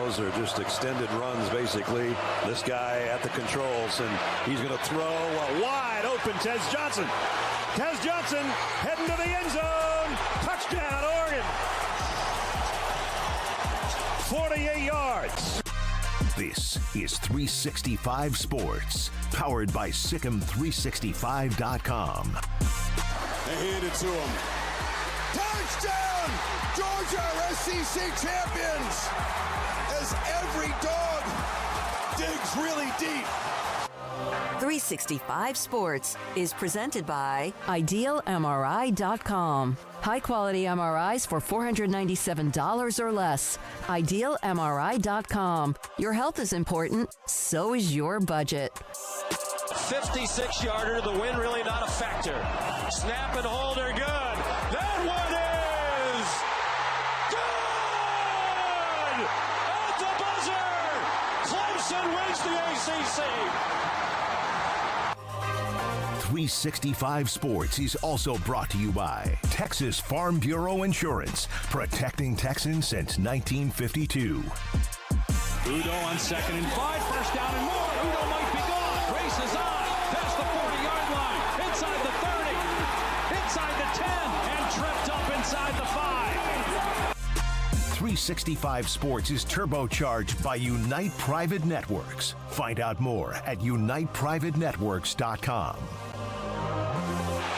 throws are just extended runs, basically. This guy at the controls, and he's going to throw a wide open Tez Johnson. Tez Johnson heading to the end zone. Touchdown, Oregon. 48 yards. This is 365 Sports, powered by Sikkim365.com. They hand it to him. Touchdown! Georgia SEC champions! As every dog digs really deep. 365 Sports is presented by IdealMRI.com. High-quality MRIs for $497 or less. IdealMRI.com. Your health is important, so is your budget. 56-yarder, the win really not a factor. Snap and hold are good. That one is good! At the buzzer! Clemson wins the ACC. 365 Sports is also brought to you by Texas Farm Bureau Insurance, protecting Texans since 1952. Udo on 2nd and 5, first down and more. Udo might be gone. Race is on. Past the 40-yard line. Inside the 30. Inside the 10. And tripped up inside the 5. 365 Sports is turbocharged by Unite Private Networks. Find out more at uniteprivatenetworks.com.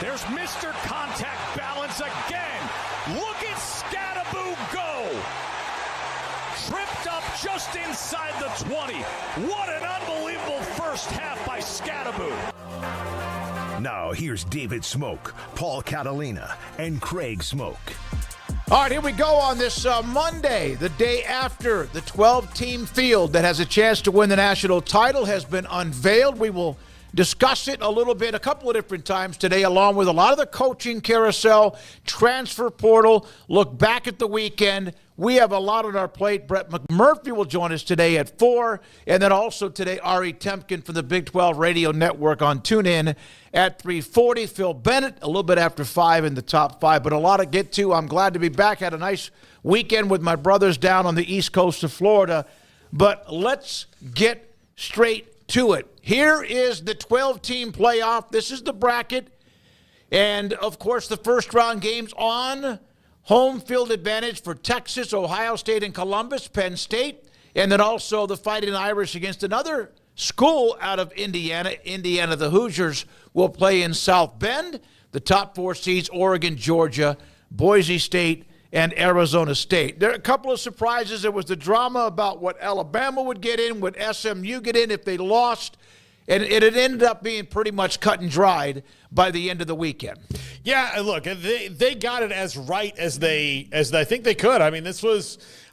There's Mr. Contact Balance again. Look at Scattaboo go. Tripped up just inside the 20. What an unbelievable first half by Scattaboo. Now here's David Smoak, Paul Catalina, and Craig Smoak. All right, here we go on this Monday, the day after the 12-team field that has a chance to win the national title has been unveiled. We will discuss it a little bit, a couple of different times today, along with a lot of the coaching carousel, transfer portal, look back at the weekend. We have a lot on our plate. Brett McMurphy will join us today at 4, and then also today, Ari Temkin from the Big 12 Radio Network on TuneIn at 3:40. Phil Bennett a little bit after 5 in the top 5, but a lot to get to. I'm glad to be back. Had a nice weekend with my brothers down on the east coast of Florida, but let's get straight to it. Here is the 12-team playoff. This is the bracket. And, of course, the first-round games on home field advantage for Texas, Ohio State, and Columbus, Penn State. And then also the Fighting Irish against another school out of Indiana. Indiana, the Hoosiers, will play in South Bend. The top 4 seeds, Oregon, Georgia, Boise State, and Arizona State. There are a couple of surprises. There was the drama about what Alabama would get in, would SMU get in if they lost, and it had ended up being pretty much cut and dried by the end of the weekend. Yeah, look, they got it as right as I think they could. I mean,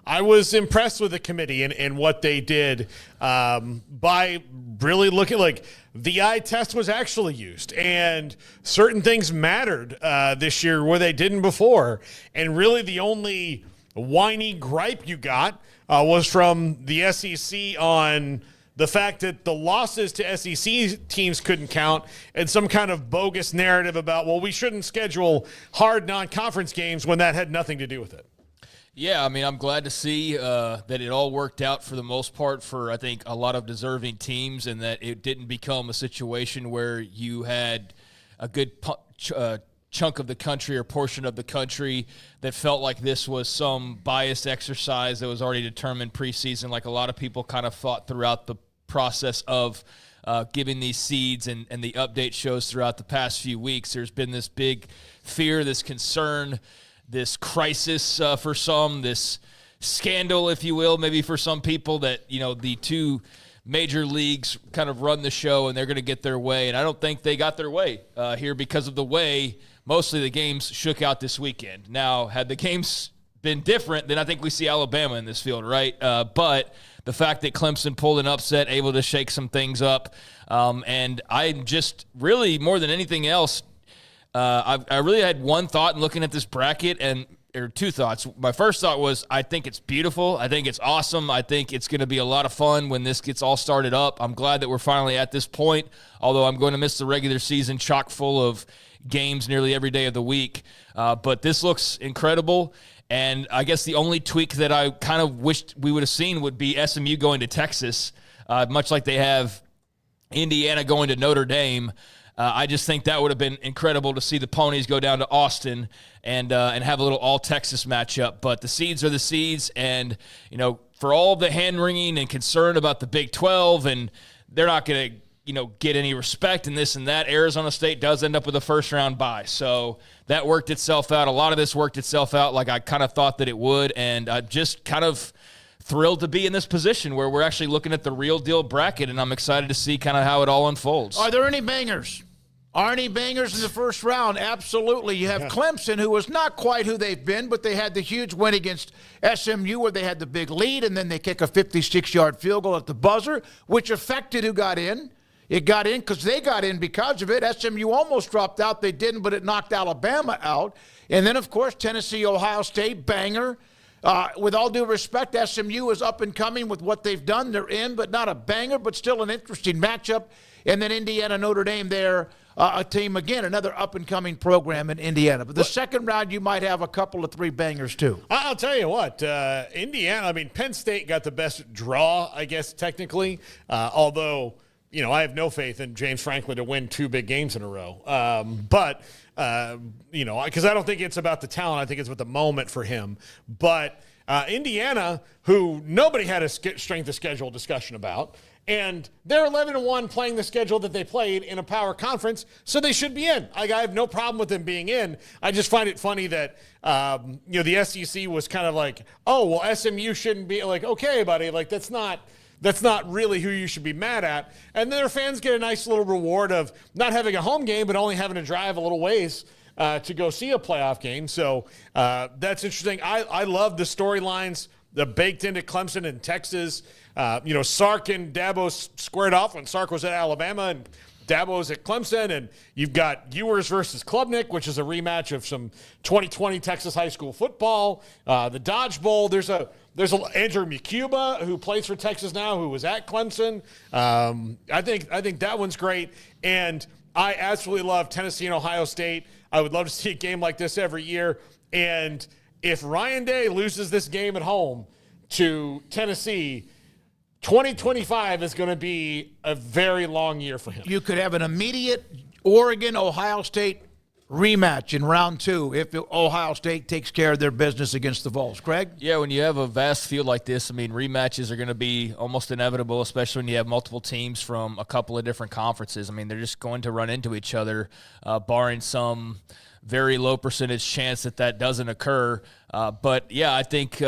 I was impressed with the committee and what they did by really looking like the eye test was actually used, and certain things mattered this year where they didn't before. And really the only whiny gripe you got was from the SEC on the fact that the losses to SEC teams couldn't count, and some kind of bogus narrative about, well, we shouldn't schedule hard non-conference games when that had nothing to do with it. Yeah, I mean, I'm glad to see that it all worked out for the most part for, I think, a lot of deserving teams, and that it didn't become a situation where you had a good chunk of the country or portion of the country that felt like this was some biased exercise that was already determined preseason, like a lot of people kind of thought throughout the process of giving these seeds and the update shows throughout the past few weeks. There's been this big fear, this concern, this crisis for some, this scandal, if you will, maybe for some people, that, you know, the two major leagues kind of run the show and they're going to get their way. And I don't think they got their way here because of the way mostly the games shook out this weekend. Now, had the games been different, then I think we see Alabama in this field, right? But the fact that Clemson pulled an upset, able to shake some things up, and I just really, more than anything else, I really had one thought in looking at this bracket, and two thoughts. My first thought was I think it's beautiful. I think it's awesome. I think it's going to be a lot of fun when this gets all started up. I'm glad that we're finally at this point, although I'm going to miss the regular season chock full of games nearly every day of the week. But this looks incredible. And I guess the only tweak that I kind of wished we would have seen would be SMU going to Texas, much like they have Indiana going to Notre Dame. I just think that would have been incredible to see the Ponies go down to Austin and have a little all-Texas matchup. But the seeds are the seeds, and, for all the hand-wringing and concern about the Big 12, and they're not going to, get any respect and this and that, Arizona State does end up with a first-round bye. So that worked itself out. A lot of this worked itself out like I kind of thought that it would, and I'm just kind of thrilled to be in this position where we're actually looking at the real deal bracket, and I'm excited to see kind of how it all unfolds. Are there any bangers? Are any bangers in the first round? Absolutely. You have Clemson, who was not quite who they've been, but they had the huge win against SMU where they had the big lead, and then they kick a 56-yard field goal at the buzzer, which affected who got in. It got in because they got in because of it. SMU almost dropped out. They didn't, but it knocked Alabama out. And then, of course, Tennessee, Ohio State, banger. With all due respect, SMU is up and coming with what they've done. They're in, but not a banger, but still an interesting matchup. And then Indiana, Notre Dame there, a team, again, another up-and-coming program in Indiana. But the second round, you might have a couple of three bangers, too. I'll tell you what, Indiana, Penn State got the best draw, I guess, technically, although – I have no faith in James Franklin to win two big games in a row. Because I don't think it's about the talent. I think it's about the moment for him. But Indiana, who nobody had a strength of schedule discussion about, and they're 11-1 playing the schedule that they played in a power conference, so they should be in. I have no problem with them being in. I just find it funny that, the SEC was kind of like, oh, well, SMU shouldn't be. Like, okay, buddy, like that's not really who you should be mad at. And then their fans get a nice little reward of not having a home game, but only having to drive a little ways to go see a playoff game. So that's interesting. I love the storylines that baked into Clemson and Texas. Sark and Dabo squared off when Sark was at Alabama and Dabo's at Clemson, and you've got Ewers versus Klubnik, which is a rematch of some 2020 Texas high school football. The Dodge Bowl, there's Andrew McCuba, who plays for Texas now, who was at Clemson. I think that one's great, and I absolutely love Tennessee and Ohio State. I would love to see a game like this every year, and if Ryan Day loses this game at home to Tennessee, 2025 is going to be a very long year for him. You could have an immediate Oregon-Ohio State rematch in round two if Ohio State takes care of their business against the Vols. Craig? Yeah, when you have a vast field like this, rematches are going to be almost inevitable, especially when you have multiple teams from a couple of different conferences. They're just going to run into each other, barring some very low percentage chance that doesn't occur. But, yeah, I think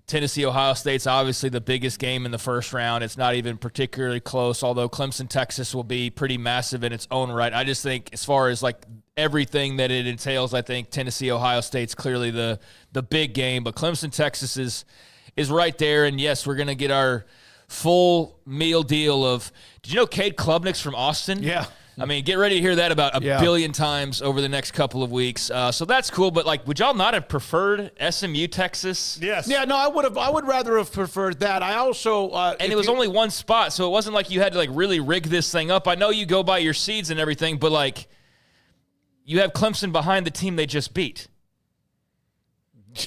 Tennessee, Ohio State's obviously the biggest game in the first round. It's not even particularly close, although Clemson, Texas will be pretty massive in its own right. I just think as far as everything that it entails, I think Tennessee, Ohio State's clearly the big game, but Clemson, Texas is right there. And yes, we're going to get our full meal deal of, did you know Cade Klubnik's from Austin? Yeah. Get ready to hear that about a billion times over the next couple of weeks. So that's cool. But would y'all not have preferred SMU, Texas? Yes. Yeah. No, I would rather have preferred that. I also and it was only one spot, so it wasn't like you had to really rig this thing up. I know you go by your seeds and everything, but you have Clemson behind the team they just beat.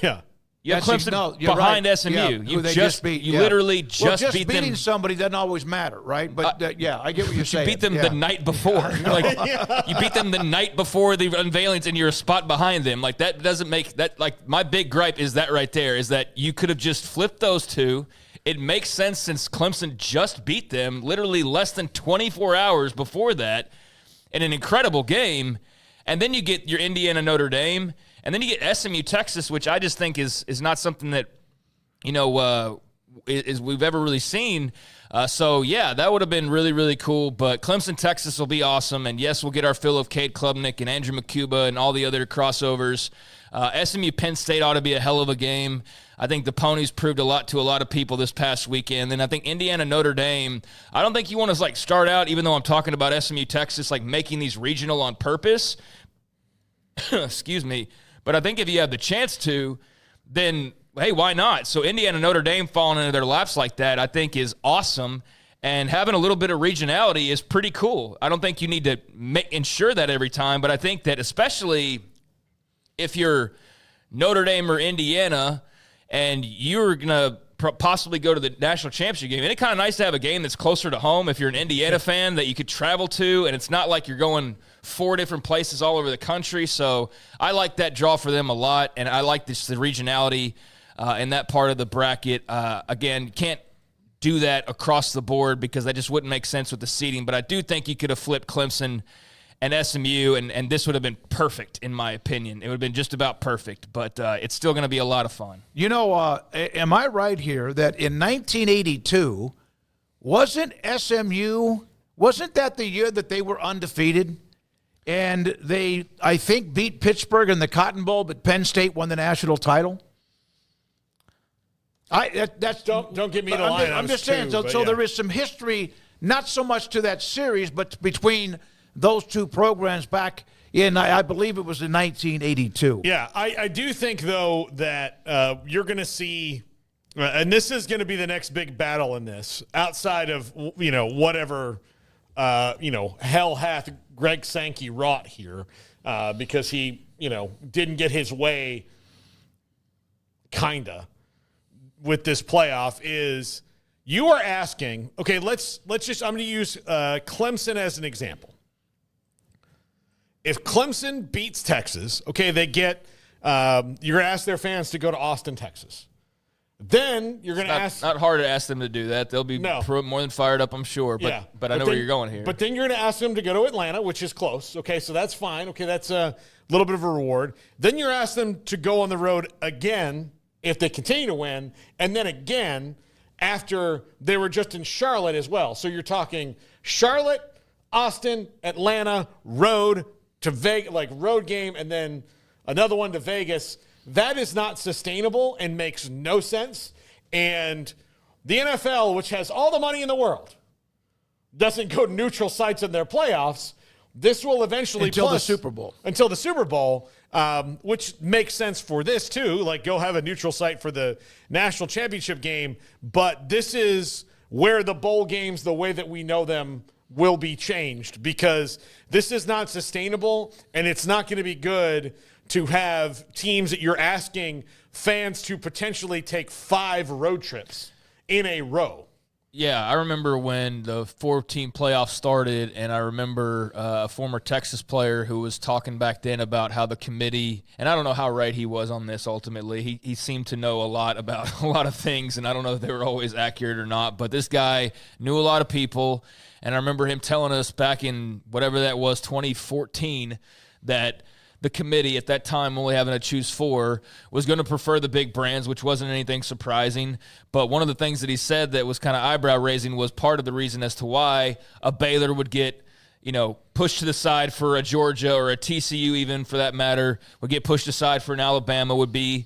Yeah. You have Clemson behind SMU. Yeah, you just beat. You literally just beat them. Beating somebody doesn't always matter, right? But I get what you're saying. You beat them the night before. You beat them the night before the unveilings, and you're a spot behind them. That doesn't make that. My big gripe is that right there is that you could have just flipped those two. It makes sense since Clemson just beat them literally less than 24 hours before that in an incredible game. And then you get your Indiana, Notre Dame. And then you get SMU, Texas, which I just think is not something that, is we've ever really seen. So, yeah, that would have been really, really cool. But Clemson, Texas will be awesome. And, yes, we'll get our fill of Cade Klubnik and Andrew McCuba and all the other crossovers. SMU, Penn State ought to be a hell of a game. I think the Ponies proved a lot to a lot of people this past weekend. And I think Indiana, Notre Dame, I don't think you want to, start out, even though I'm talking about SMU, Texas, making these regional on purpose. Excuse me. But I think if you have the chance to, then, hey, why not? So Indiana, Notre Dame falling into their laps like that, I think is awesome. And having a little bit of regionality is pretty cool. I don't think you need to ensure that every time, but I think that especially if you're Notre Dame or Indiana and you're going to possibly go to the national championship game, isn't it kind of nice to have a game that's closer to home if you're an Indiana fan that you could travel to, and it's not like you're going 4 different places all over the country. So I like that draw for them a lot, and I like the regionality in that part of the bracket. Again, can't do that across the board because that just wouldn't make sense with the seeding. But I do think you could have flipped Clemson and SMU, and this would have been perfect, in my opinion. It would have been just about perfect, but it's still going to be a lot of fun. You know, am I right here that in 1982, wasn't that the year that they were undefeated? And they, I think, beat Pittsburgh in the Cotton Bowl, but Penn State won the national title? Don't get me to line. I'm just saying. So there is some history, not so much to that series, but between those two programs back in, I believe it was in 1982. Yeah, I do think though that you're going to see, and this is going to be the next big battle in this, outside of whatever hell hath Greg Sankey wrought here, because he didn't get his way, kinda, with this playoff, is you are asking, okay, let's just, I'm going to use Clemson as an example. If Clemson beats Texas, okay, they get, you're going to ask their fans to go to Austin, Texas. Then you're going to ask. Not hard to ask them to do that. They'll be more than fired up, I'm sure. But I know where you're going here. But then you're going to ask them to go to Atlanta, which is close. Okay, so that's fine. Okay, that's a little bit of a reward. Then you're asking them to go on the road again if they continue to win, and then again after they were just in Charlotte as well. So you're talking Charlotte, Austin, Atlanta, road to Vegas, like road game, and then another one to Vegas. That is not sustainable and makes no sense. And the NFL, which has all the money in the world, doesn't go to neutral sites in their playoffs. This will eventually until the Super Bowl, which makes sense for this too. Like, go have a neutral site for the national championship game. But this is where the bowl games, the way that we know them, will be changed, because this is not sustainable, and it's not going to be good to have teams that you're asking fans to potentially take 5 road trips in a row. Yeah, I remember when the 4-team playoff started, and I remember a former Texas player who was talking back then about how the committee, and I don't know how right he was on this ultimately. He seemed to know a lot about a lot of things, and I don't know if they were always accurate or not, but this guy knew a lot of people, and I remember him telling us back in whatever that was, 2014, that the committee at that time, only having to choose 4, was going to prefer the big brands, which wasn't anything surprising. But one of the things that he said that was kind of eyebrow-raising was part of the reason as to why a Baylor would get, pushed to the side for a Georgia, or a TCU even for that matter, would get pushed aside for an Alabama, would be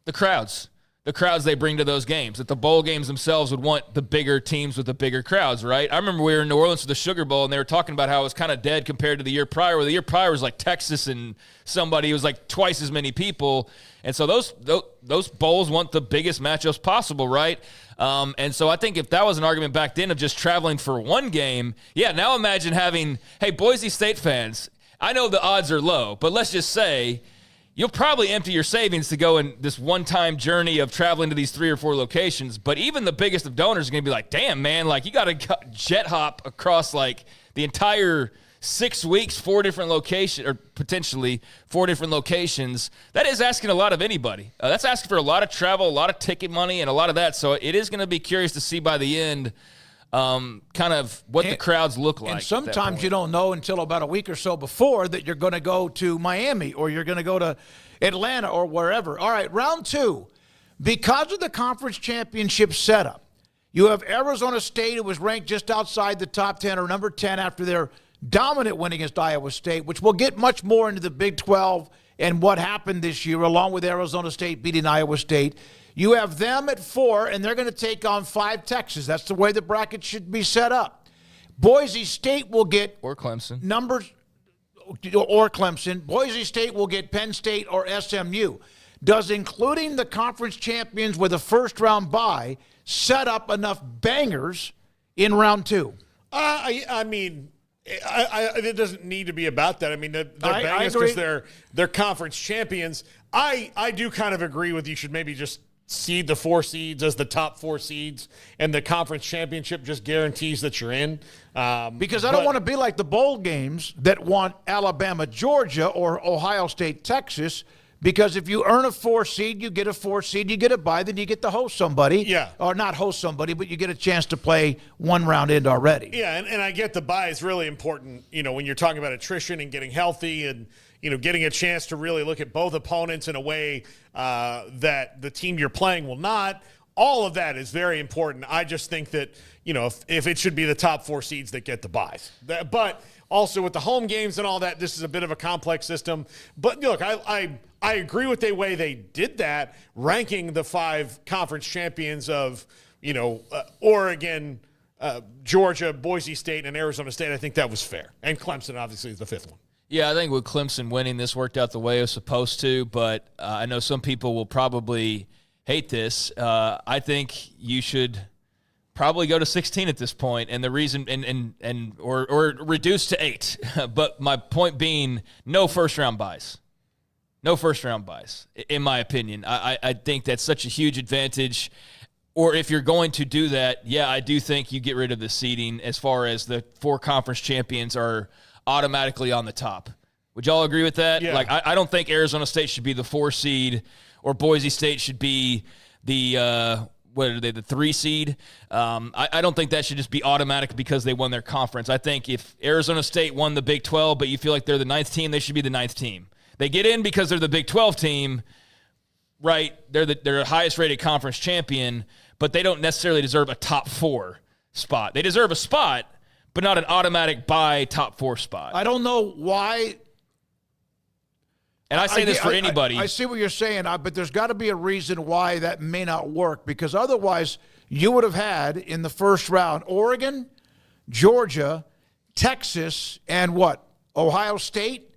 the crowds. The crowds they bring to those games. That the bowl games themselves would want the bigger teams with the bigger crowds, right? I remember we were in New Orleans for the Sugar Bowl, and they were talking about how it was kind of dead compared to the year prior, where the year prior was like Texas and somebody, it was like twice as many people. And so those bowls want the biggest matchups possible, right? And so I think if that was an argument back then of just traveling for one game, now imagine having, hey, Boise State fans, I know the odds are low, but let's just say you'll probably empty your savings to go in this one-time journey of traveling to these 3 or 4 locations. But even the biggest of donors are going to be like, damn, man, like you got to jet hop across like the entire 6 weeks, 4 different locations, or potentially 4 different locations. That is asking a lot of anybody. That's asking for a lot of travel, a lot of ticket money, and a lot of that. So it is going to be curious to see by the end kind of what the crowds look like. And sometimes you don't know until about a week or so before that you're going to go to Miami, or you're going to go to Atlanta, or wherever. All right, round 2. Because of the conference championship setup, you have Arizona State, who was ranked just outside the top 10, or number 10, after their dominant win against Iowa State, which we'll get much more into the Big 12 and what happened this year, along with Arizona State beating Iowa State. You have them at 4, and they're going to take on 5 Texas. That's the way the bracket should be set up. Boise State will get, or Clemson, numbers or Clemson. Boise State will get Penn State or SMU. Does including the conference champions with a first-round bye set up enough bangers in round 2? I mean, it doesn't need to be about that. I mean, they're bangers because they're conference champions. I do kind of agree with you should maybe just seed the 4 seeds as the top 4 seeds, and the conference championship just guarantees that you're in. Because I don't want to be like the bowl games that want Alabama, Georgia, or Ohio State, Texas. Because if you earn a 4 seed, you get a 4 seed, you get a bye, then you get to host somebody. Yeah. Or not host somebody, but you get a chance to play one round in already. Yeah, and I get the bye is really important, when you're talking about attrition and getting healthy and, getting a chance to really look at both opponents in a way that the team you're playing will not. All of that is very important. I just think that, if it should be the top 4 seeds that get the byes. But also with the home games and all that, this is a bit of a complex system. But look, I agree with the way they did that, ranking the 5 conference champions of, Oregon, Georgia, Boise State, and Arizona State. I think that was fair. And Clemson, obviously, is the 5th one. Yeah, I think with Clemson winning, this worked out the way it was supposed to, but I know some people will probably hate this. I think you should probably go to 16 at this point, and the reason or reduce to 8. But my point being, no first-round buys. No first-round buys, in my opinion. I think that's such a huge advantage. Or if you're going to do that, yeah, I do think you get rid of the seeding as far as the 4 conference champions are automatically on the top. Would y'all agree with that? Yeah. Like, I don't think Arizona State should be the 4 seed or Boise State should be the what are they, the 3 seed? I don't think that should just be automatic because they won their conference. I think if Arizona State won the Big 12, but you feel like they're the 9th team, they should be the 9th team. They get in because they're the Big 12 team, right? They're the highest rated conference champion, but they don't necessarily deserve a top 4 spot. They deserve a spot, but not an automatic bye top 4 spot. I don't know why. And I say this for anybody. I see what you're saying, but there's got to be a reason why that may not work, because otherwise you would have had in the first round Oregon, Georgia, Texas, and what? Ohio State?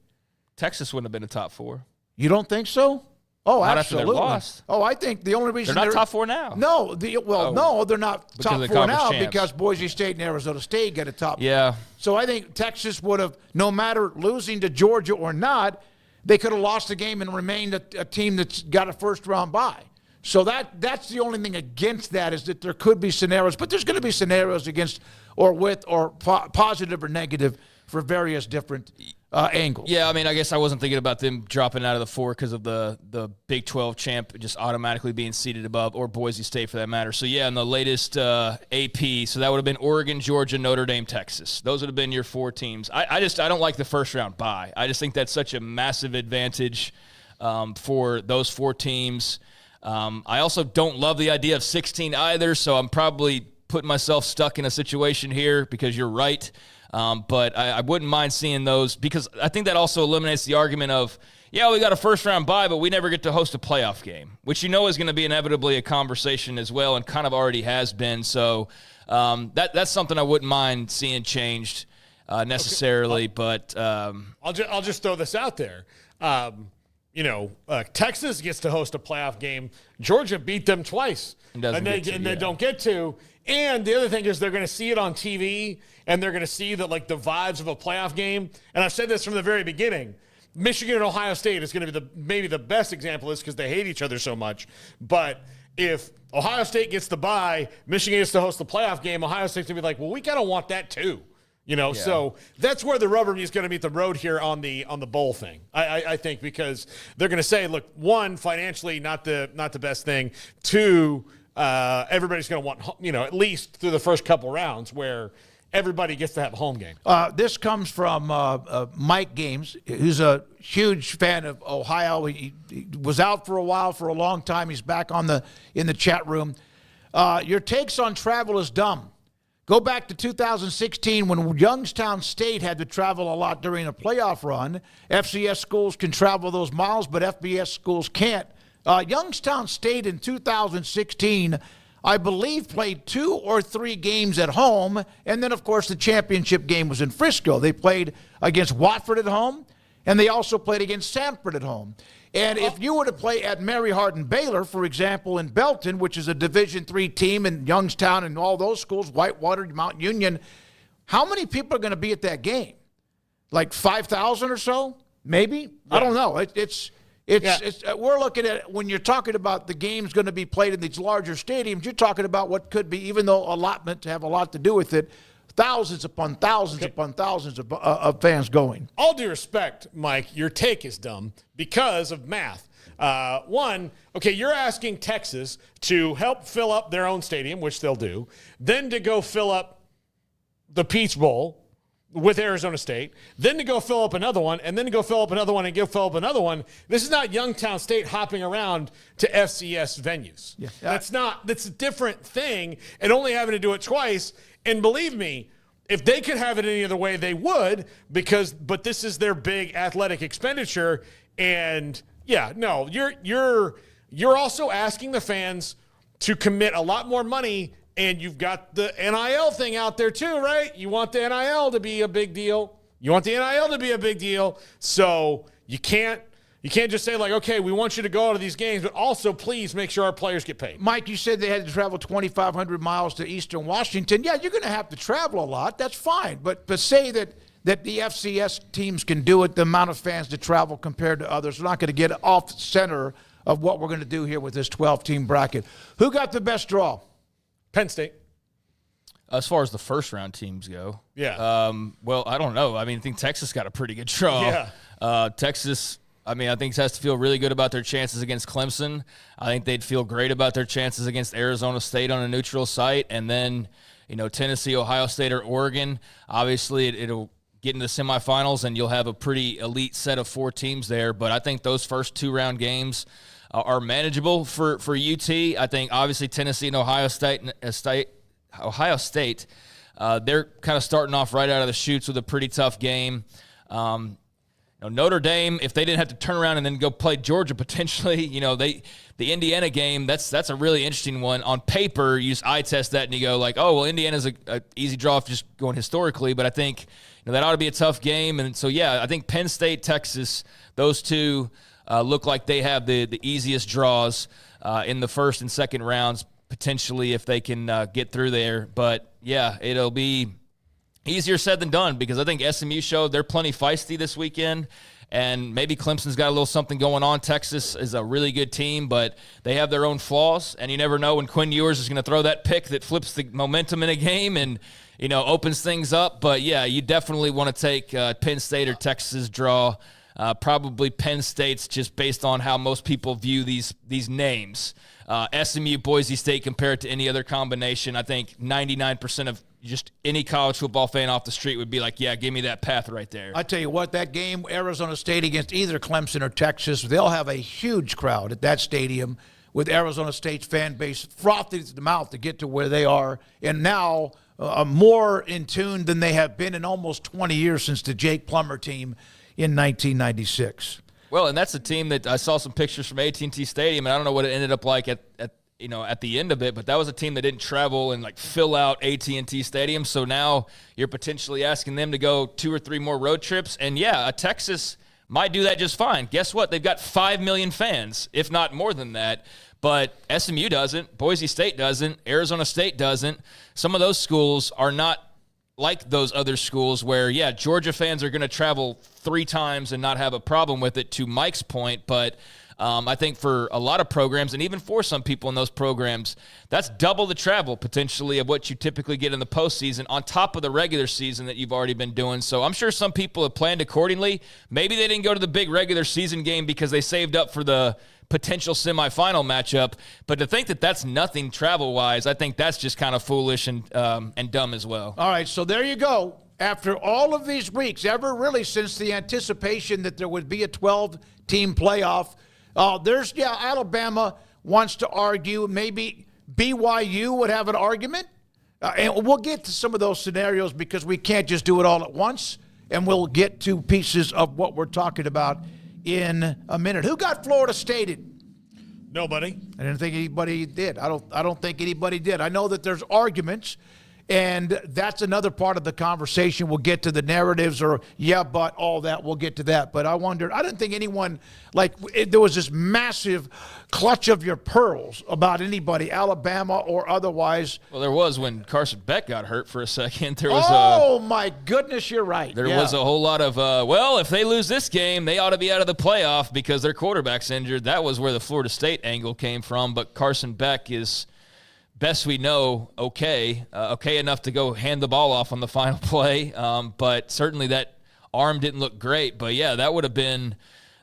Texas wouldn't have been a top 4. You don't think so? Oh, not absolutely. After they're lost. Oh, I think the only reason they're not top 4 now. No, no, they're not top 4 now champs. because Boise State and Arizona State get a top. Yeah. So I think Texas would have, no matter losing to Georgia or not, they could have lost the game and remained a team that's got a first-round bye. So that's the only thing against that, is that there could be scenarios, but there's going to be scenarios against or with or positive or negative for various different angles. Yeah, I mean, I guess I wasn't thinking about them dropping out of the 4 because of the Big 12 champ just automatically being seated above, or Boise State for that matter. So, yeah, in the latest AP, so that would have been Oregon, Georgia, Notre Dame, Texas. Those would have been your 4 teams. I don't like the first-round bye. I just think that's such a massive advantage for those 4 teams. I also don't love the idea of 16 either, so I'm probably putting myself stuck in a situation here because you're right. But I wouldn't mind seeing those, because I think that also eliminates the argument of, yeah, we got a first-round bye, but we never get to host a playoff game, which is going to be inevitably a conversation as well, and kind of already has been. So that's something I wouldn't mind seeing changed necessarily. Okay. But I'll just throw this out there. Texas gets to host a playoff game. Georgia beat them twice, and they don't get to. And the other thing is they're going to see it on TV, and they're going to see that, like, the vibes of a playoff game. And I've said this from the very beginning. Michigan and Ohio State is going to be maybe the best example of this because they hate each other so much. But if Ohio State gets the bye, Michigan gets to host the playoff game, Ohio State's going to be like, well, we kind of want that too. Yeah. So that's where the rubber is going to meet the road here on the bowl thing. I think, because they're going to say, look, 1, financially not the best thing. 2, everybody's going to want, at least through the first couple rounds where everybody gets to have a home game. This comes from Mike Games, who's a huge fan of Ohio. He was out for a while, for a long time. He's back in the chat room. Your takes on travel is dumb. Go back to 2016 when Youngstown State had to travel a lot during a playoff run. FCS schools can travel those miles, but FBS schools can't. Youngstown State in 2016, I believe, played 2 or 3 games at home. And then, of course, the championship game was in Frisco. They played against Watford at home, and they also played against Sanford at home. And if you were to play at Mary Hardin Baylor, for example, in Belton, which is a Division III team, in Youngstown and all those schools, Whitewater, Mount Union, how many people are going to be at that game? Like 5,000 or so? Maybe? Yeah. I don't know. We're looking at, when you're talking about the games going to be played in these larger stadiums, you're talking about what could be, even though allotment have a lot to do with it, thousands upon thousands upon thousands of fans going. All due respect, Mike, your take is dumb because of math. One, okay, you're asking Texas to help fill up their own stadium, which they'll do, then to go fill up the Peach Bowl with Arizona State, then to go fill up another one, and then to go fill up another one and go fill up another one. This is not Youngstown State hopping around to FCS venues. Yeah. That's a different thing, and only having to do it twice. And believe me, if they could have it any other way, they would, but this is their big athletic expenditure. And yeah, no, you're also asking the fans to commit a lot more money. And you've got the NIL thing out there too, right? You want the NIL to be a big deal. So you can't just say like, okay, we want you to go to these games, but also please make sure our players get paid. Mike, you said they had to travel 2,500 miles to Eastern Washington. Yeah, you're going to have to travel a lot. That's fine. But say that the FCS teams can do it, the amount of fans to travel compared to others. We're not going to get off center of what we're going to do here with this 12-team bracket. Who got the best draw? Penn State. As far as the first-round teams go. Yeah. Well, I don't know. I mean, I think Texas got a pretty good draw. Yeah. Texas, I think has to feel really good about their chances against Clemson. I think they'd feel great about their chances against Arizona State on a neutral site. And then, Tennessee, Ohio State, or Oregon. Obviously, it'll get into the semifinals, and you'll have a pretty elite set of 4 teams there. But I think those first 2-round games are manageable for UT. I think obviously Tennessee and Ohio State, they're kind of starting off right out of the chutes with a pretty tough game. Notre Dame, if they didn't have to turn around and then go play Georgia potentially, the Indiana game, that's a really interesting one. On paper, you just eye test that and you go like, oh, well, Indiana's a easy draw just going historically, but I think that ought to be a tough game. And so, yeah, I think Penn State, Texas, those two look like they have the easiest draws in the first and second rounds, potentially, if they can get through there. But, yeah, it'll be easier said than done because I think SMU showed they're plenty feisty this weekend, and maybe Clemson's got a little something going on. Texas is a really good team, but they have their own flaws, and you never know when Quinn Ewers is going to throw that pick that flips the momentum in a game and, opens things up. But, yeah, you definitely want to take Penn State or Texas draw. Probably Penn State's just based on how most people view these names. SMU, Boise State compared to any other combination, I think 99% of just any college football fan off the street would be like, yeah, give me that path right there. I tell you what, that game, Arizona State against either Clemson or Texas, they'll have a huge crowd at that stadium with Arizona State's fan base frothing at the mouth to get to where they are, and now more in tune than they have been in almost 20 years since the Jake Plummer team in 1996. Well, and that's a team that I saw some pictures from AT&T Stadium, and I don't know what it ended up like at the end of it, but that was a team that didn't travel and fill out AT&T Stadium. So now you're potentially asking them to go 2 or 3 more road trips, and yeah, Texas might do that just fine. Guess what? They've got 5 million fans, if not more than that. But SMU doesn't, Boise State doesn't, Arizona State doesn't. Some of those schools are not like those other schools where, yeah, Georgia fans are going to travel 3 times and not have a problem with it, to Mike's point. But I think for a lot of programs, and even for some people in those programs, that's double the travel potentially of what you typically get in the postseason on top of the regular season that you've already been doing. So I'm sure some people have planned accordingly. Maybe they didn't go to the big regular season game because they saved up for the potential semifinal matchup, but to think that that's nothing travel-wise, I think that's just kind of foolish and dumb as well. All right, so there you go. After all of these weeks, ever really since the anticipation that there would be a 12-team playoff, Alabama wants to argue. Maybe BYU would have an argument. And we'll get to some of those scenarios because we can't just do it all at once, and we'll get to pieces of what we're talking about in a minute. Who got Florida State? Nobody. I didn't think anybody did. I don't think anybody did. I know that there's arguments, and that's another part of the conversation. We'll get to the narratives or but all that. We'll get to that. But I wondered, I didn't think anyone, there was this massive clutch of your pearls about anybody, Alabama or otherwise. Well, there was when Carson Beck got hurt for a second. There was my goodness, you're right. There was a whole lot of, if they lose this game, they ought to be out of the playoff because their quarterback's injured. That was where the Florida State angle came from. But Carson Beck is, best we know, okay enough to go hand the ball off on the final play. But certainly that arm didn't look great. But, yeah, that would have been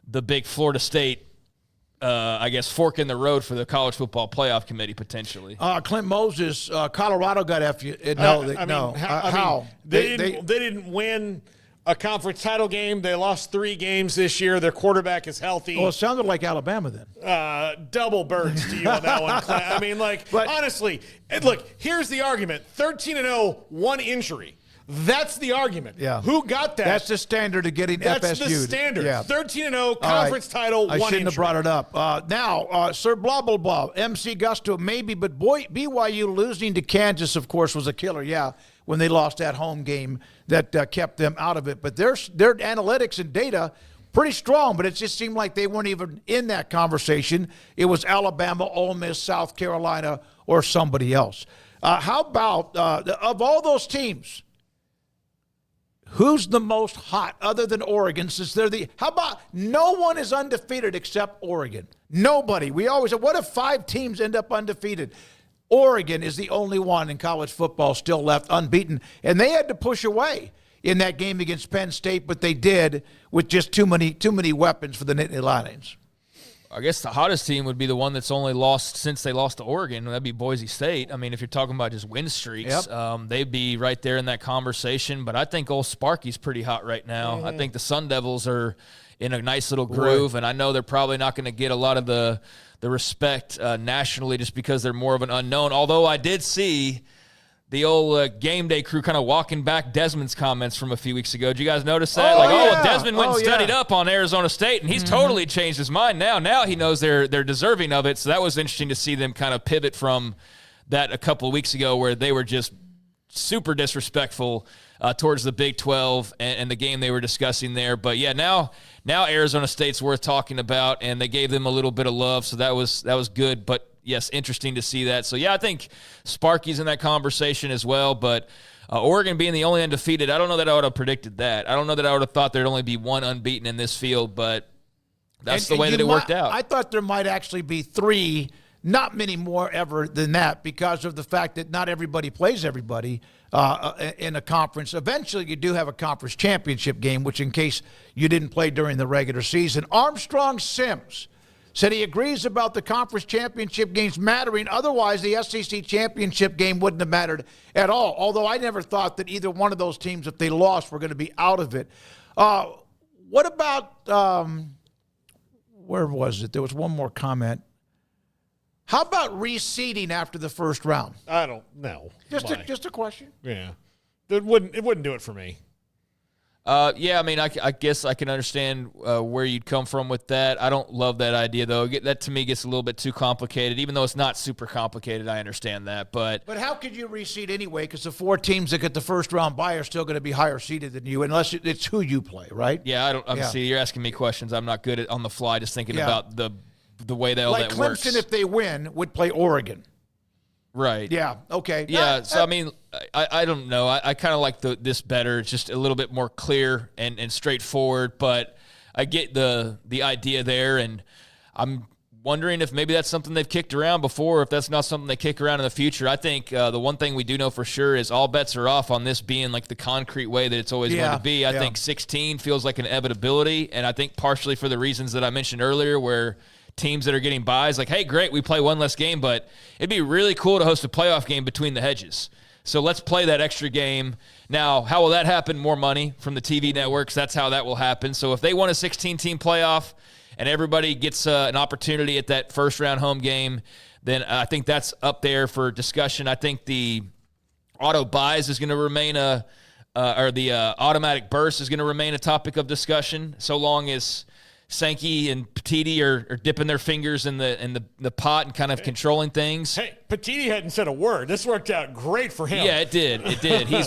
the big Florida State, fork in the road for the college football playoff committee potentially. Clint Moses, Colorado got how? They didn't win a conference title game. They lost 3 games this year. Their quarterback is healthy. Well, it sounded like Alabama then. Double birds to you on that one, Clint. I mean, honestly, look, here's the argument. 13-0, 1 injury. That's the argument. Yeah. Who got that? That's the standard of getting FSU. That's the standard. Yeah. 13-0, conference title, 1 injury. I shouldn't have brought it up. Now, Sir blah, blah, blah, MC Gusto, maybe, but boy, BYU losing to Kansas, of course, was a killer, when they lost that home game that kept them out of it. But their analytics and data, pretty strong, but it just seemed like they weren't even in that conversation. It was Alabama, Ole Miss, South Carolina, or somebody else. How about, of all those teams, who's the most hot other than Oregon? How about no one is undefeated except Oregon? Nobody. We always say, what if 5 teams end up undefeated? Oregon is the only one in college football still left unbeaten. And they had to push away in that game against Penn State, but they did with just too many weapons for the Nittany Lions. I guess the hottest team would be the one that's only lost since they lost to Oregon. That'd be Boise State. I mean, if you're talking about just win streaks, they'd be right there in that conversation. But I think old Sparky's pretty hot right now. I think the Sun Devils are in a nice little groove, and I know they're probably not going to get a lot of the respect nationally just because they're more of an unknown. Although I did see the old game day crew kind of walking back Desmond's comments from a few weeks ago. Did you guys notice that? Desmond went and studied up on Arizona State, and he's totally changed his mind now. Now he knows they're deserving of it. So that was interesting to see them kind of pivot from that a couple of weeks ago where they were just super disrespectful towards the Big 12 and the game they were discussing there. But, yeah, now Arizona State's worth talking about, and they gave them a little bit of love, so that was good. But, yes, interesting to see that. So, yeah, I think Sparky's in that conversation as well. But Oregon being the only undefeated, I don't know that I would have predicted that. I don't know that I would have thought there'd only be 1 unbeaten in this field, but that's the way that it worked out. I thought there might actually be 3, not many more ever than that, because of the fact that not everybody plays everybody in a conference. Eventually, you do have a conference championship game, which in case you didn't play during the regular season. Armstrong Sims said he agrees about the conference championship games mattering. Otherwise, the SEC championship game wouldn't have mattered at all, although I never thought that either one of those teams, if they lost, were going to be out of it. What about where was it? There was one more comment. How about reseeding after the first round? I don't know. Just a question. Yeah. It wouldn't do it for me. Yeah, I mean, I guess I can understand where you'd come from with that. I don't love that idea, though. That, to me, gets a little bit too complicated. Even though it's not super complicated, I understand that. But how could you reseed anyway? Because the 4 teams that get the first-round bye are still going to be higher seeded than you, unless it's who you play, right? Yeah, see, you're asking me questions. I'm not good at on the fly just thinking about the way that all that works. Clemson, if they win, would play Oregon. Right. Yeah, okay. Yeah, so, I mean, I don't know. I kind of like this better. It's just a little bit more clear and straightforward, but I get the idea there, and I'm wondering if maybe that's something they've kicked around before, if that's not something they kick around in the future. I think the one thing we do know for sure is all bets are off on this being like the concrete way that it's always going to be. I think 16 feels like an inevitability, and I think partially for the reasons that I mentioned earlier where teams that are getting buys, like, hey, great, we play 1 less game, but it'd be really cool to host a playoff game between the hedges. So let's play that extra game. Now, how will that happen? More money from the TV networks. That's how that will happen. So if they want a 16-team playoff and everybody gets an opportunity at that first-round home game, then I think that's up there for discussion. I think the auto buys is going to remain or the automatic burst is going to remain a topic of discussion so long as Sankey and Petiti are dipping their fingers in the pot and kind of controlling things. Hey, Petiti hadn't said a word. This worked out great for him. Yeah, it did.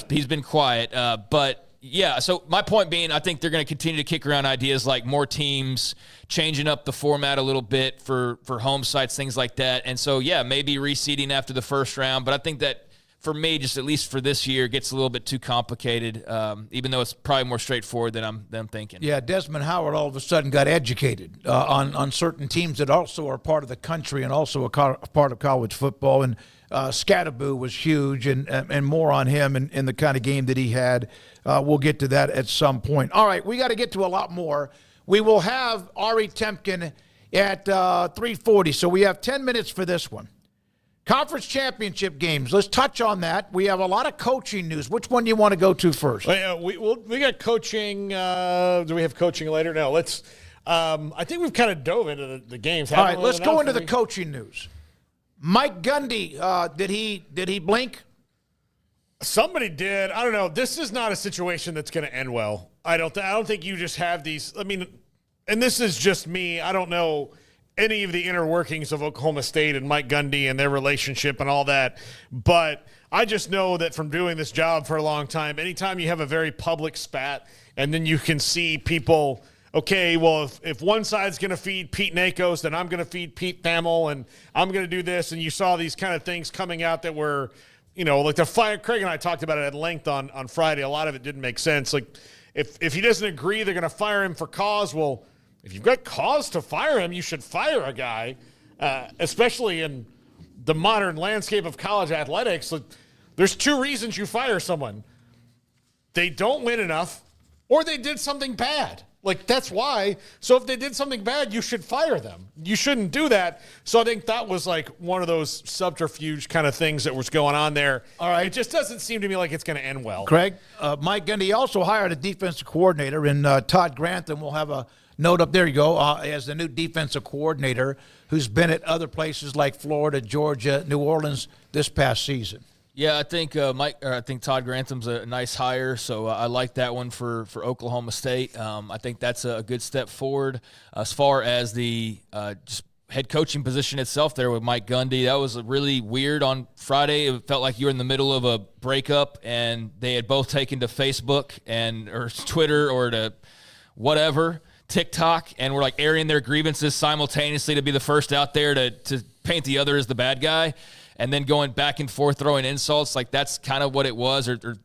He's been quiet, but. Yeah, so my point being, I think they're going to continue to kick around ideas like more teams, changing up the format a little bit for home sites, things like that. And so, yeah, maybe reseeding after the first round. But I think that, for me, just at least for this year, gets a little bit too complicated, even though it's probably more straightforward than I'm thinking. Yeah, Desmond Howard all of a sudden got educated on certain teams that also are part of the country and also a part of college football. And Scatterboo was huge, and more on him and the kind of game that he had. We'll get to that at some point. All right, we got to get to a lot more. We will have Ari Temkin at 3:40, so we have 10 minutes for this one. Conference championship games. Let's touch on that. We have a lot of coaching news. Which one do you want to go to first? We got coaching. Do we have coaching later? No. Let's. I think we've kind of dove into the games. All right, let's go into the coaching news. Mike Gundy, did he blink? Somebody did. I don't know. This is not a situation that's going to end well. I don't think you just have these. I mean, and this is just me. I don't know any of the inner workings of Oklahoma State and Mike Gundy and their relationship and all that. But I just know that from doing this job for a long time, anytime you have a very public spat and then you can see people, okay, well, if one side's going to feed Pete Nakos, then I'm going to feed Pete Thamel, and I'm going to do this. And you saw these kind of things coming out that were, like the fire. Craig and I talked about it at length on Friday. A lot of it didn't make sense. Like, if he doesn't agree, they're going to fire him for cause. Well, if you've got cause to fire him, you should fire a guy, especially in the modern landscape of college athletics. Like, there's two reasons you fire someone. They don't win enough, or they did something bad. Like, that's why. So if they did something bad, you should fire them. You shouldn't do that. So I think that was like one of those subterfuge kind of things that was going on there. All right. It just doesn't seem to me like it's going to end well. Craig, Mike Gundy also hired a defensive coordinator, and Todd Grantham will have a note up. There you go, as the new defensive coordinator who's been at other places like Florida, Georgia, New Orleans this past season. Yeah, I think Todd Grantham's a nice hire, so I like that one for Oklahoma State. I think that's a good step forward. As far as the just head coaching position itself there with Mike Gundy, that was really weird on Friday. It felt like you were in the middle of a breakup, and they had both taken to Facebook or Twitter or to whatever, TikTok, and were like airing their grievances simultaneously to be the first out there to paint the other as the bad guy. And then going back and forth, throwing insults, like that's kind of what it was, or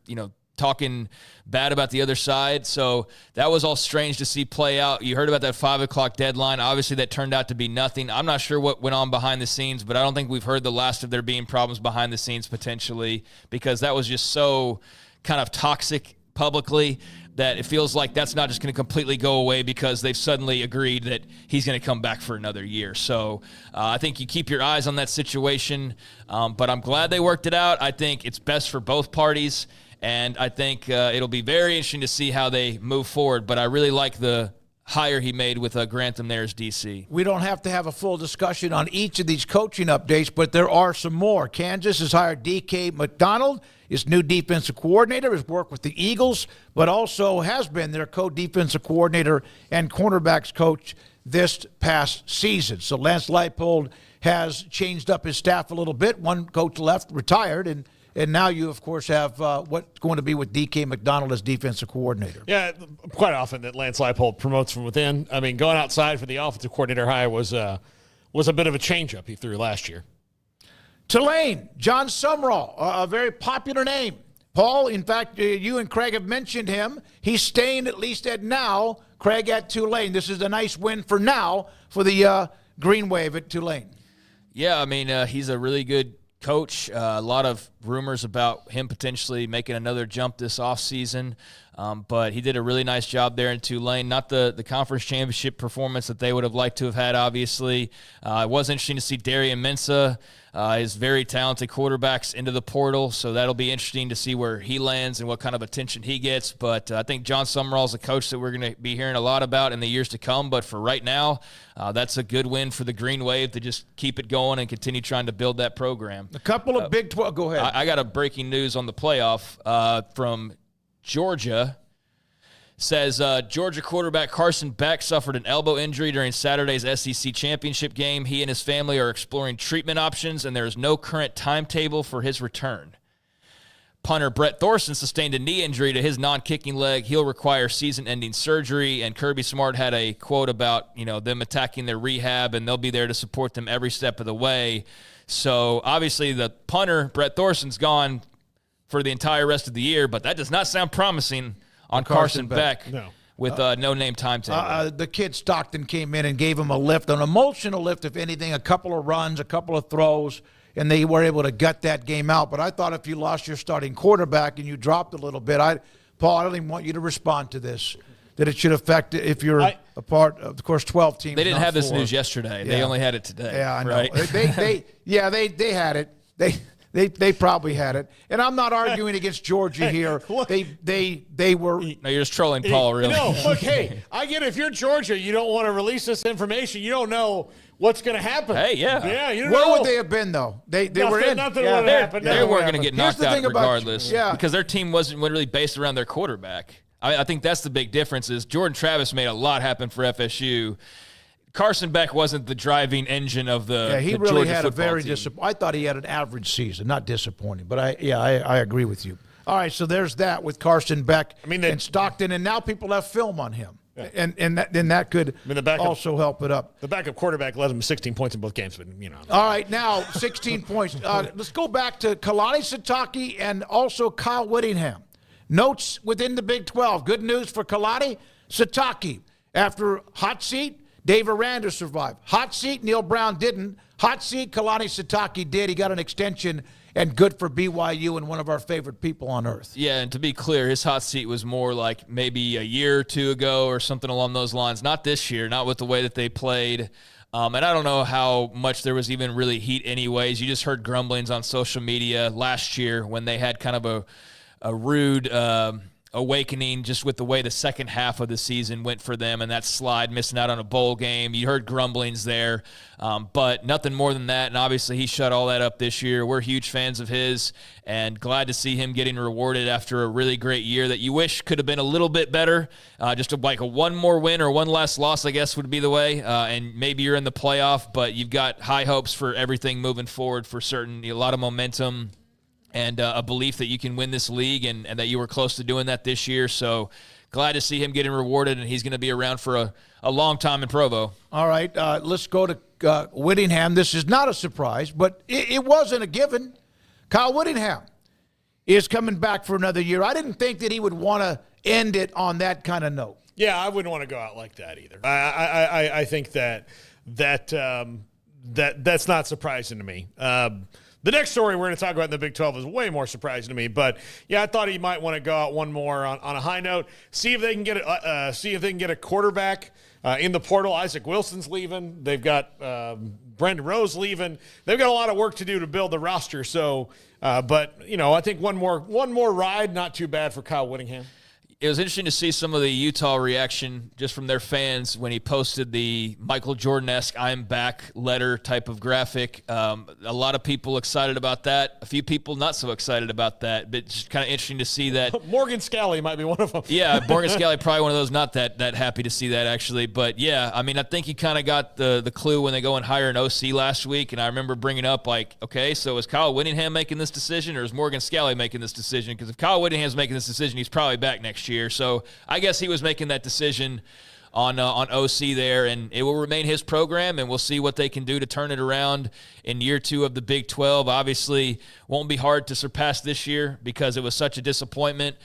talking bad about the other side. So that was all strange to see play out. You heard about that 5 o'clock deadline. Obviously, that turned out to be nothing. I'm not sure what went on behind the scenes, but I don't think we've heard the last of there being problems behind the scenes potentially, because that was just so kind of toxic publicly that it feels like that's not just going to completely go away because they've suddenly agreed that he's going to come back for another year. So I think you keep your eyes on that situation, but I'm glad they worked it out. I think it's best for both parties, and I think it'll be very interesting to see how they move forward. But I really like the hire he made with Grantham there as DC. We don't have to have a full discussion on each of these coaching updates, but there are some more. Kansas has hired D.K. McDonald, his new defensive coordinator, has worked with the Eagles, but also has been their co-defensive coordinator and cornerbacks coach this past season. So Lance Leipold has changed up his staff a little bit. One coach left, retired, and now you, of course, have what's going to be with D.K. McDonald as defensive coordinator. Yeah, quite often that Lance Leipold promotes from within. I mean, going outside for the offensive coordinator hire was a bit of a change-up he threw last year. Tulane, John Sumrall, a very popular name. Paul, in fact, you and Craig have mentioned him. He's staying at least at now, Craig, at Tulane. This is a nice win for now for the Green Wave at Tulane. Yeah, I mean, he's a really good coach. A lot of rumors about him potentially making another jump this offseason, but he did a really nice job there in Tulane. Not the conference championship performance that they would have liked to have had, obviously. It was interesting to see Darian Mensah, his very talented quarterbacks, into the portal, so that'll be interesting to see where he lands and what kind of attention he gets. But I think John Sumrall is a coach that we're going to be hearing a lot about in the years to come. But for right now, that's a good win for the Green Wave to just keep it going and continue trying to build that program. A couple of Big 12. Go ahead. I got a breaking news on the playoff from Georgia. says Georgia quarterback Carson Beck suffered an elbow injury during Saturday's SEC championship game. He and his family are exploring treatment options, and there is no current timetable for his return. Punter Brett Thorson sustained a knee injury to his non-kicking leg. He'll require season-ending surgery, and Kirby Smart had a quote about, them attacking their rehab, and they'll be there to support them every step of the way. So, obviously, the punter, Brett Thorson's gone for the entire rest of the year, but that does not sound promising on Carson Beck with no name timetable. The kid Stockton came in and gave him a lift, an emotional lift, if anything, a couple of runs, a couple of throws, and they were able to gut that game out. But I thought if you lost your starting quarterback and you dropped a little bit, Paul, I don't even want you to respond to this, that it should affect if you're a part of course, 12 teams. They didn't have this news yesterday. Yeah. They only had it today. Yeah, I know. Right? they had it. They probably had it. And I'm not arguing against Georgia here. They were. No, you're just trolling Paul, really. No, look, hey, I get it. If you're Georgia, you don't want to release this information. You don't know what's going to happen. Hey, yeah. Yeah, you don't Where know. would they have been, though? They were in. Nothing would have happened. They weren't going to get knocked out regardless. Yeah. Because their team wasn't really based around their quarterback. I think that's the big difference is Jordan Travis made a lot happen for FSU. Carson Beck wasn't the driving engine of the he the really Georgia had a football very team. disappointing. I thought he had an average season, not disappointing. But I agree with you. All right, so there's that with Carson Beck and Stockton, and now people have film on him. Yeah. And that could also help it up. The backup quarterback led them 16 points in both games, but All right, now 16 points. Let's go back to Kalani Sitake and also Kyle Whittingham. Notes within the Big 12. Good news for Kalani Sitake. After hot seat, Dave Aranda survived. Hot seat, Neil Brown didn't. Hot seat, Kalani Sitake did. He got an extension, and good for BYU and one of our favorite people on earth. Yeah, and to be clear, his hot seat was more like maybe a year or two ago or something along those lines. Not this year, not with the way that they played. And I don't know how much there was even really heat anyways. You just heard grumblings on social media last year when they had kind of a rude awakening just with the way the second half of the season went for them and that slide, missing out on a bowl game. You heard grumblings there, but nothing more than that. And obviously he shut all that up this year. We're huge fans of his and glad to see him getting rewarded after a really great year that you wish could have been a little bit better. Just like a one more win or one less loss, I guess, would be the way. And maybe you're in the playoff, but you've got high hopes for everything moving forward for certain, a lot of momentum and a belief that you can win this league and that you were close to doing that this year. So glad to see him getting rewarded, and he's going to be around for a long time in Provo. All right, let's go to Whittingham. This is not a surprise, but it wasn't a given. Kyle Whittingham is coming back for another year. I didn't think that he would want to end it on that kind of note. Yeah, I wouldn't want to go out like that either. I think that's not surprising to me. The next story we're going to talk about in the Big 12 is way more surprising to me, but yeah, I thought he might want to go out one more on a high note. See if they can get a quarterback in the portal. Isaac Wilson's leaving. They've got Brendan Rose leaving. They've got a lot of work to do to build the roster. So, but I think one more ride, not too bad for Kyle Whittingham. It was interesting to see some of the Utah reaction just from their fans when he posted the Michael Jordan-esque "I'm back" letter type of graphic. A lot of people excited about that. A few people not so excited about that. But it's kind of interesting to see that. Morgan Scalley might be one of them. Yeah, Morgan Scalley probably one of those not that happy to see that actually. But yeah, I mean, I think you kind of got the clue when they go and hire an OC last week. And I remember bringing up like, okay, so is Kyle Whittingham making this decision or is Morgan Scalley making this decision? Because if Kyle Whittingham's making this decision, he's probably back next year. So I guess he was making that decision on OC there, and it will remain his program, and we'll see what they can do to turn it around in year 2 of the Big 12. Obviously, won't be hard to surpass this year because it was such a disappointment.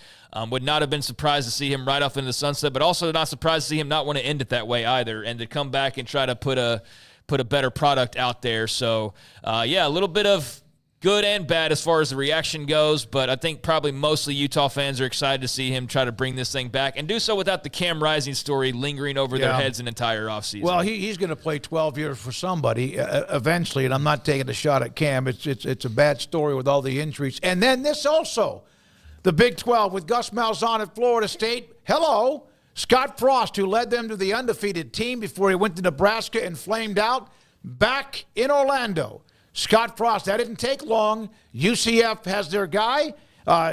Would not have been surprised to see him right off into the sunset, but also not surprised to see him not want to end it that way either, and to come back and try to put a better product out there. So, yeah, a little bit of good and bad as far as the reaction goes, but I think probably mostly Utah fans are excited to see him try to bring this thing back and do so without the Cam Rising story lingering over their heads an entire offseason. Well, he's going to play 12 years for somebody eventually, and I'm not taking a shot at Cam. It's a bad story with all the injuries. And then this also, the Big 12 with Gus Malzahn at Florida State. Hello, Scott Frost, who led them to the undefeated team before he went to Nebraska and flamed out, back in Orlando. Scott Frost, that didn't take long. UCF has their guy.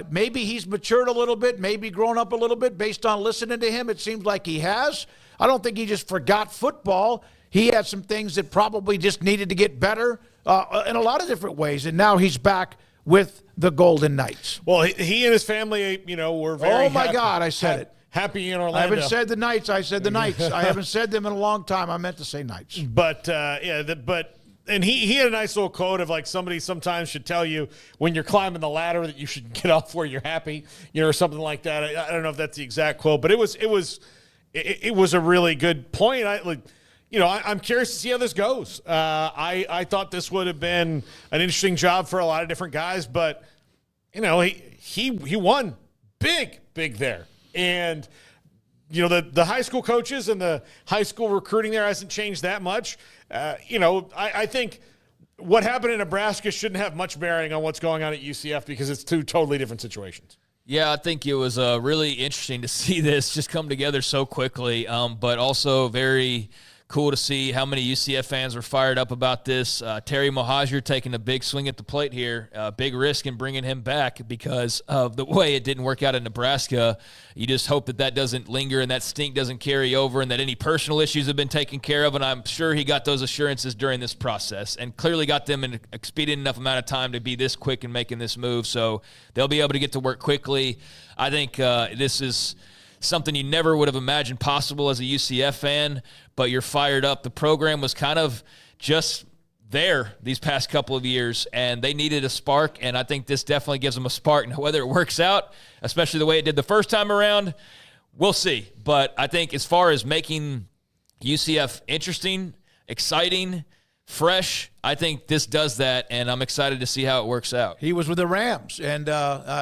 Maybe he's matured a little bit, maybe grown up a little bit based on listening to him. It seems like he has. I don't think he just forgot football. He had some things that probably just needed to get better in a lot of different ways, and now he's back with the Golden Knights. Well, he and his family, were very my God, I said it. Happy in Orlando. I haven't said the Knights. I said the Knights. I haven't said them in a long time. I meant to say Knights. But, and he had a nice little quote of like somebody sometimes should tell you when you're climbing the ladder that you should get off where you're happy, or something like that. I don't know if that's the exact quote, but it was a really good point. I'm curious to see how this goes. I thought this would have been an interesting job for a lot of different guys, but he won big there. And the high school coaches and the high school recruiting there hasn't changed that much. I think what happened in Nebraska shouldn't have much bearing on what's going on at UCF because it's two totally different situations. Yeah, I think it was really interesting to see this just come together so quickly, but also very cool to see how many UCF fans were fired up about this. Terry Mohajir taking a big swing at the plate here, big risk in bringing him back because of the way it didn't work out in Nebraska. You just hope that doesn't linger and that stink doesn't carry over and that any personal issues have been taken care of, and I'm sure he got those assurances during this process and clearly got them in an expedient enough amount of time to be this quick in making this move, so they'll be able to get to work quickly. I think this is something you never would have imagined possible as a UCF fan, but you're fired up. The program was kind of just there these past couple of years, and they needed a spark, and I think this definitely gives them a spark. Now, whether it works out, especially the way it did the first time around, we'll see. But I think as far as making UCF interesting, exciting, fresh, I think this does that, and I'm excited to see how it works out. He was with the Rams, and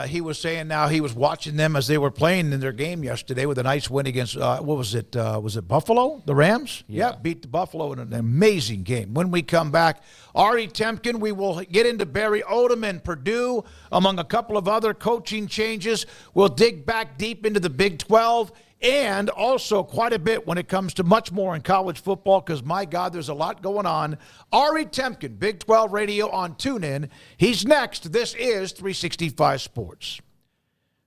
he was saying now he was watching them as they were playing in their game yesterday with a nice win against, what was it? Was it Buffalo, the Rams? Yeah, beat the Buffalo in an amazing game. When we come back, Ari Temkin, we will get into Barry Odom and Purdue, among a couple of other coaching changes. We'll dig back deep into the Big 12, and also quite a bit when it comes to much more in college football because, my God, there's a lot going on. Ari Temkin, Big 12 Radio on TuneIn. He's next. This is 365 Sports.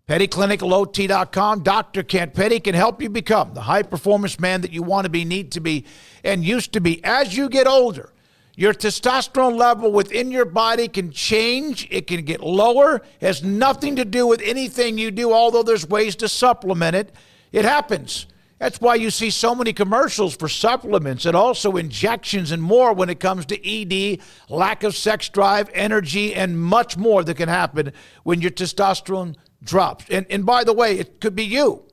PettyClinicLOT.com. Dr. Kent Petty can help you become the high-performance man that you want to be, need to be, and used to be. As you get older, your testosterone level within your body can change. It can get lower. It has nothing to do with anything you do, although there's ways to supplement it. It happens. That's why you see so many commercials for supplements and also injections and more when it comes to ED, lack of sex drive, energy, and much more that can happen when your testosterone drops. And by the way, it could be you,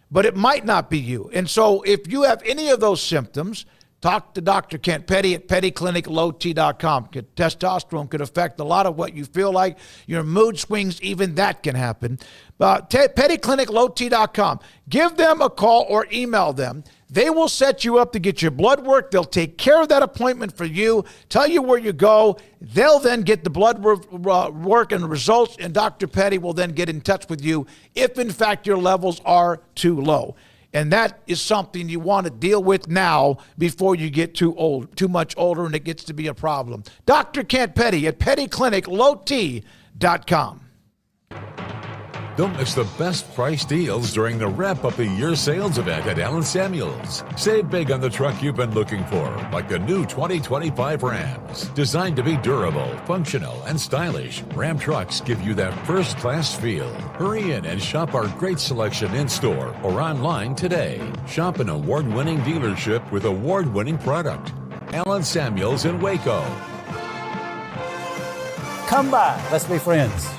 but it might not be you. And so if you have any of those symptoms, talk to Dr. Kent Petty at PettyClinicLOT.com. Testosterone could affect a lot of what you feel like. Your mood swings, even that can happen. PettyClinicLOT.com. Give them a call or email them. They will set you up to get your blood work. They'll take care of that appointment for you, tell you where you go. They'll then get the blood work and the results, and Dr. Petty will then get in touch with you if, in fact, your levels are too low. And that is something you want to deal with now before you get too much older, and it gets to be a problem. Dr. Kent Petty at PettyClinicLOT.com. Don't miss the best price deals during the Wrap Up the Year sales event at Allen Samuels. Save big on the truck you've been looking for, like the new 2025 Rams. Designed to be durable, functional, and stylish, Ram trucks give you that first-class feel. Hurry in and shop our great selection in-store or online today. Shop an award-winning dealership with award-winning product. Allen Samuels in Waco. Come by. Let's be friends.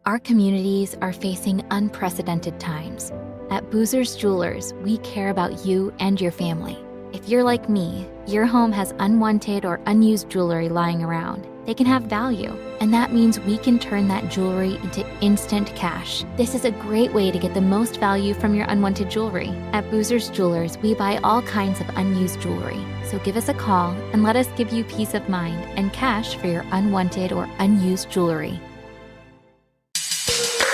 Our communities are facing unprecedented times. At Boozer's Jewelers, we care about you and your family. If you're like me, your home has unwanted or unused jewelry lying around. They can have value, and that means we can turn that jewelry into instant cash. This is a great way to get the most value from your unwanted jewelry. At Boozer's Jewelers, we buy all kinds of unused jewelry. So give us a call and let us give you peace of mind and cash for your unwanted or unused jewelry.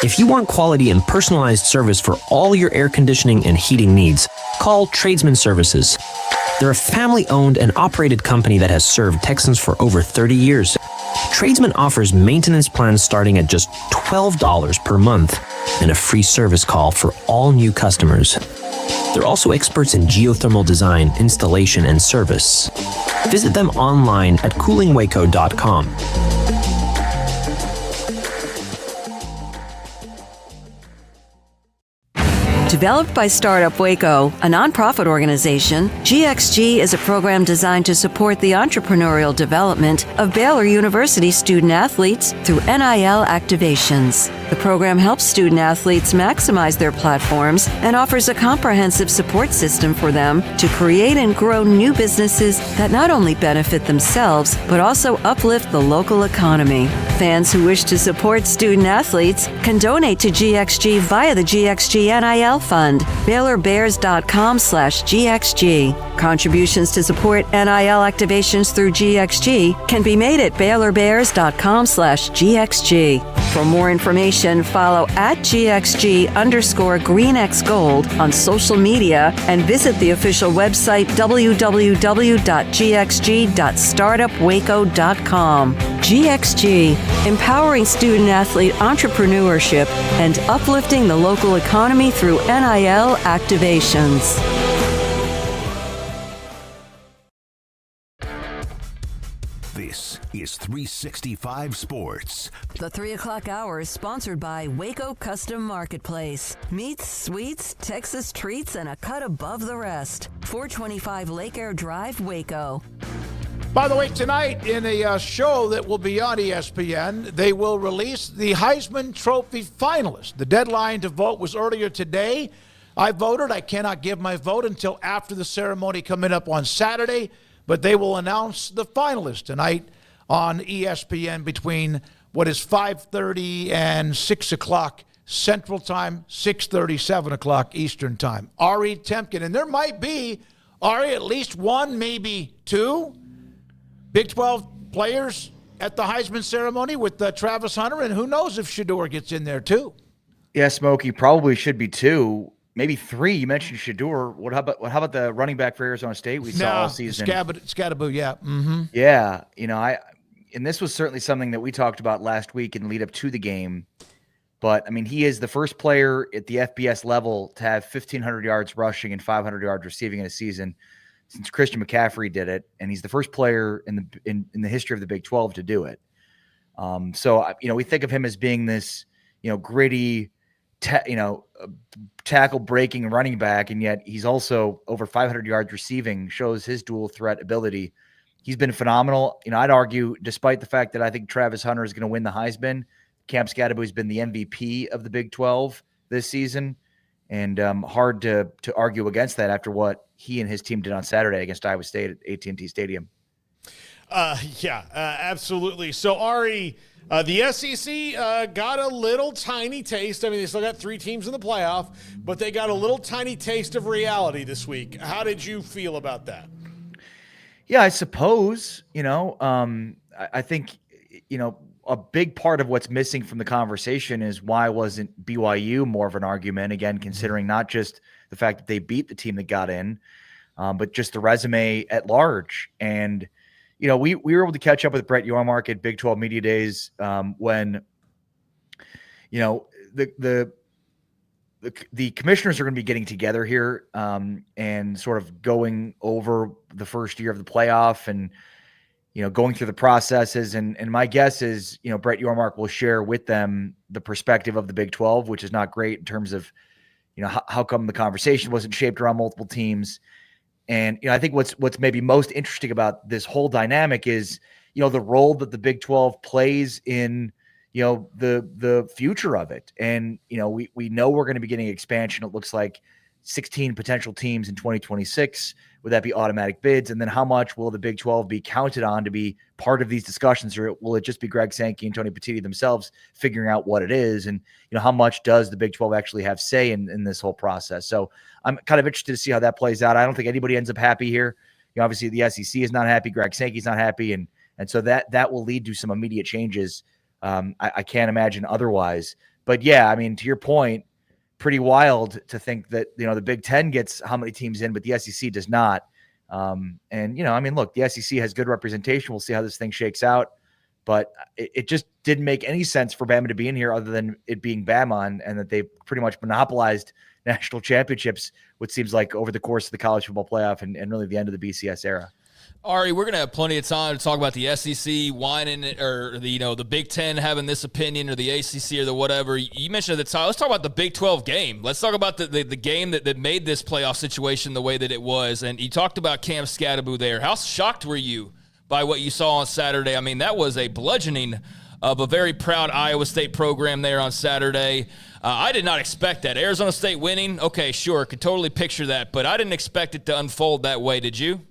If you want quality and personalized service for all your air conditioning and heating needs, call Tradesman Services. They're a family-owned and operated company that has served Texans for over 30 years. Tradesman offers maintenance plans starting at just $12 per month and a free service call for all new customers. They're also experts in geothermal design, installation, and service. Visit them online at coolingwaco.com. Developed by Startup Waco, a nonprofit organization, GXG is a program designed to support the entrepreneurial development of Baylor University student athletes through NIL activations. The program helps student athletes maximize their platforms and offers a comprehensive support system for them to create and grow new businesses that not only benefit themselves, but also uplift the local economy. Fans who wish to support student athletes can donate to GXG via the GXG NIL Fund, BaylorBears.com/GXG. Contributions to support NIL activations through GXG can be made at BaylorBears.com/GXG. For more information, follow at GXG_GreenXGold on social media and visit the official website www.gxg.startupwaco.com. GXG, empowering student athlete entrepreneurship and uplifting the local economy through NIL activations. This is 365 Sports. The 3 o'clock hour is sponsored by Waco Custom Marketplace. Meats, sweets, Texas treats, and a cut above the rest. 425 Lake Air Drive, Waco. By the way, tonight in a show that will be on ESPN, they will release the Heisman Trophy finalists. The deadline to vote was earlier today. I voted. I cannot give my vote until after the ceremony coming up on Saturday, but they will announce the finalists tonight on ESPN between what is 5:30 and 6 o'clock Central Time, 6:30, 7 o'clock Eastern Time. Ari Temkin, and there might be, Ari, at least one, maybe two Big 12 players at the Heisman ceremony with Travis Hunter, and who knows if Shedeur gets in there too. Yeah, Smokey, probably should be two, maybe three. You mentioned Shedeur. How about the running back for Arizona State we saw all season? Scadaboo, yeah. Mm-hmm. Yeah, and this was certainly something that we talked about last week in the lead up to the game. But, I mean, he is the first player at the FBS level to have 1,500 yards rushing and 500 yards receiving in a season since Christian McCaffrey did it, and he's the first player in the history of the Big 12 to do it. So we think of him as being this, gritty, tackle breaking running back, and yet he's also over 500 yards receiving, shows his dual threat ability. He's been phenomenal. I'd argue, despite the fact that I think Travis Hunter is going to win the Heisman, Cam Scadaboo has been the MVP of the Big 12 this season. And hard to argue against that after what he and his team did on Saturday against Iowa State at AT&T Stadium. Absolutely. So, Ari, the SEC got a little tiny taste. I mean, they still got 3 teams in the playoff, but they got a little tiny taste of reality this week. How did you feel about that? Yeah, I suppose, I think, a big part of what's missing from the conversation is why wasn't BYU more of an argument, again, considering not just the fact that they beat the team that got in, but just the resume at large. And, we were able to catch up with Brett Yormark at Big 12 Media Days when, the commissioners are going to be getting together here and sort of going over the first year of the playoff and, going through the processes. And my guess is, Brett Yormark will share with them the perspective of the Big 12, which is not great in terms of, how come the conversation wasn't shaped around multiple teams. And, I think what's maybe most interesting about this whole dynamic is, the role that the Big 12 plays in, the future of it. And, we know we're going to be getting expansion. It looks like 16 potential teams in 2026. Would that be automatic bids? And then how much will the Big 12 be counted on to be part of these discussions, or will it just be Greg Sankey and Tony Petitti themselves figuring out what it is? And, how much does the Big 12 actually have say in this whole process? So I'm kind of interested to see how that plays out. I don't think anybody ends up happy here. Obviously the SEC is not happy. Greg Sankey's not happy. And so that will lead to some immediate changes. I can't imagine otherwise. But yeah, I mean, to your point, pretty wild to think that, the Big Ten gets how many teams in, but the SEC does not. And, I mean, look, the SEC has good representation. We'll see how this thing shakes out. But it just didn't make any sense for Bama to be in here other than it being Bama and that they've pretty much monopolized national championships, which seems like over the course of the college football playoff and really the end of the BCS era. Ari, we're going to have plenty of time to talk about the SEC whining or the Big Ten having this opinion or the ACC or the whatever. You mentioned at the time. Let's talk about the Big 12 game. Let's talk about the game that made this playoff situation the way that it was. And you talked about Cam Scadaboo there. How shocked were you by what you saw on Saturday? I mean, that was a bludgeoning of a very proud Iowa State program there on Saturday. I did not expect that. Arizona State winning, okay, sure, could totally picture that, but I didn't expect it to unfold that way. Did you?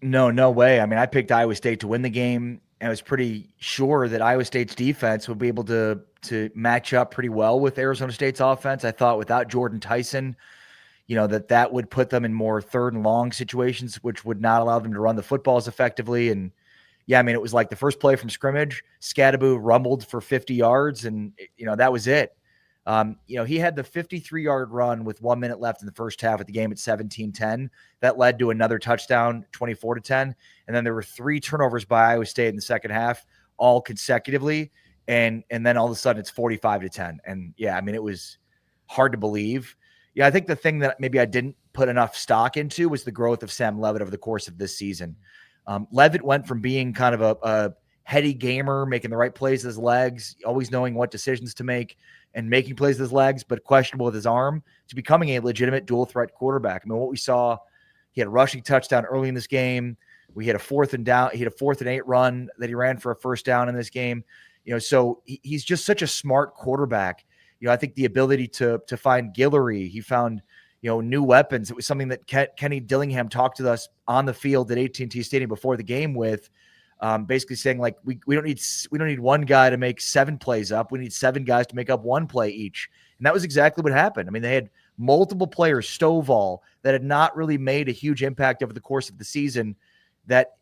No way. I mean, I picked Iowa State to win the game, and I was pretty sure that Iowa State's defense would be able to match up pretty well with Arizona State's offense. I thought without Jordan Tyson, that would put them in more third and long situations, which would not allow them to run the football as effectively. And yeah, I mean, it was like the first play from scrimmage, Scadaboo rumbled for 50 yards, and that was it. He had the 53-yard run with 1 minute left in the first half of the game at 17-10. That led to another touchdown, 24-10. And then there were 3 turnovers by Iowa State in the second half, all consecutively. And then all of a sudden it's 45-10. And yeah, I mean, it was hard to believe. Yeah, I think the thing that maybe I didn't put enough stock into was the growth of Sam Leavitt over the course of this season. Leavitt went from being kind of a heady gamer, making the right plays with his legs, always knowing what decisions to make and making plays with his legs, but questionable with his arm, to becoming a legitimate dual threat quarterback. I mean, what we saw, he had a rushing touchdown early in this game. We had a 4th and down. He had a 4th and 8 run that he ran for a first down in this game. So he's just such a smart quarterback. I think the ability to find Guillory, he found, new weapons. It was something that Kenny Dillingham talked to us on the field at AT&T Stadium before the game with, basically saying like, we don't need one guy to make 7 plays up. We need 7 guys to make up 1 play each. And that was exactly what happened. I mean, they had multiple players, Stovall, that had not really made a huge impact over the course of the season. That,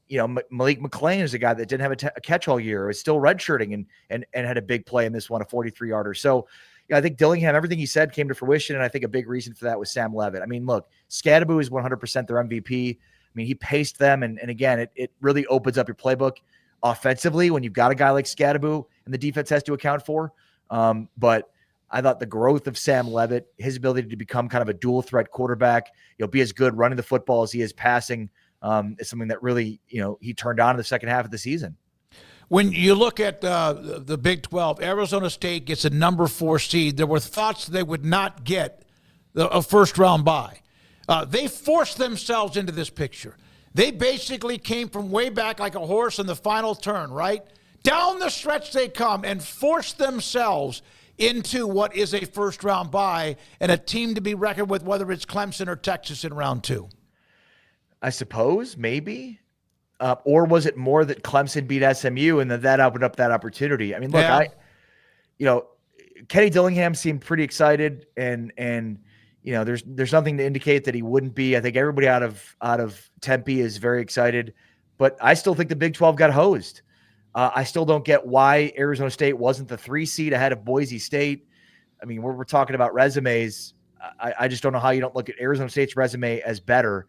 Malik McClain is a guy that didn't have a catch all year, was still redshirting and had a big play in this one, a 43-yarder. So I think Dillingham, everything he said came to fruition. And I think a big reason for that was Sam Leavitt. I mean, look, Scadaboo is 100% their MVP. I mean, he paced them. And again, it really opens up your playbook offensively when you've got a guy like Scadaboo and the defense has to account for. But I thought the growth of Sam Leavitt, his ability to become kind of a dual threat quarterback, be as good running the football as he is passing, is something that really, he turned on in the second half of the season. When you look at the Big 12, Arizona State gets a number 4 seed. There were thoughts they would not get a first-round bye. They forced themselves into this picture. They basically came from way back like a horse in the final turn, right? Down the stretch they come and forced themselves into what is a first-round bye and a team to be reckoned with, whether it's Clemson or Texas in round 2. I suppose, maybe. Or was it more that Clemson beat SMU and that opened up that opportunity? I mean, look, Kenny Dillingham seemed pretty excited, and there's nothing to indicate that he wouldn't be. I think everybody out of Tempe is very excited, but I still think the Big 12 got hosed. I still don't get why Arizona State wasn't the 3 seed ahead of Boise State. I mean, we're talking about resumes. I just don't know how you don't look at Arizona State's resume as better.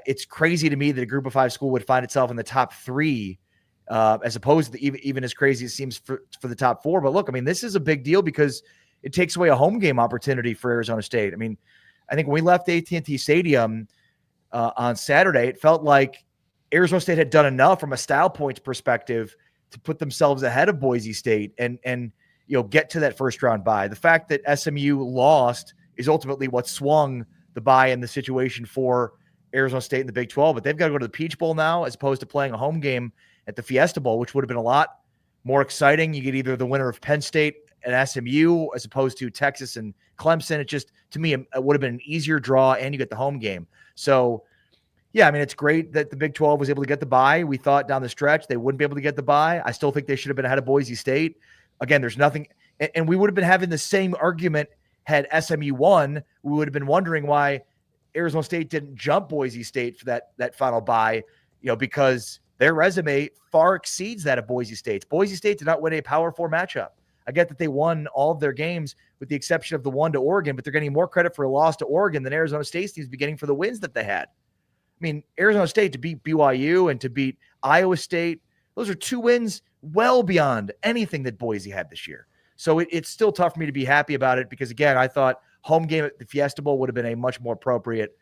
It's crazy to me that a group of 5 school would find itself in the top 3, as opposed to even as crazy as it seems for the top 4. But look, I mean, this is a big deal because it takes away a home game opportunity for Arizona State. I mean, I think when we left AT&T Stadium on Saturday, it felt like Arizona State had done enough from a style points perspective to put themselves ahead of Boise State and get to that first round bye. The fact that SMU lost is ultimately what swung the bye in the situation for Arizona State in the Big 12, but they've got to go to the Peach Bowl now as opposed to playing a home game at the Fiesta Bowl, which would have been a lot more exciting. You get either the winner of Penn State and SMU as opposed to Texas and Clemson. It just, to me, it would have been an easier draw, and you get the home game. So, yeah, I mean, it's great that the Big 12 was able to get the bye. We thought down the stretch they wouldn't be able to get the bye. I still think they should have been ahead of Boise State. Again, there's nothing, and we would have been having the same argument had SMU won. We would have been wondering why Arizona State didn't jump Boise State for that final bye, because their resume far exceeds that of Boise State's. Boise State did not win a Power 4 matchup. I get that they won all of their games with the exception of the one to Oregon, but they're getting more credit for a loss to Oregon than Arizona State seems to be getting for the wins that they had. mean, Arizona State to beat BYU and to beat Iowa State, those are 2 wins well beyond anything that Boise had this year. So it's still tough for me to be happy about it because, again, I thought home game at the Fiesta Bowl would have been a much more appropriate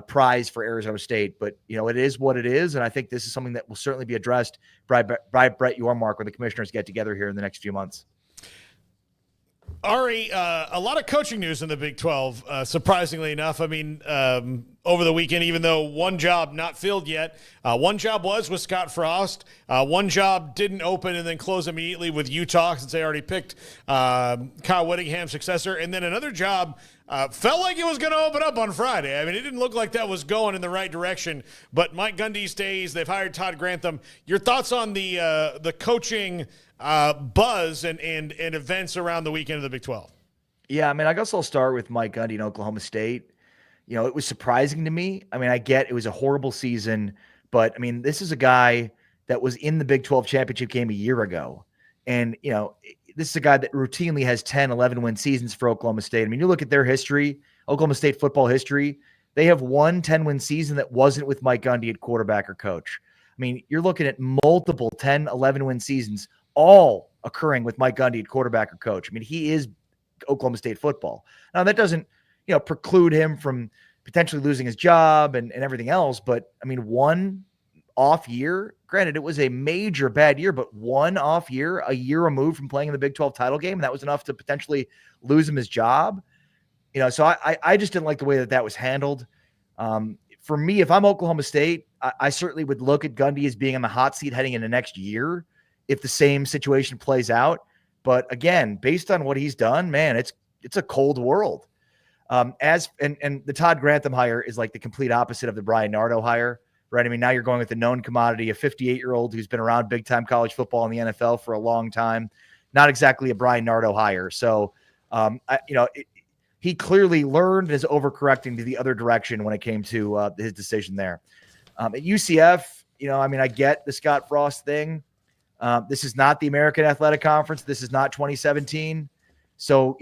prize for Arizona State. But, it is what it is, and I think this is something that will certainly be addressed by Brett Yormark when the commissioners get together here in the next few months. Ari, a lot of coaching news in the Big 12, surprisingly enough. I mean, over the weekend, even though one job not filled yet, one job was with Scott Frost. One job didn't open and then close immediately with Utah since they already picked Kyle Whittingham's successor. And then another job felt like it was going to open up on Friday. I mean, it didn't look like that was going in the right direction. But Mike Gundy stays. They've hired Todd Grantham. Your thoughts on the coaching buzz and events around the weekend of the Big 12? Yeah, I mean, I guess I'll start with Mike Gundy in Oklahoma State. It was surprising to me. I mean, I get it was a horrible season, but I mean, this is a guy that was in the Big 12 championship game a year ago. And, this is a guy that routinely has 10, 11-win seasons for Oklahoma State. I mean, you look at their history, Oklahoma State football history, they have one 10-win season that wasn't with Mike Gundy at quarterback or coach. I mean, you're looking at multiple 10, 11-win seasons, all occurring with Mike Gundy at quarterback or coach. I mean, he is Oklahoma State football. Now, that doesn't, preclude him from potentially losing his job and everything else. But, I mean, one off year, granted, it was a major bad year, but one off year, a year removed from playing in the Big 12 title game, and that was enough to potentially lose him his job. So I just didn't like the way that was handled. For me, if I'm Oklahoma State, I certainly would look at Gundy as being on the hot seat heading into next year if the same situation plays out. But again, based on what he's done, man, it's a cold world. And the Todd Grantham hire is like the complete opposite of the Brian Nardo hire, right? I mean, now you're going with the known commodity, a 58-year-old who's been around big-time college football in the NFL for a long time. Not exactly a Brian Nardo hire. So, he clearly learned and is overcorrecting to the other direction when it came to his decision there. At UCF, I get the Scott Frost thing. This is not the American Athletic Conference. This is not 2017. So,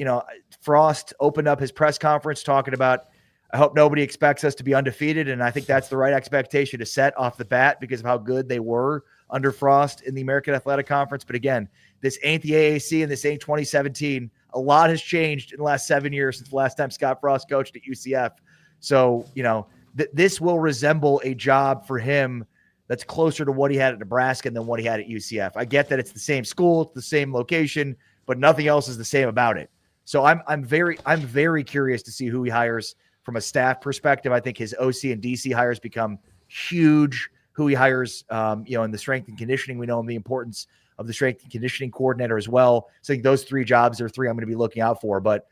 Frost opened up his press conference talking about, I hope nobody expects us to be undefeated. And I think that's the right expectation to set off the bat because of how good they were under Frost in the American Athletic Conference. But again, this ain't the AAC and this ain't 2017. A lot has changed in the last 7 years since the last time Scott Frost coached at UCF. So, this will resemble a job for him that's closer to what he had at Nebraska than what he had at UCF. I get that it's the same school, it's the same location, but nothing else is the same about it. So I'm very curious to see who he hires from a staff perspective. I think his OC and DC hires become huge. Who he hires, in the strength and conditioning, we know the importance of the strength and conditioning coordinator as well. So I think those 3 jobs are 3 I'm going to be looking out for. But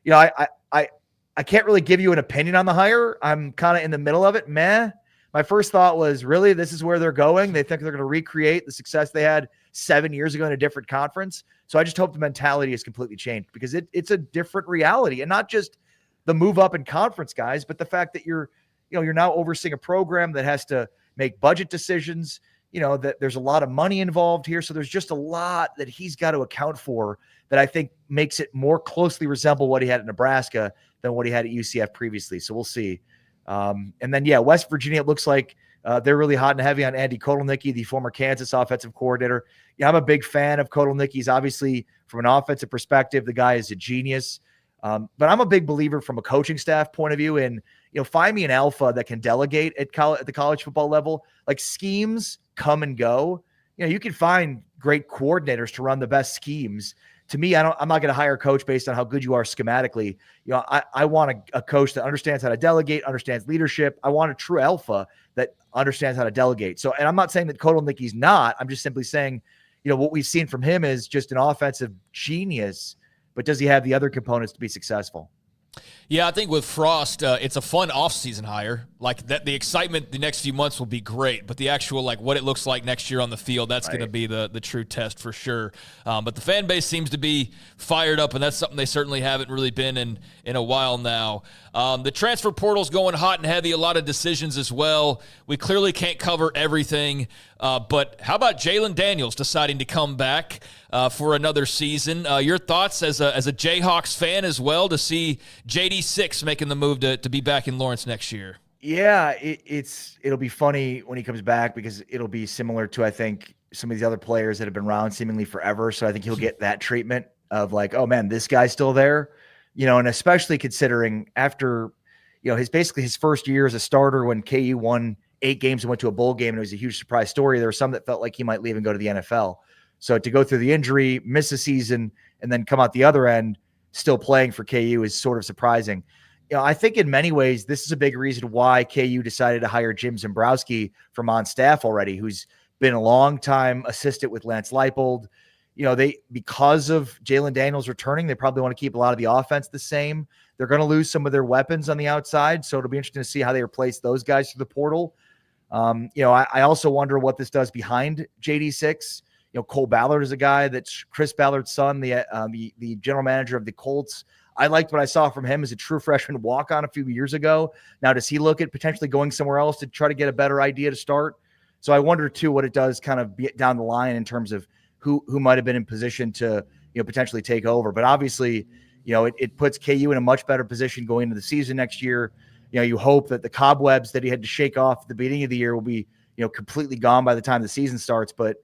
I can't really give you an opinion on the hire. I'm kind of in the middle of it. Meh. My first thought was, really, this is where they're going. They think they're going to recreate the success they had 7 years ago in a different conference. So I just hope the mentality is completely changed because it's a different reality, and not just the move up in conference, guys, but the fact that you're now overseeing a program that has to make budget decisions, that there's a lot of money involved here. So there's just a lot that he's got to account for that I think makes it more closely resemble what he had at Nebraska than what he had at UCF previously. So we'll see. And then, West Virginia, it looks like they're really hot and heavy on Andy Kotelnicki, the former Kansas offensive coordinator. I'm a big fan of Kotelnicki's. Obviously, from an offensive perspective, the guy is a genius. But I'm a big believer from a coaching staff point of view in, find me an alpha that can delegate at the college football level. Like, schemes come and go. You can find great coordinators to run the best schemes. To me, I'm not going to hire a coach based on how good you are schematically. I want a coach that understands how to delegate, understands leadership. I want a true alpha that understands how to delegate. So, and I'm not saying that Kotelnicki's not. I'm just simply saying, what we've seen from him is just an offensive genius. But does he have the other components to be successful? Yeah, I think with Frost, it's a fun off-season hire. Like, that, the excitement the next few months will be great, but the actual, what it looks like next year on the field, that's going to be the true test for sure. But the fan base seems to be fired up, and that's something they certainly haven't really been in a while now. The transfer portal's going hot and heavy, a lot of decisions as well. We clearly can't cover everything, but how about Jalen Daniels deciding to come back for another season? Your thoughts as a Jayhawks fan as well to see JD6 making the move to be back in Lawrence next year? Yeah, it'll be funny when he comes back because it'll be similar to, I think, some of these other players that have been around seemingly forever. So I think he'll get that treatment of like, oh man, this guy's still there, and especially considering after, his first year as a starter when KU won 8 games and went to a bowl game and it was a huge surprise story. There were some that felt like he might leave and go to the NFL. So to go through the injury, miss a season, and then come out the other end still playing for KU is sort of surprising. I think in many ways, this is a big reason why KU decided to hire Jim Zembrowski from on staff already, who's been a long time assistant with Lance Leipold. Because of Jalen Daniels returning, they probably want to keep a lot of the offense the same. They're going to lose some of their weapons on the outside. So it'll be interesting to see how they replace those guys through the portal. I also wonder what this does behind JD6. Cole Ballard is a guy that's Chris Ballard's son, the general manager of the Colts. I liked what I saw from him as a true freshman walk-on a few years ago. Now, does he look at potentially going somewhere else to try to get a better idea to start? So I wonder, too, what it does kind of be down the line in terms of who might have been in position to potentially take over. But obviously, it puts KU in a much better position going into the season next year. You hope that the cobwebs that he had to shake off at the beginning of the year will be completely gone by the time the season starts. But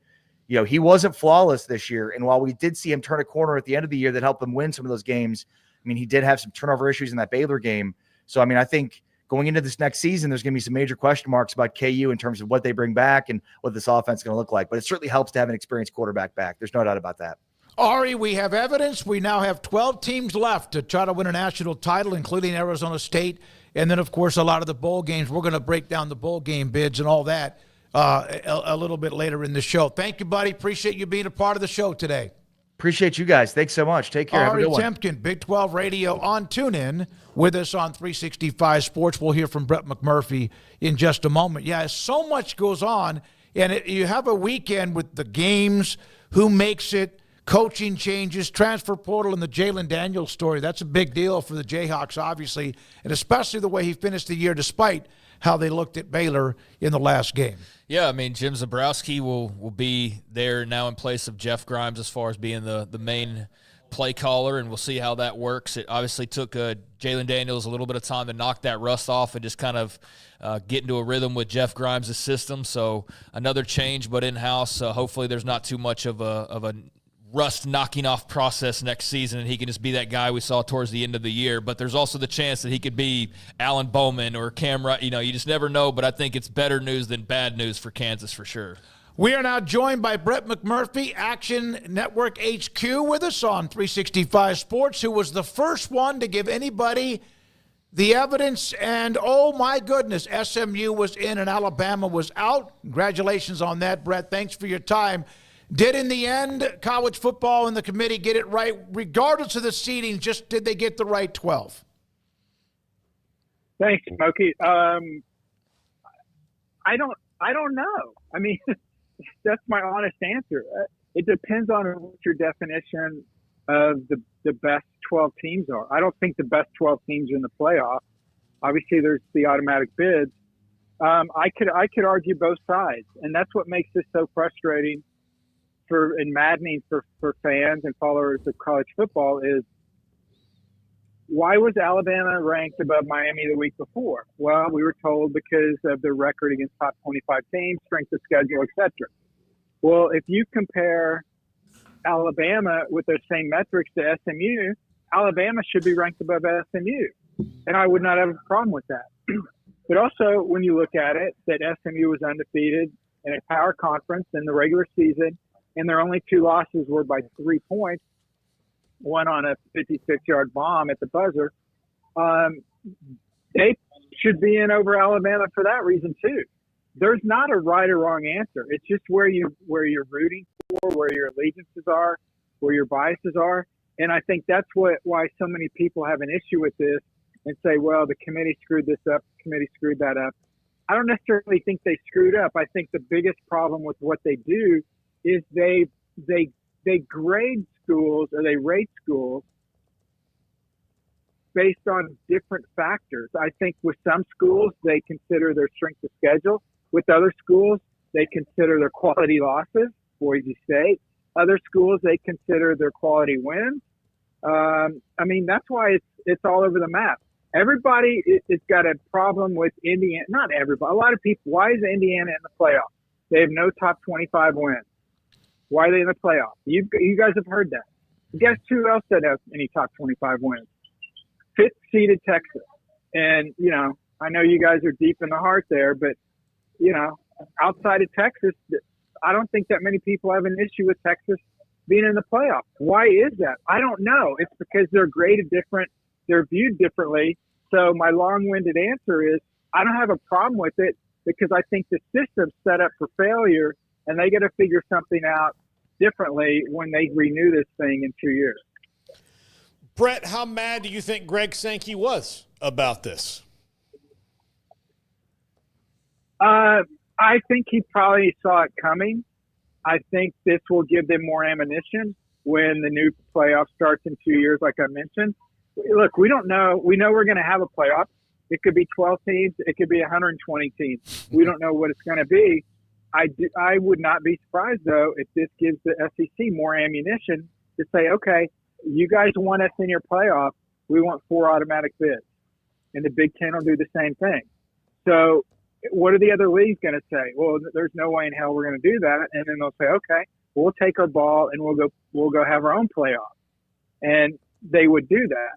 he wasn't flawless this year. And while we did see him turn a corner at the end of the year that helped them win some of those games, he did have some turnover issues in that Baylor game. So, I think going into this next season, there's going to be some major question marks about KU in terms of what they bring back and what this offense is going to look like. But it certainly helps to have an experienced quarterback back. There's no doubt about that. Ari, we have evidence. We now have 12 teams left to try to win a national title, including Arizona State. And then, of course, a lot of the bowl games. We're going to break down the bowl game bids and all that a little bit later in the show. Thank you, buddy. Appreciate you being a part of the show today. Appreciate you guys. Thanks so much. Take care. Ari Have a good one. Temkin, Big 12 Radio on TuneIn with us on 365 Sports. We'll hear from Brett McMurphy in just a moment. Yeah, so much goes on, and you have a weekend with the games, who makes it, coaching changes, transfer portal, and the Jalen Daniels story. That's a big deal for the Jayhawks, obviously, and especially the way he finished the year despite how they looked at Baylor in the last game. Yeah, Jim Zembrowski will be there now in place of Jeff Grimes as far as being the main play caller, and we'll see how that works. It obviously took Jalen Daniels a little bit of time to knock that rust off and just kind of get into a rhythm with Jeff Grimes' system. So another change, but in-house. Hopefully there's not too much of a rust knocking off process next season, and he can just be that guy we saw towards the end of the year. But there's also the chance that he could be Alan Bowman or Cam Wright. You just never know, but I think it's better news than bad news for Kansas for sure. We are now joined by Brett McMurphy, Action Network HQ, with us on 365 Sports, who was the first one to give anybody the evidence. And, oh, my goodness, SMU was in and Alabama was out. Congratulations on that, Brett. Thanks for your time. Did, in the end, college football and the committee get it right, regardless of the seeding? Just did they get the right 12? Thanks, Smokey. I don't know. That's my honest answer. It depends on what your definition of the best 12 teams are. I don't think the best 12 teams are in the playoff. Obviously, there's the automatic bids. I could argue both sides, and that's what makes this so frustrating and maddening for fans and followers of college football is, why was Alabama ranked above Miami the week before? Well, we were told because of their record against top 25 teams, strength of schedule, etc. Well, if you compare Alabama with those same metrics to SMU, Alabama should be ranked above SMU, and I would not have a problem with that. But also, when you look at it, that SMU was undefeated in a power conference in the regular season, and their only 2 losses were by 3 points, one on a 56-yard bomb at the buzzer. They should be in over Alabama for that reason too. There's not a right or wrong answer. It's just where you're rooting for, where your allegiances are, where your biases are. And I think that's why so many people have an issue with this and say, well, the committee screwed this up, the committee screwed that up. I don't necessarily think they screwed up. I think the biggest problem with what they do is they grade schools, or they rate schools based on different factors. I think with some schools, they consider their strength of schedule. With other schools, they consider their quality losses, Boise State. Other schools, they consider their quality wins. That's why it's all over the map. Everybody has got a problem with Indiana. Not everybody. A lot of people. Why is Indiana in the playoffs? They have no top 25 wins. Why are they in the playoffs? You guys have heard that. Guess who else doesn't have any top 25 wins? Fifth seeded Texas. And, I know you guys are deep in the heart there, but, outside of Texas, I don't think that many people have an issue with Texas being in the playoffs. Why is that? I don't know. It's because they're graded different. They're viewed differently. So my long-winded answer is I don't have a problem with it because I think the system's set up for failure, and they got to figure something out differently when they renew this thing in 2 years. Brett, how mad do you think Greg Sankey was about this? I think he probably saw it coming. I think this will give them more ammunition when the new playoff starts in 2 years, like I mentioned. Look, we don't know. We know we're going to have a playoff. It could be 12 teams. It could be 120 teams. We don't know what it's going to be. I would not be surprised, though, if this gives the SEC more ammunition to say, okay, you guys want us in your playoff. We want 4 automatic bids. And the Big Ten will do the same thing. So what are the other leagues going to say? Well, there's no way in hell we're going to do that. And then they'll say, okay, we'll take our ball and we'll go have our own playoff. And they would do that.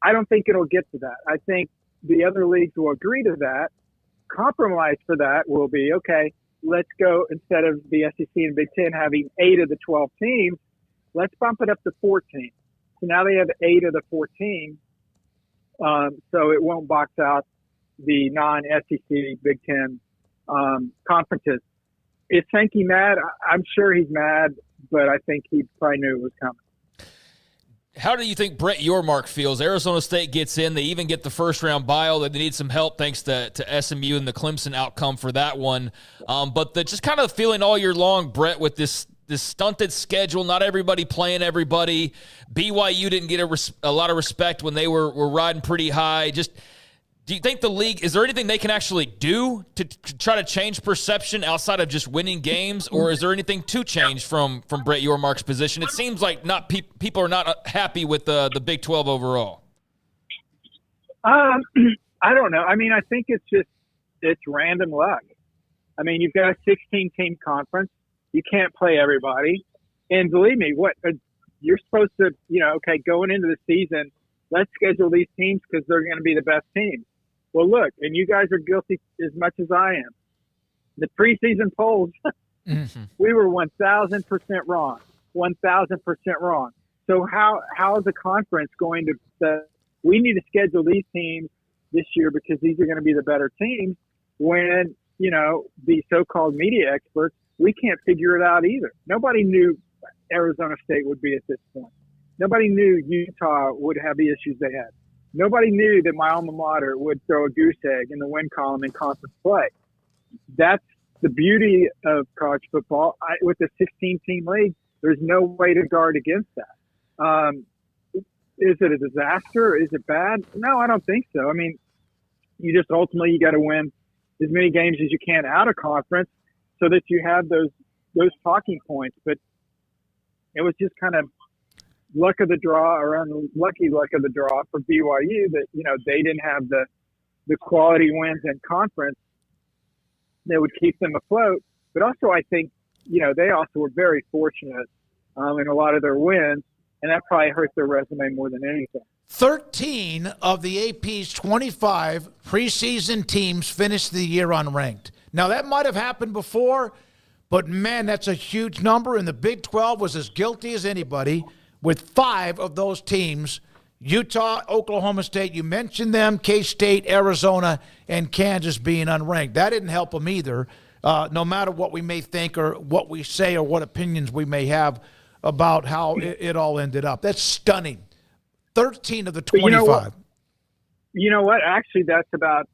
I don't think it'll get to that. I think the other leagues will agree to that. Compromise for that will be, okay, let's go, instead of the SEC and Big Ten having 8 of the 12 teams, let's bump it up to 14. So now they have 8 of the 14. So it won't box out the non-SEC Big Ten conferences. Is Sankey mad? I'm sure he's mad, but I think he probably knew it was coming. How do you think Brett Yormark feels? Arizona State gets in. They even get the first-round bye. They need some help thanks to SMU and the Clemson outcome for that one. But just kind of feeling all year long, Brett, with this stunted schedule, not everybody playing everybody. BYU didn't get a lot of respect when they were riding pretty high. Just do you think the league, is there anything they can actually do to try to change perception outside of just winning games, or is there anything to change from Brett Yormark's position? It seems like people are not happy with the Big 12 overall. I don't know. I mean, I think it's random luck. I mean, you've got a 16-team conference. You can't play everybody. And believe me, you're supposed to, okay, going into the season, let's schedule these teams because they're going to be the best teams. Well, look, and you guys are guilty as much as I am. The preseason polls, we were 1,000% wrong. 1,000% wrong. So how is the conference going to say, we need to schedule these teams this year because these are going to be the better teams when, the so-called media experts, we can't figure it out either. Nobody knew Arizona State would be at this point. Nobody knew Utah would have the issues they had. Nobody knew that my alma mater would throw a goose egg in the win column in conference play. That's the beauty of college football. With the 16-team league, there's no way to guard against that. Is it a disaster? Is it bad? No, I don't think so. I mean, you ultimately got to win as many games as you can out of conference so that you have those talking points. But it was just kind of luck of the draw or unlucky luck of the draw for BYU that, they didn't have the quality wins in conference that would keep them afloat. But also I think, they also were very fortunate in a lot of their wins, and that probably hurt their resume more than anything. 13 of the AP's 25 preseason teams finished the year unranked. Now, that might have happened before, but, man, that's a huge number, and the Big 12 was as guilty as anybody with 5 of those teams, Utah, Oklahoma State, you mentioned them, K-State, Arizona, and Kansas being unranked. That didn't help them either, no matter what we may think or what we say or what opinions we may have about how it all ended up. That's stunning. 13 of the 25. You know what? Actually, that's about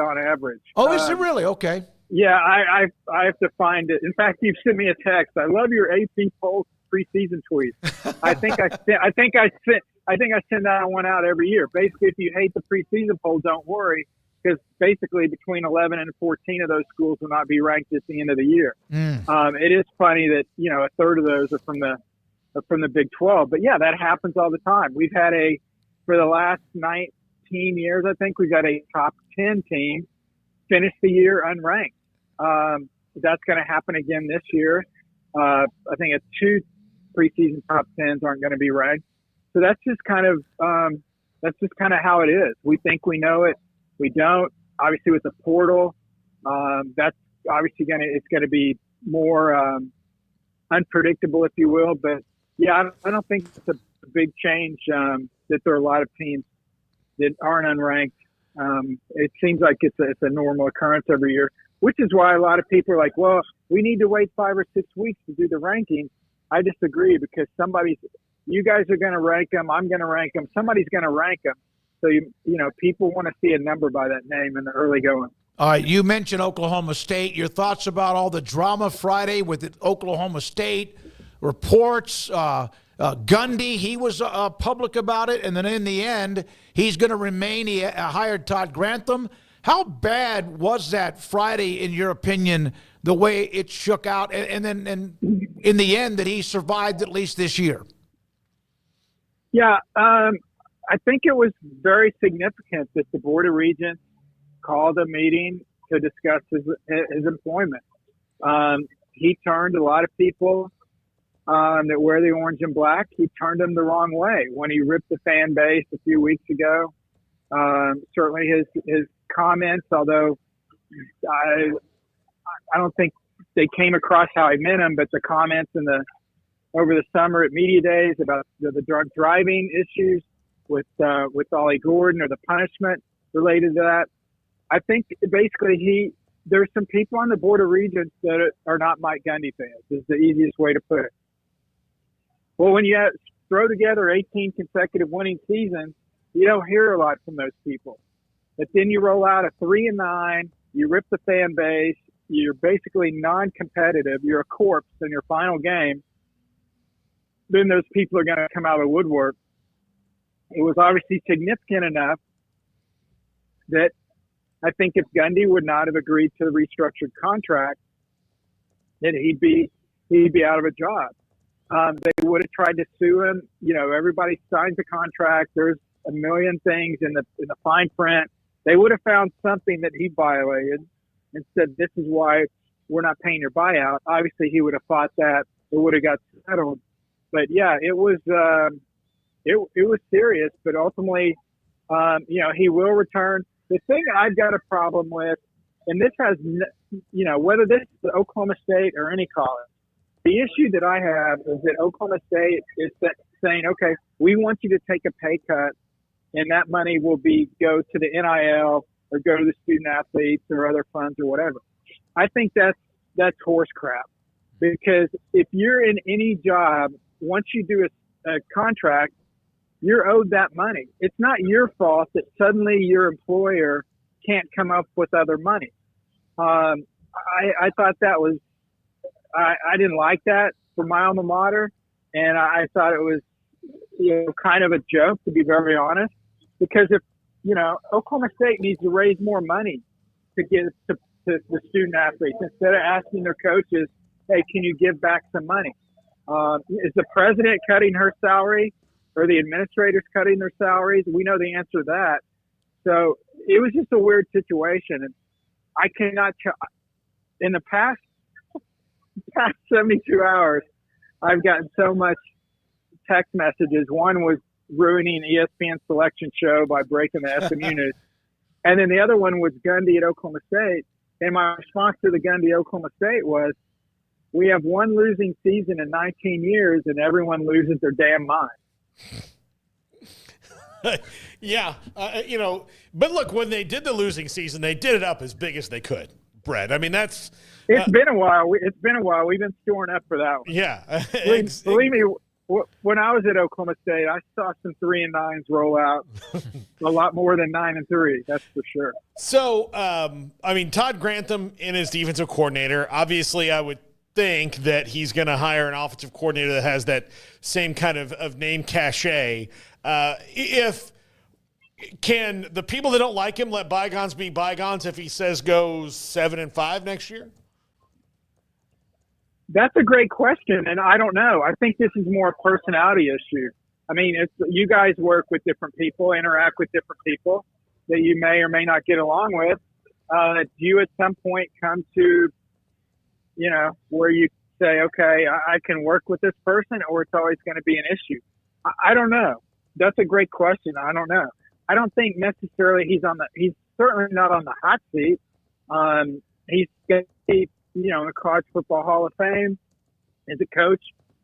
on average. Oh, is it really? Okay. Yeah, I have to find it. In fact, you've sent me a text. I love your AP poll preseason tweets. I think I send that one out every year. Basically, if you hate the preseason poll, don't worry, because basically between 11 and 14 of those schools will not be ranked at the end of the year. It is funny that a third of those are from the Big 12, but yeah, that happens all the time. We've had for the last 15 years, I think we've got a top 10 team finish the year unranked. That's going to happen again this year. I think it's 2 preseason top 10s aren't going to be ranked. So that's just kind of how it is. We think we know it. We don't. Obviously with the portal, that's obviously it's going to be more unpredictable, if you will. But yeah, I don't think it's a big change that there are a lot of teams that aren't unranked. It seems like it's a normal occurrence every year, which is why a lot of people are like, well, we need to wait 5 or 6 weeks to do the ranking. I disagree, because you guys are going to rank them. I'm going to rank them. Somebody's going to rank them. So, people want to see a number by that name in the early going. All right, you mentioned Oklahoma State. Your thoughts about all the drama Friday with Oklahoma State reports, Gundy, he was public about it, and then in the end, he's going to remain. He hired Todd Grantham. How bad was that Friday, in your opinion, the way it shook out, and then in the end that he survived at least this year? Yeah, I think it was very significant that the Board of Regents called a meeting to discuss his employment. He turned a lot of people that wear the orange and black. He turned them the wrong way when he ripped the fan base a few weeks ago. Certainly his comments, although I don't think they came across how he meant them, but the comments over the summer at media days about the drunk driving issues with Ollie Gordon, or the punishment related to that. I think basically there's some people on the Board of Regents that are not Mike Gundy fans, is the easiest way to put it. Well, when you throw together 18 consecutive winning seasons, you don't hear a lot from those people. But then you roll out a 3-9, you rip the fan base, you're basically non-competitive, you're a corpse in your final game, then those people are going to come out of the woodwork. It was obviously significant enough that I think if Gundy would not have agreed to the restructured contract, that he'd be out of a job. They would have tried to sue him. Everybody signs a contract. There's a million things in the fine print. They would have found something that he violated and said, this is why we're not paying your buyout. Obviously, he would have fought that. It would have got settled. But yeah, it was serious. But ultimately, he will return. The thing I've got a problem with, and this has, whether this is Oklahoma State or any college, the issue that I have is that Oklahoma State is saying, okay, we want you to take a pay cut, and that money will go to the NIL or go to the student athletes or other funds or whatever. I think that's horse crap, because if you're in any job, once you do a contract, you're owed that money. It's not your fault that suddenly your employer can't come up with other money. I thought that was, I didn't like that for my alma mater, and I thought it was, kind of a joke, to be very honest, because if, Oklahoma State needs to raise more money to give to the student athletes instead of asking their coaches, hey, can you give back some money? Is the president cutting her salary? Or the administrators cutting their salaries? We know the answer to that. So it was just a weird situation. And I cannot in the past 72 hours, I've gotten so much text messages. One was ruining ESPN's selection show by breaking the SMU news. And then the other one was Gundy at Oklahoma State. And my response to the Gundy Oklahoma State was, we have one losing season in 19 years and everyone loses their damn mind. Yeah, but look, when they did the losing season, they did it up as big as they could, Brett. I mean, it's been a while. We've been storing up for that one. Yeah. Believe me, when I was at Oklahoma State, I saw some 3-9s roll out a lot more than 9-3. That's for sure. So, Todd Grantham in his defensive coordinator, obviously I would think that he's going to hire an offensive coordinator that has that same kind of name cachet. Can the people that don't like him let bygones be bygones if he says goes 7-5 next year? That's a great question, and I don't know. I think this is more a personality issue. I mean, you guys work with different people, interact with different people that you may or may not get along with. Do you at some point come to, where you say, okay, I can work with this person, or it's always going to be an issue? I don't know. That's a great question. I don't know. I don't think necessarily he's certainly not on the hot seat. He's going to be, in the College Football Hall of Fame as a coach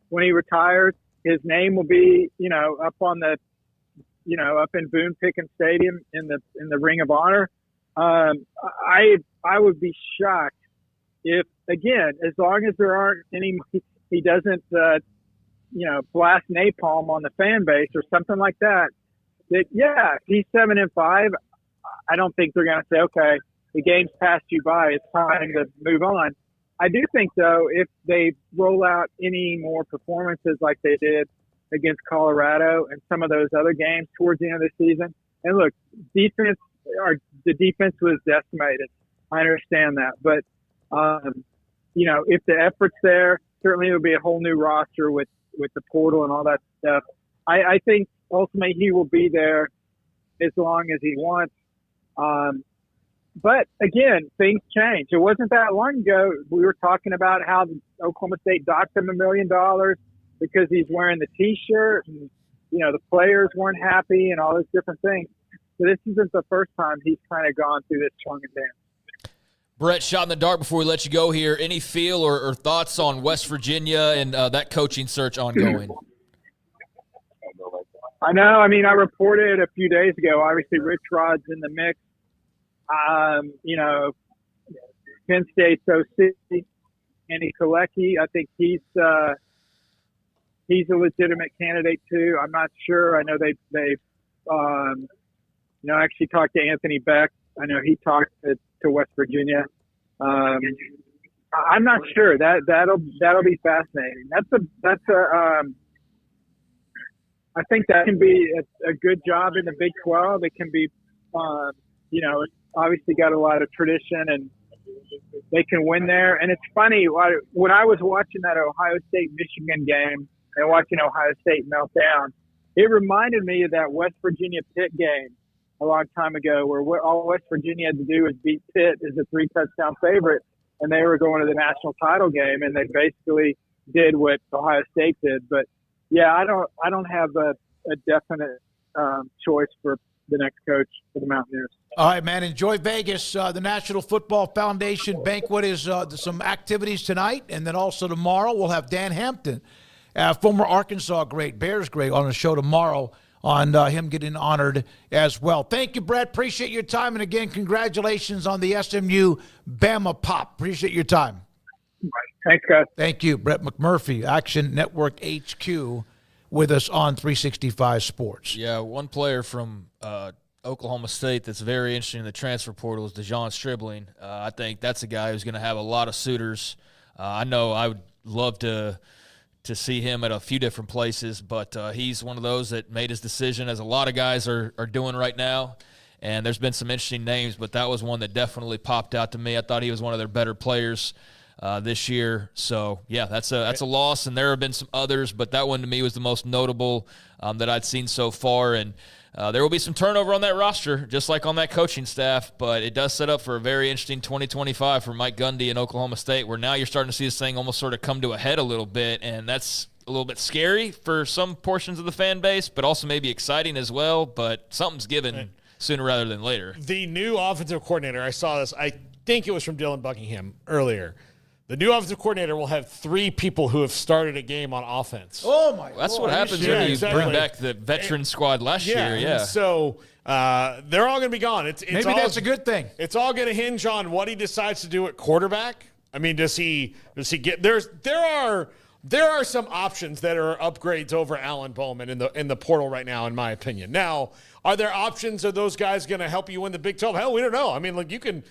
when he retires. His name will be, up on the, up in Boone Pickens Stadium in the Ring of Honor. I would be shocked if, again, as long as there aren't any, he doesn't, blast napalm on the fan base or something like that. That if he's 7-5, I don't think they're going to say, okay, the game's passed you by, it's time to move on. I do think, though, if they roll out any more performances like they did against Colorado and some of those other games towards the end of the season, and look, the defense was decimated. I understand that. But, if the effort's there, certainly it would be a whole new roster with the portal and all that stuff. I think ultimately he will be there as long as he wants. But again, things change. It wasn't that long ago we were talking about how Oklahoma State docked him $1 million because he's wearing the T-shirt, and the players weren't happy and all those different things. So this isn't the first time he's kind of gone through this song and dance. Brett, shot in the dark before we let you go here. Any feel or thoughts on West Virginia and that coaching search ongoing? I know. I mean, I reported a few days ago. Obviously, Rich Rod's in the mix. Penn State's OC, Andy Kolecki, I think he's a legitimate candidate too. I'm not sure. I know they actually talked to Anthony Beck. I know he talked to West Virginia. I'm not sure. That'll be fascinating. I think that can be a good job in the Big 12. It can be, it's obviously got a lot of tradition and they can win there. And it's funny, when I was watching that Ohio State-Michigan game and watching Ohio State melt down, it reminded me of that West Virginia-Pitt game a long time ago where all West Virginia had to do was beat Pitt as a 3-touchdown favorite, and they were going to the national title game, and they basically did what Ohio State did. But, yeah, I don't have a definite choice for the next coach for the Mountaineers. All right, man. Enjoy Vegas. The National Football Foundation banquet is some activities tonight, and then also tomorrow we'll have Dan Hampton, former Arkansas great, Bears great, on the show tomorrow on him getting honored as well. Thank you, Brett. Appreciate your time. And, again, congratulations on the SMU Bama Pop. Appreciate your time. Thanks, guys. Thank you. Brett McMurphy, Action Network HQ, with us on 365 Sports. Yeah, one player from Oklahoma State that's very interesting in the transfer portal is DeJon Stribling. I think that's a guy who's going to have a lot of suitors. I know I would love to see him at a few different places, but he's one of those that made his decision, as a lot of guys are doing right now. And there's been some interesting names, but that was one that definitely popped out to me. I thought he was one of their better players this year. So, yeah, that's a loss, and there have been some others, but that one to me was the most notable that I'd seen so far. And there will be some turnover on that roster, just like on that coaching staff, but it does set up for a very interesting 2025 for Mike Gundy in Oklahoma State, where now you're starting to see this thing almost sort of come to a head a little bit, and that's a little bit scary for some portions of the fan base, but also maybe exciting as well, but something's given sooner rather than later. The new offensive coordinator, I saw this, I think it was from Dylan Buckingham earlier. The new offensive coordinator will have 3 people who have started a game on offense. Oh, my God. That's what happens when you bring back the veteran squad last year. Yeah. So they're all going to be gone. Maybe that's a good thing. It's all going to hinge on what he decides to do at quarterback. I mean, does he get there are some options that are upgrades over Alan Bowman in the portal right now, in my opinion. Now, are there options? Are those guys going to help you win the Big 12? Hell, we don't know. I mean, look, you can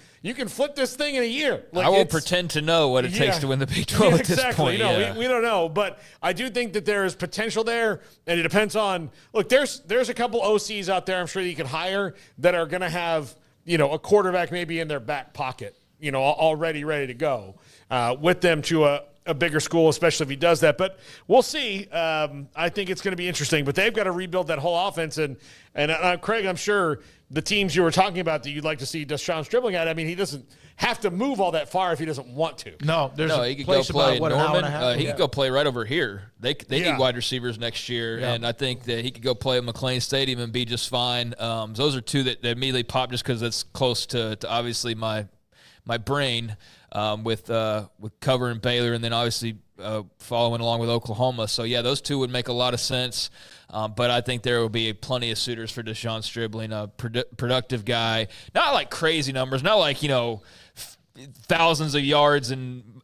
flip this thing in a year. I won't pretend to know what it takes to win the Big 12 at this point. No, we don't know. But I do think that there is potential there, and it depends on – look, there's a couple OCs out there I'm sure you can hire that are going to have, a quarterback maybe in their back pocket, already ready to go with them to a bigger school, especially if he does that. But we'll see. I think it's going to be interesting. But they've got to rebuild that whole offense. And Craig, I'm sure the teams you were talking about that you'd like to see Deshaun dribbling at, I mean, he doesn't have to move all that far if he doesn't want to. He could go play in Norman. He could go play right over here. They need wide receivers next year, and I think that he could go play at McLean Stadium and be just fine. Those are two that immediately pop just because it's close to obviously my brain with covering Baylor and then obviously following along with Oklahoma. So, yeah, those two would make a lot of sense. But I think there will be plenty of suitors for Deshaun Stribling, a productive guy. Not like crazy numbers, not like, thousands of yards,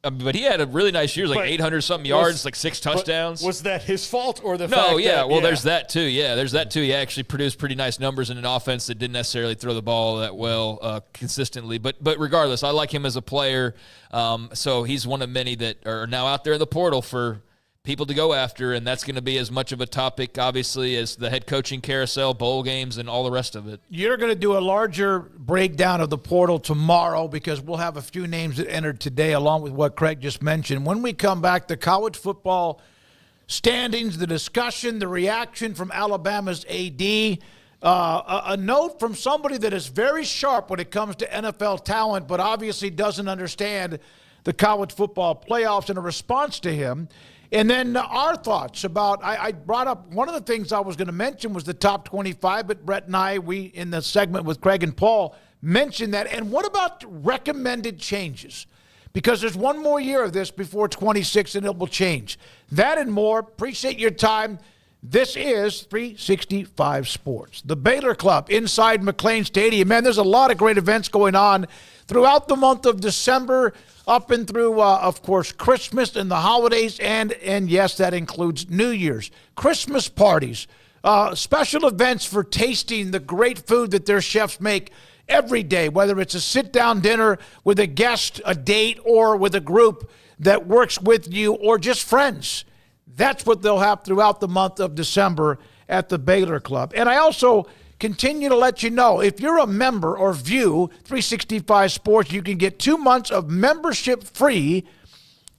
but he had a really nice year, like 800-something yards, like 6 touchdowns. Was that his fault or the fact there's that too. Yeah, there's that too. He actually produced pretty nice numbers in an offense that didn't necessarily throw the ball that well consistently. But regardless, I like him as a player. So he's one of many that are now out there in the portal for people to go after, and that's going to be as much of a topic, obviously, as the head coaching carousel, bowl games, and all the rest of it. You're going to do a larger breakdown of the portal tomorrow because we'll have a few names that entered today along with what Craig just mentioned. When we come back, the college football standings, the discussion, the reaction from Alabama's AD, a note from somebody that is very sharp when it comes to NFL talent but obviously doesn't understand the college football playoffs, and a response to him. And then our thoughts about, I brought up, one of the things I was going to mention was the top 25, but Brett and I, in the segment with Craig and Paul, mentioned that. And what about recommended changes? Because there's one more year of this before 26 and it will change. That and more. Appreciate your time. This is 365 Sports. The Baylor Club inside McLean Stadium. Man, there's a lot of great events going on throughout the month of December, up and through, of course, Christmas and the holidays, and yes, that includes New Year's. Christmas parties, special events for tasting the great food that their chefs make every day, whether it's a sit-down dinner with a guest, a date, or with a group that works with you, or just friends. That's what they'll have throughout the month of December at the Baylor Club. And I also continue to let you know, if you're a member or view 365 Sports, you can get 2 months of membership free.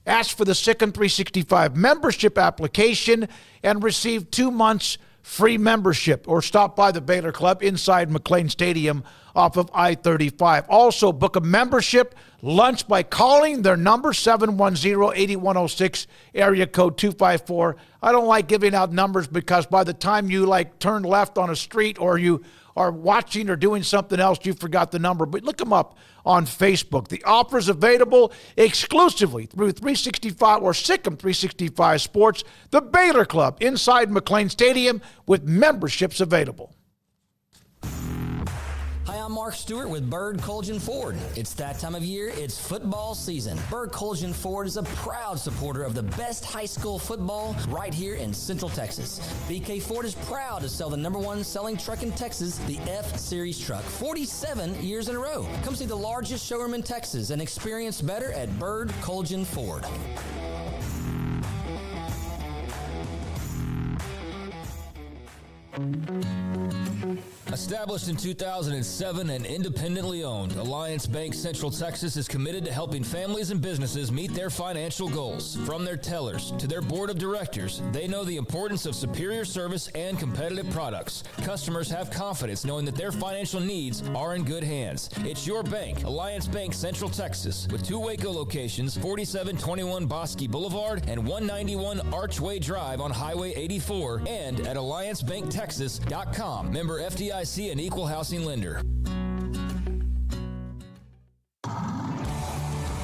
Ask for the Sikkim 365 membership application and receive 2 months free membership, or stop by the Baylor Club inside McLean Stadium off of I-35. Also, book a membership lunch by calling their number, 710-8106, area code 254. I don't like giving out numbers because by the time you turn left on a street or you are watching or doing something else, you forgot the number. But look them up on Facebook. The offer is available exclusively through 365 or Sikkim 365 Sports, the Baylor Club inside McLean Stadium with memberships available. Hi, I'm Mark Stewart with Bird Colgan Ford. It's that time of year, it's football season. Bird Colgan Ford is a proud supporter of the best high school football right here in Central Texas. BK Ford is proud to sell the #1 selling truck in Texas, the F-Series truck, 47 years in a row. Come see the largest showroom in Texas and experience better at Bird Colgan Ford. Established in 2007 and independently owned, Alliance Bank Central Texas is committed to helping families and businesses meet their financial goals. From their tellers to their board of directors, they know the importance of superior service and competitive products. Customers have confidence knowing that their financial needs are in good hands. It's your bank, Alliance Bank Central Texas, with 2 Waco locations, 4721 Bosque Boulevard and 191 Archway Drive on Highway 84, and at AllianceBankTexas.com. Member FDIC and equal housing lender.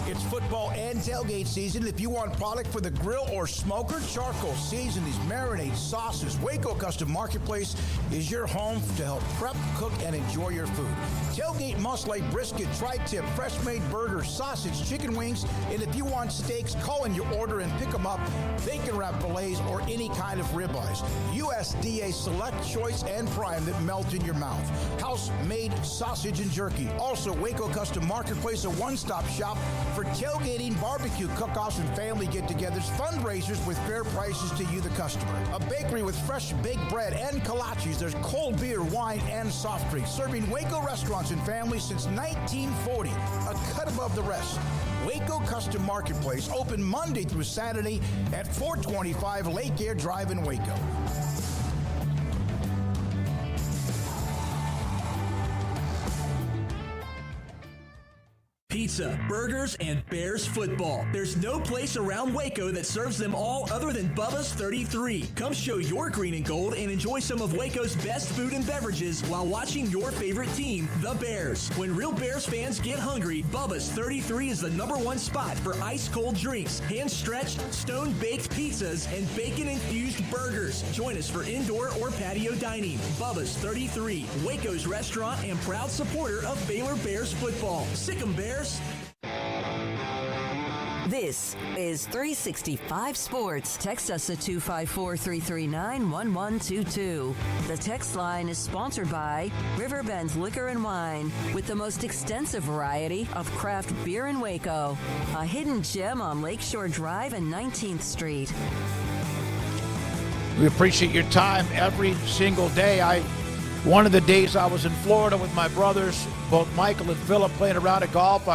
It's football and tailgate season. If you want product for the grill or smoker, charcoal, seasonings, marinades, sauces, Waco Custom Marketplace is your home to help prep, cook, and enjoy your food. Tailgate must-like brisket, tri-tip, fresh-made burgers, sausage, chicken wings, and if you want steaks, call in your order and pick them up. Bacon wrap fillets or any kind of ribeyes. USDA Select, Choice, and Prime that melt in your mouth. House-made sausage and jerky. Also, Waco Custom Marketplace, a one-stop shop for tailgating, barbecue, cook-offs, and family get-togethers, fundraisers with fair prices to you, the customer. A bakery with fresh baked bread and kolaches. There's cold beer, wine, and soft drinks. Serving Waco restaurants and families since 1940. A cut above the rest. Waco Custom Marketplace, open Monday through Saturday at 425 Lake Air Drive in Waco. Pizza, burgers, and Bears football. There's no place around Waco that serves them all other than Bubba's 33. Come show your green and gold and enjoy some of Waco's best food and beverages while watching your favorite team, the Bears. When real Bears fans get hungry, Bubba's 33 is the #1 spot for ice-cold drinks, hand-stretched, stone-baked pizzas, and bacon-infused burgers. Join us for indoor or patio dining. Bubba's 33, Waco's restaurant and proud supporter of Baylor Bears football. Sick 'em, Bears. This is 365 Sports. Text us at 254-339-1122. The text line is sponsored by Riverbend Liquor and Wine, with the most extensive variety of craft beer in Waco. A hidden gem on Lakeshore Drive and 19th Street. We appreciate your time every single day. One of the days I was in Florida with my brothers, both Michael and Philip, playing around at golf.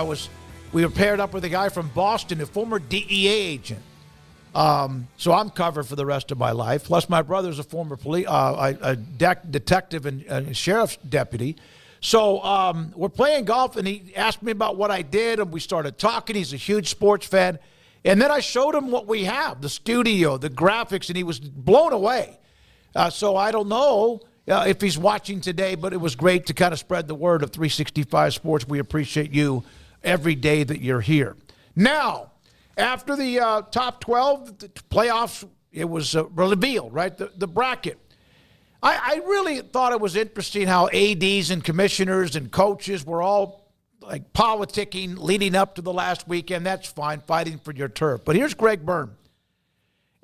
We were paired up with a guy from Boston, a former DEA agent. So I'm covered for the rest of my life. Plus, my brother's a former detective and sheriff's deputy. So we're playing golf, and he asked me about what I did, and we started talking. He's a huge sports fan. And then I showed him what we have, the studio, the graphics, and he was blown away. So I don't know if he's watching today, but it was great to kind of spread the word of 365 Sports. We appreciate you every day that you're here. Now, after the top 12 the playoffs, it was revealed, right? The bracket. I really thought it was interesting how ADs and commissioners and coaches were all like politicking leading up to the last weekend. That's fine, fighting for your turf. But here's Greg Byrne.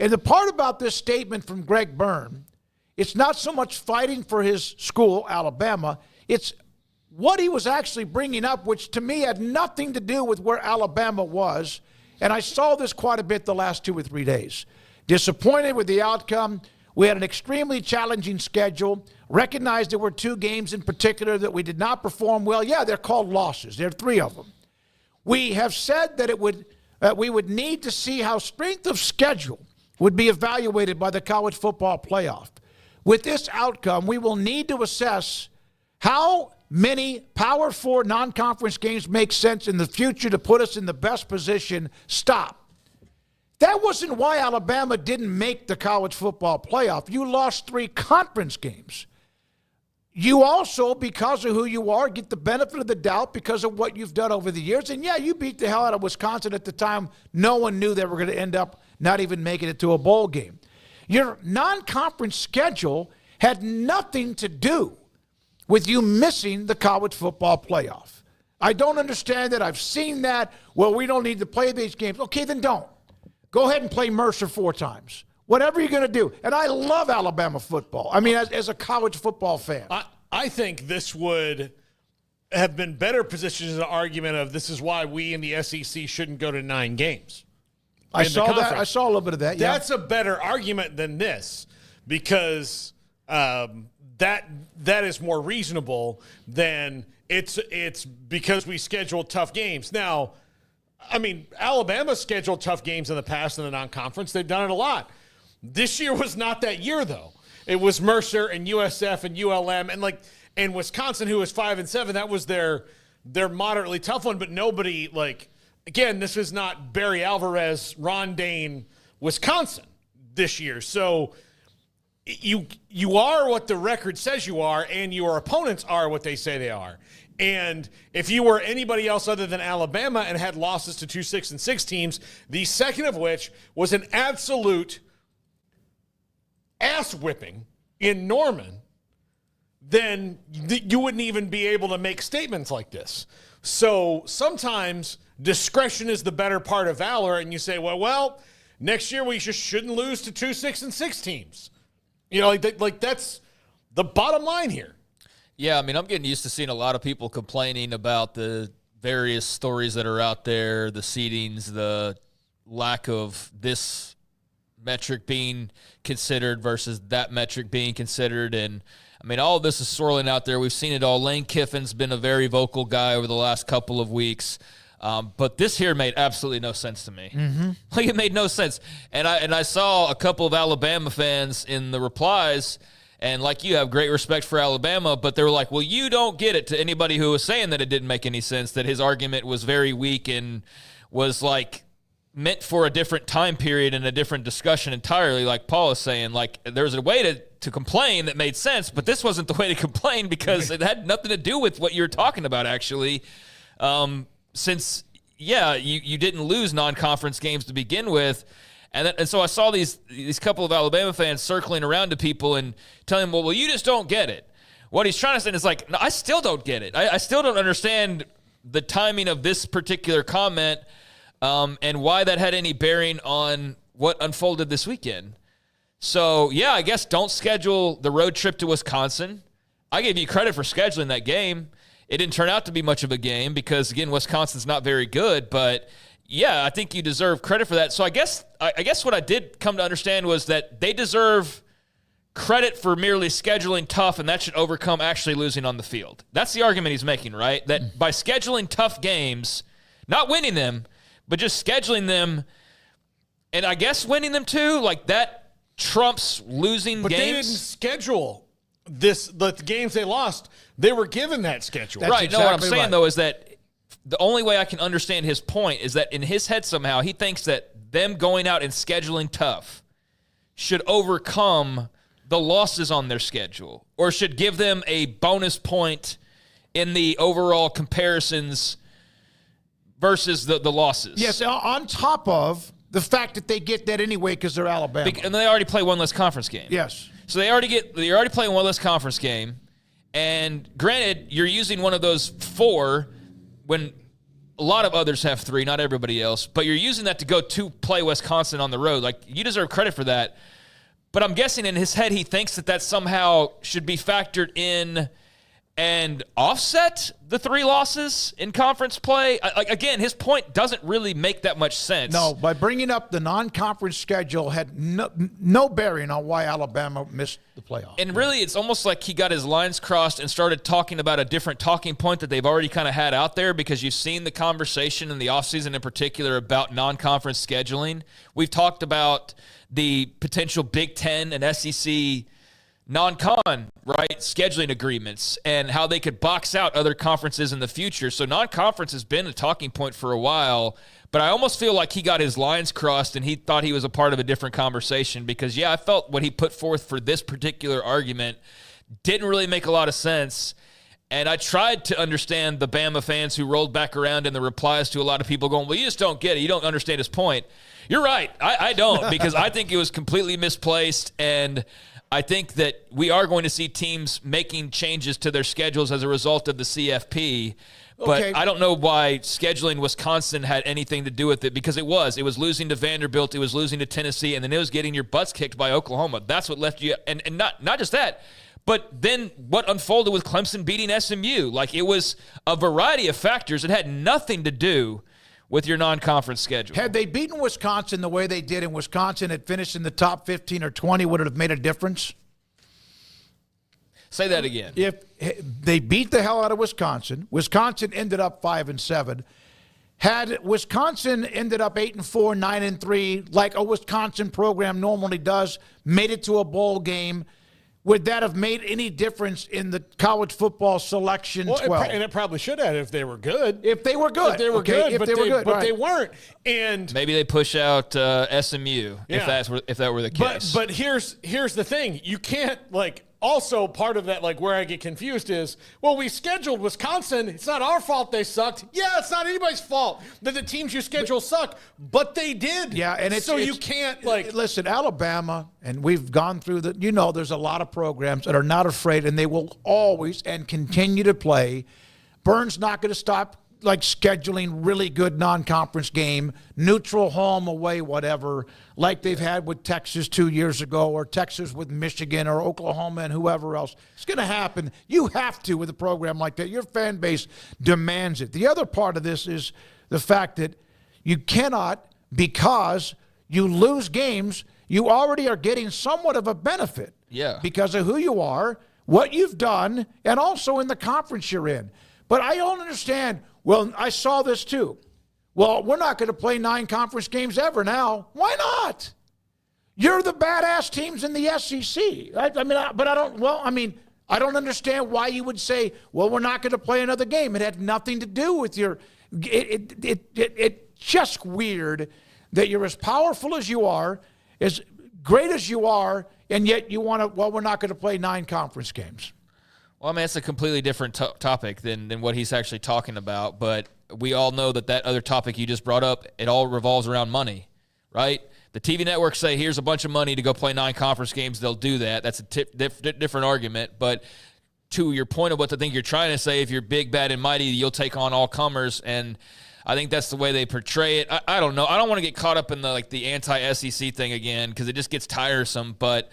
And the part about this statement from Greg Byrne, it's not so much fighting for his school, Alabama. It's what he was actually bringing up, which to me had nothing to do with where Alabama was. And I saw this quite a bit the last 2 or 3 days. Disappointed with the outcome. We had an extremely challenging schedule. Recognized there were 2 games in particular that we did not perform well. Yeah, they're called losses. There are 3 of them. We have said that we would need to see how strength of schedule would be evaluated by the college football playoff. With this outcome, we will need to assess how many Power 4 non-conference games make sense in the future to put us in the best position. Stop. That wasn't why Alabama didn't make the college football playoff. You lost 3 conference games. You also, because of who you are, get the benefit of the doubt because of what you've done over the years. And yeah, you beat the hell out of Wisconsin at the time. No one knew they were going to end up not even making it to a bowl game. Your non-conference schedule had nothing to do with you missing the college football playoff. I don't understand that. I've seen that. Well, we don't need to play these games. Okay, then don't. Go ahead and play Mercer 4 times. Whatever you're going to do. And I love Alabama football. I mean, as a college football fan. I think this would have been better positioned as an argument of this is why we in the SEC shouldn't go to 9 games. I saw that. I saw a little bit of that. Yeah. That's a better argument than this because that is more reasonable than it's because we scheduled tough games. Now, I mean, Alabama scheduled tough games in the past in the non-conference. They've done it a lot. This year was not that year, though. It was Mercer and USF and ULM and Wisconsin, who was 5-7. That was their moderately tough one, but nobody again, this is not Barry Alvarez, Ron Dane, Wisconsin this year. So you are what the record says you are, and your opponents are what they say they are. And if you were anybody else other than Alabama and had losses to 2 6-6 teams, the second of which was an absolute ass whipping in Norman, then you wouldn't even be able to make statements like this. So sometimes discretion is the better part of valor, and you say, well, next year we just shouldn't lose to 2 6-6 teams. You know, that's the bottom line here. Yeah, I mean, I'm getting used to seeing a lot of people complaining about the various stories that are out there, the seedings, the lack of this metric being considered versus that metric being considered. And, I mean, all of this is swirling out there. We've seen it all. Lane Kiffin's been a very vocal guy over the last couple of weeks. But this here made absolutely no sense to me. Mm-hmm. Like, it made no sense. And I saw a couple of Alabama fans in the replies, and like you have great respect for Alabama, but they were like, well, you don't get it, to anybody who was saying that it didn't make any sense, that his argument was very weak and was like meant for a different time period and a different discussion entirely. Like Paul is saying, like, there's a way to complain that made sense, but this wasn't the way to complain because it had nothing to do with what you're talking about, actually. Since, you didn't lose non-conference games to begin with. And so I saw these couple of Alabama fans circling around to people and telling them, well, you just don't get it. What he's trying to say is like, no, I still don't get it. I still don't understand the timing of this particular comment and why that had any bearing on what unfolded this weekend. So, yeah, I guess don't schedule the road trip to Wisconsin. I give you credit for scheduling that game. It didn't turn out to be much of a game because, again, Wisconsin's not very good, but yeah, I think you deserve credit for that. So I guess what I did come to understand was that they deserve credit for merely scheduling tough, and that should overcome actually losing on the field. That's the argument he's making, right? That by scheduling tough games, not winning them, but just scheduling them, and I guess winning them too, like that trumps losing but games. But they didn't schedule the games they lost. They were given that schedule. That's right. Exactly. No, what I'm saying, though, is that the only way I can understand his point is that in his head somehow he thinks that them going out and scheduling tough should overcome the losses on their schedule or should give them a bonus point in the overall comparisons versus the losses. Yes, on top of the fact that they get that anyway because they're Alabama. And they already play one less conference game. Yes. So they're already playing one less conference game. And granted, you're using one of those 4 when a lot of others have 3, not everybody else, but you're using that to go to play Wisconsin on the road. Like, you deserve credit for that. But I'm guessing in his head he thinks that somehow should be factored in and offset the 3 losses in conference play. Again, his point doesn't really make that much sense. No, by bringing up the non-conference schedule had no bearing on why Alabama missed the playoff. And really, it's almost like he got his lines crossed and started talking about a different talking point that they've already kind of had out there because you've seen the conversation in the offseason in particular about non-conference scheduling. We've talked about the potential Big Ten and SEC non-con, right, scheduling agreements and how they could box out other conferences in the future. So non-conference has been a talking point for a while, but I almost feel like he got his lines crossed and he thought he was a part of a different conversation because, I felt what he put forth for this particular argument didn't really make a lot of sense. And I tried to understand the Bama fans who rolled back around in the replies to a lot of people going, well, you just don't get it. You don't understand his point. You're right. I don't because I think it was completely misplaced, and I think that we are going to see teams making changes to their schedules as a result of the CFP. But Okay. I don't know why scheduling Wisconsin had anything to do with it because it was losing to Vanderbilt, it was losing to Tennessee, and then it was getting your butts kicked by Oklahoma. That's what left you, and not just that, but then what unfolded with Clemson beating SMU. Like, it was a variety of factors. It had nothing to do with your non-conference schedule. Had they beaten Wisconsin the way they did and Wisconsin had finished in the top 15 or 20, would it have made a difference? Say that again. If they beat the hell out of Wisconsin, Wisconsin ended up 5-7. Had Wisconsin ended up 8-4, 9-3, like a Wisconsin program normally does, made it to a bowl game, would that have made any difference in the college football selection 12? And it probably should have if they were good. If they were good. If they were good, but they weren't. And maybe they push out SMU if that were the case. But here's the thing. You can't, also part of that, where I get confused is, well, we scheduled Wisconsin. It's not our fault they sucked. Yeah, it's not anybody's fault that the teams you schedule suck, but they did. Yeah, and you can't, listen, Alabama, and we've gone through there's a lot of programs that are not afraid, and they will always and continue to play. Byrne's not going to stop scheduling really good non-conference game, neutral, home, away, whatever, like they've had with Texas 2 years ago, or Texas with Michigan, or Oklahoma and whoever else. It's going to happen. You have to with a program like that. Your fan base demands it. The other part of this is the fact that you cannot, because you lose games, you already are getting somewhat of a benefit. Yeah. Because of who you are, what you've done, and also in the conference you're in. But I don't understand. Well, I saw this too. well, we're not going to play 9 conference games ever now. Why not? You're the badass teams in the SEC. I don't understand why you would say, well, we're not going to play another game. It had nothing to do with your it's just weird that you're as powerful as you are, as great as you are, and yet you want to, well, we're not going to play 9 conference games. Well, I mean, it's a completely different topic than what he's actually talking about, but we all know that other topic you just brought up, it all revolves around money, right? The TV networks say, here's a bunch of money to go play 9 conference games. They'll do that. That's a different argument. But to your point of what I think you're trying to say, if you're big, bad, and mighty, you'll take on all comers. And I think that's the way they portray it. I don't know. I don't want to get caught up in the anti-SEC thing again because it just gets tiresome. But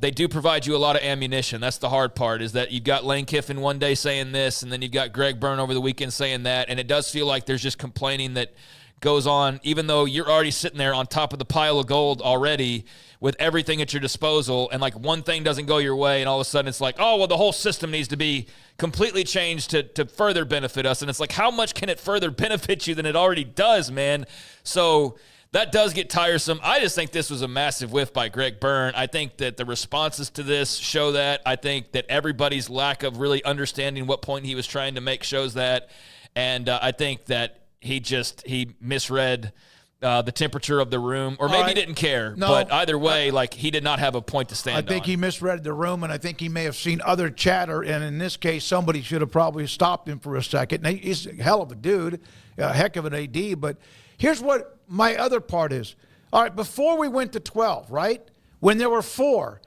they do provide you a lot of ammunition. That's the hard part, is that you've got Lane Kiffin one day saying this, and then you've got Greg Byrne over the weekend saying that. And it does feel like there's just complaining that goes on, even though you're already sitting there on top of the pile of gold already with everything at your disposal, and like one thing doesn't go your way, and all of a sudden it's like, oh, well, the whole system needs to be completely changed to further benefit us. And it's like, how much can it further benefit you than it already does, man? So that does get tiresome. I just think this was a massive whiff by Greg Byrne. I think that the responses to this show that. I think that everybody's lack of really understanding what point he was trying to make shows that. And I think that he misread the temperature of the room, or maybe didn't care. No, but either way, he did not have a point to stand on. I think he misread the room, and I think he may have seen other chatter, and in this case, somebody should have probably stopped him for a second. And he's a hell of a dude, a heck of an AD, but here's what my other part is. All right, before we went to 12, right, when there were 4,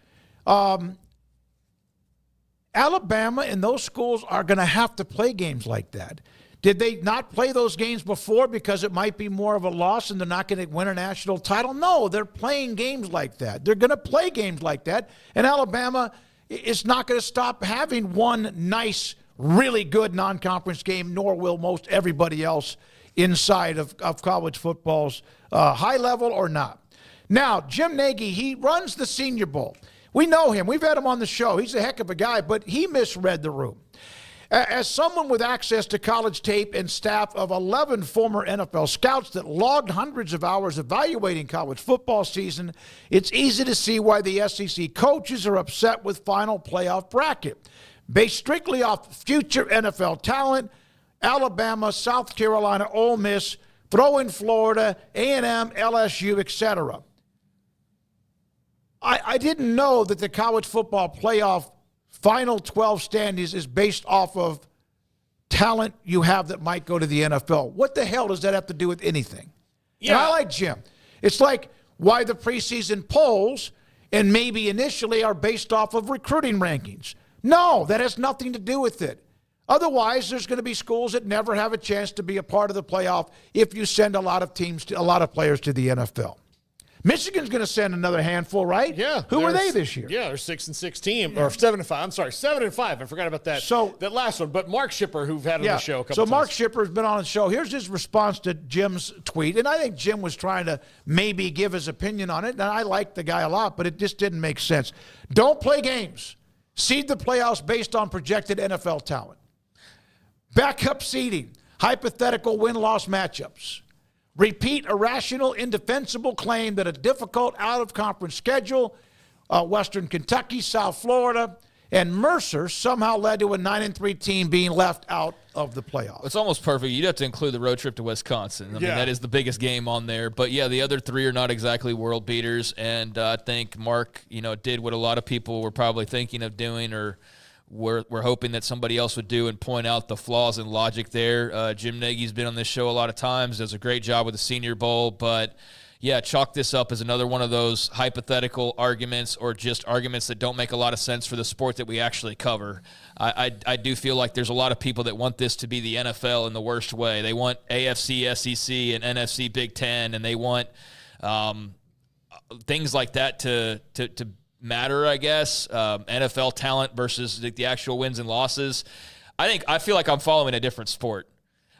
Alabama and those schools are going to have to play games like that. Did they not play those games before because it might be more of a loss and they're not going to win a national title? No, they're playing games like that. They're going to play games like that. And Alabama is not going to stop having one nice, really good non-conference game, nor will most everybody else inside of college football's high level or not. Now, Jim Nagy, he runs the Senior Bowl. We know him. We've had him on the show. He's a heck of a guy, but he misread the room. As someone with access to college tape and staff of 11 former NFL scouts that logged hundreds of hours evaluating college football season, it's easy to see why the SEC coaches are upset with final playoff bracket. Based strictly off future NFL talent, Alabama, South Carolina, Ole Miss, throw in Florida, A&M, LSU, etc. I didn't know that the college football playoff Final 12 standings is based off of talent you have that might go to the NFL. What the hell does that have to do with anything? Yeah. And I like Jim. It's like why the preseason polls and maybe initially are based off of recruiting rankings. No, that has nothing to do with it. Otherwise, there's going to be schools that never have a chance to be a part of the playoff if you send a lot of players to the NFL. Michigan's going to send another handful, right? Yeah. Who are they this year? Yeah, they're 6-6 team, or 7-5. I'm sorry, 7-5. I forgot about that. So that last one. But Mark Schipper, who've had on the show a couple times. So Mark Schipper's been on the show. Here's his response to Jim's tweet, and I think Jim was trying to maybe give his opinion on it, and I like the guy a lot, but it just didn't make sense. Don't play games. Seed the playoffs based on projected NFL talent. Backup seeding. Hypothetical win-loss matchups. Repeat irrational, indefensible claim that a difficult out-of-conference schedule, Western Kentucky, South Florida, and Mercer somehow led to a 9-3 team being left out of the playoffs. It's almost perfect. You'd have to include the road trip to Wisconsin. I mean, that is the biggest game on there. But, yeah, the other 3 are not exactly world beaters, and I think Mark, did what a lot of people were probably thinking of doing or we're hoping that somebody else would do and point out the flaws in logic there. Jim Nagy's been on this show a lot of times, does a great job with the Senior Bowl, but yeah, chalk this up as another one of those hypothetical arguments or just arguments that don't make a lot of sense for the sport that we actually cover. I do feel like there's a lot of people that want this to be the NFL in the worst way. They want AFC, SEC, and NFC Big Ten, and they want things like that to matter, I guess. NFL talent versus the actual wins and losses. I feel like I'm following a different sport.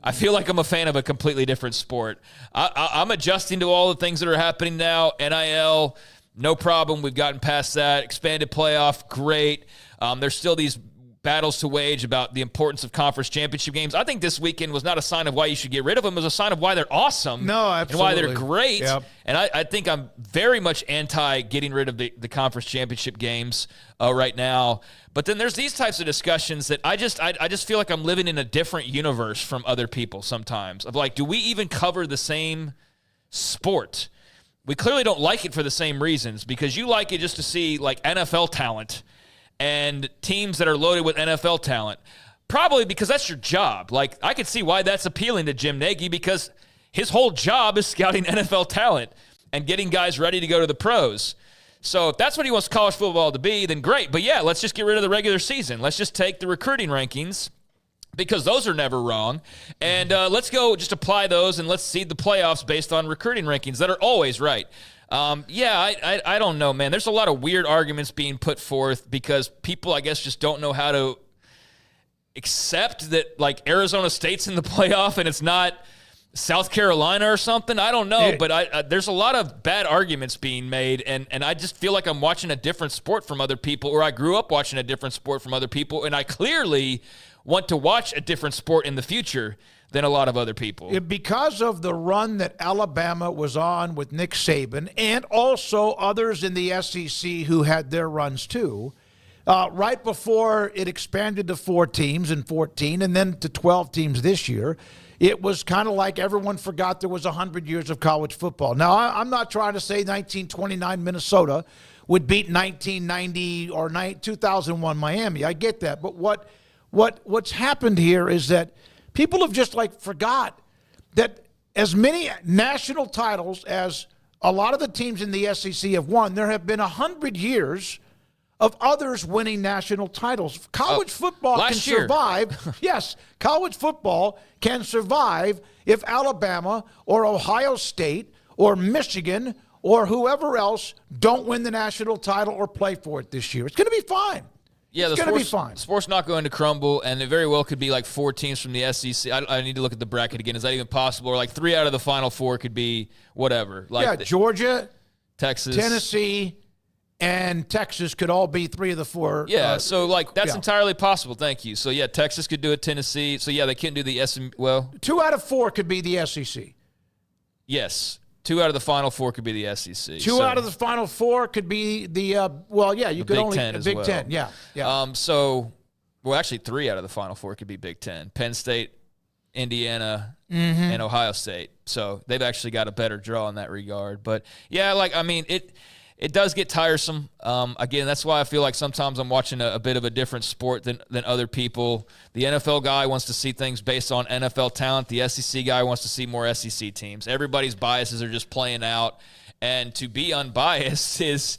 I feel like I'm a fan of a completely different sport. I'm adjusting to all the things that are happening now. NIL, no problem. We've gotten past that. Expanded playoff, great. There's still these battles to wage about the importance of conference championship games. I think this weekend was not a sign of why you should get rid of them. It was a sign of why they're awesome. No, absolutely. And why they're great. Yep. And I think I'm very much anti getting rid of the conference championship games right now. But then there's these types of discussions that I just feel like I'm living in a different universe from other people sometimes. Of like, do we even cover the same sport? We clearly don't like it for the same reasons, because you like it just to see like NFL talent and teams that are loaded with NFL talent. Probably because that's your job. Like, I could see why that's appealing to Jim Nagy, because his whole job is scouting NFL talent and getting guys ready to go to the pros. So if that's what he wants college football to be, then great. But yeah, let's just get rid of the regular season. Let's just take the recruiting rankings, because those are never wrong. And let's go just apply those, and let's seed the playoffs based on recruiting rankings that are always right. I don't know, man. There's a lot of weird arguments being put forth because people, I guess, just don't know how to accept that, like, Arizona State's in the playoff and it's not South Carolina or something. I don't know, but there's a lot of bad arguments being made, and I just feel like I'm watching a different sport from other people, or I grew up watching a different sport from other people, and I clearly want to watch a different sport in the future than a lot of other people. Because of the run that Alabama was on with Nick Saban, and also others in the SEC who had their runs too, right before it expanded to 4 teams in 2014 and then to 12 teams this year, it was kind of like everyone forgot there was 100 years of college football. Now, I'm not trying to say 1929 Minnesota would beat 1990 or 2001 Miami. I get that. But what's happened here is that people have just like forgot that as many national titles as a lot of the teams in the SEC have won, there have been 100 years of others winning national titles. College football can survive. Yes, college football can survive if Alabama or Ohio State or Michigan or whoever else don't win the national title or play for it this year. It's going to be fine. Yeah, it's going to be fine. Sport's not going to crumble, and it very well could be like 4 teams from the SEC. I need to look at the bracket again. Is that even possible? Or like 3 out of the Final 4 could be whatever. Like Georgia, Texas, Tennessee, and Texas could all be 3 of the 4. Yeah, so like that's entirely possible. Thank you. So yeah, Texas could do it. Tennessee. So yeah, they couldn't do the SM. Well, 2 out of 4 could be the SEC. Yes. 2 out of the Final 4 could be the SEC. 2 out of the Final 4 could be the you could only Big Ten. Yeah. Actually 3 out of the Final 4 could be Big Ten. Penn State, Indiana, and Ohio State. So they've actually got a better draw in that regard. But yeah, it does get tiresome. Again, that's why I feel like sometimes I'm watching a bit of a different sport than other people. The NFL guy wants to see things based on NFL talent. The SEC guy wants to see more SEC teams. Everybody's biases are just playing out. And to be unbiased is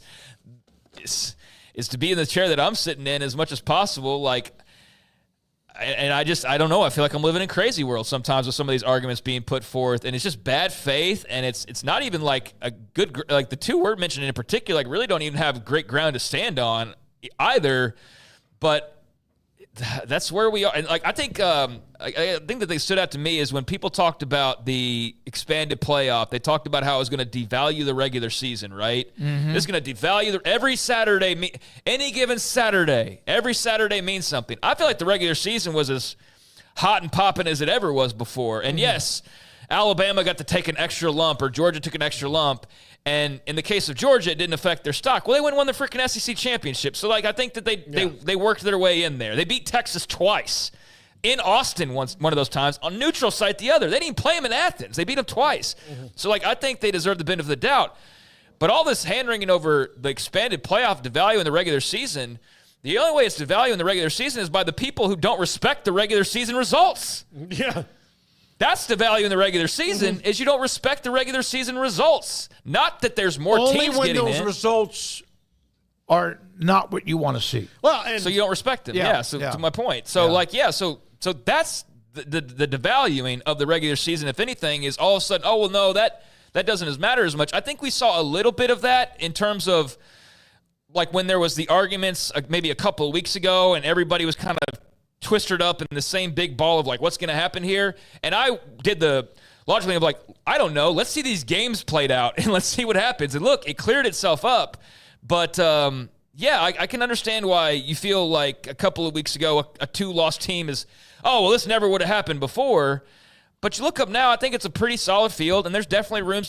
to be in the chair that I'm sitting in as much as possible. I don't know. I feel like I'm living in crazy world sometimes with some of these arguments being put forth, and it's just bad faith, and it's not even like a good, like the 2 we're mentioning in particular, like really don't even have great ground to stand on either. But that's where we are, and like I think that they stood out to me is when people talked about the expanded playoff. They talked about how it was going to devalue the regular season, right? It's going to devalue every Saturday. Any given Saturday, every Saturday means something. I feel like the regular season was as hot and popping as it ever was before. And yes, Alabama got to take an extra lump, or Georgia took an extra lump. And in the case of Georgia, it didn't affect their stock. Well, they won the freaking SEC championship. So, I think that they worked their way in there. They beat Texas twice. In Austin one of those times. On neutral site the other. They didn't even play them in Athens. They beat them twice. So, I think they deserve the benefit of the doubt. But all this hand-wringing over the expanded playoff devaluing the regular season, the only way it's devaluing the regular season is by the people who don't respect the regular season results. Yeah. That's the value in the regular season is you don't respect the regular season results. Not that there's more teams getting in. Only when those results are not what you want to see. Well, so you don't respect them. Yeah. To my point. So so that's the devaluing of the regular season. If anything, is all of a sudden, no, that doesn't matter as much. I think we saw a little bit of that in terms of like when there was the arguments maybe a couple of weeks ago, and everybody was kind of twisted up in the same big ball of like what's going to happen here. And I did the logically of like, I don't know, let's see these games played out and let's see what happens. And look, it cleared itself up. But Yeah, I can understand why you feel like a couple of weeks ago a 2-loss team is, oh, well, this never would have happened before. But you look up now, I think it's a pretty solid field, and there's definitely room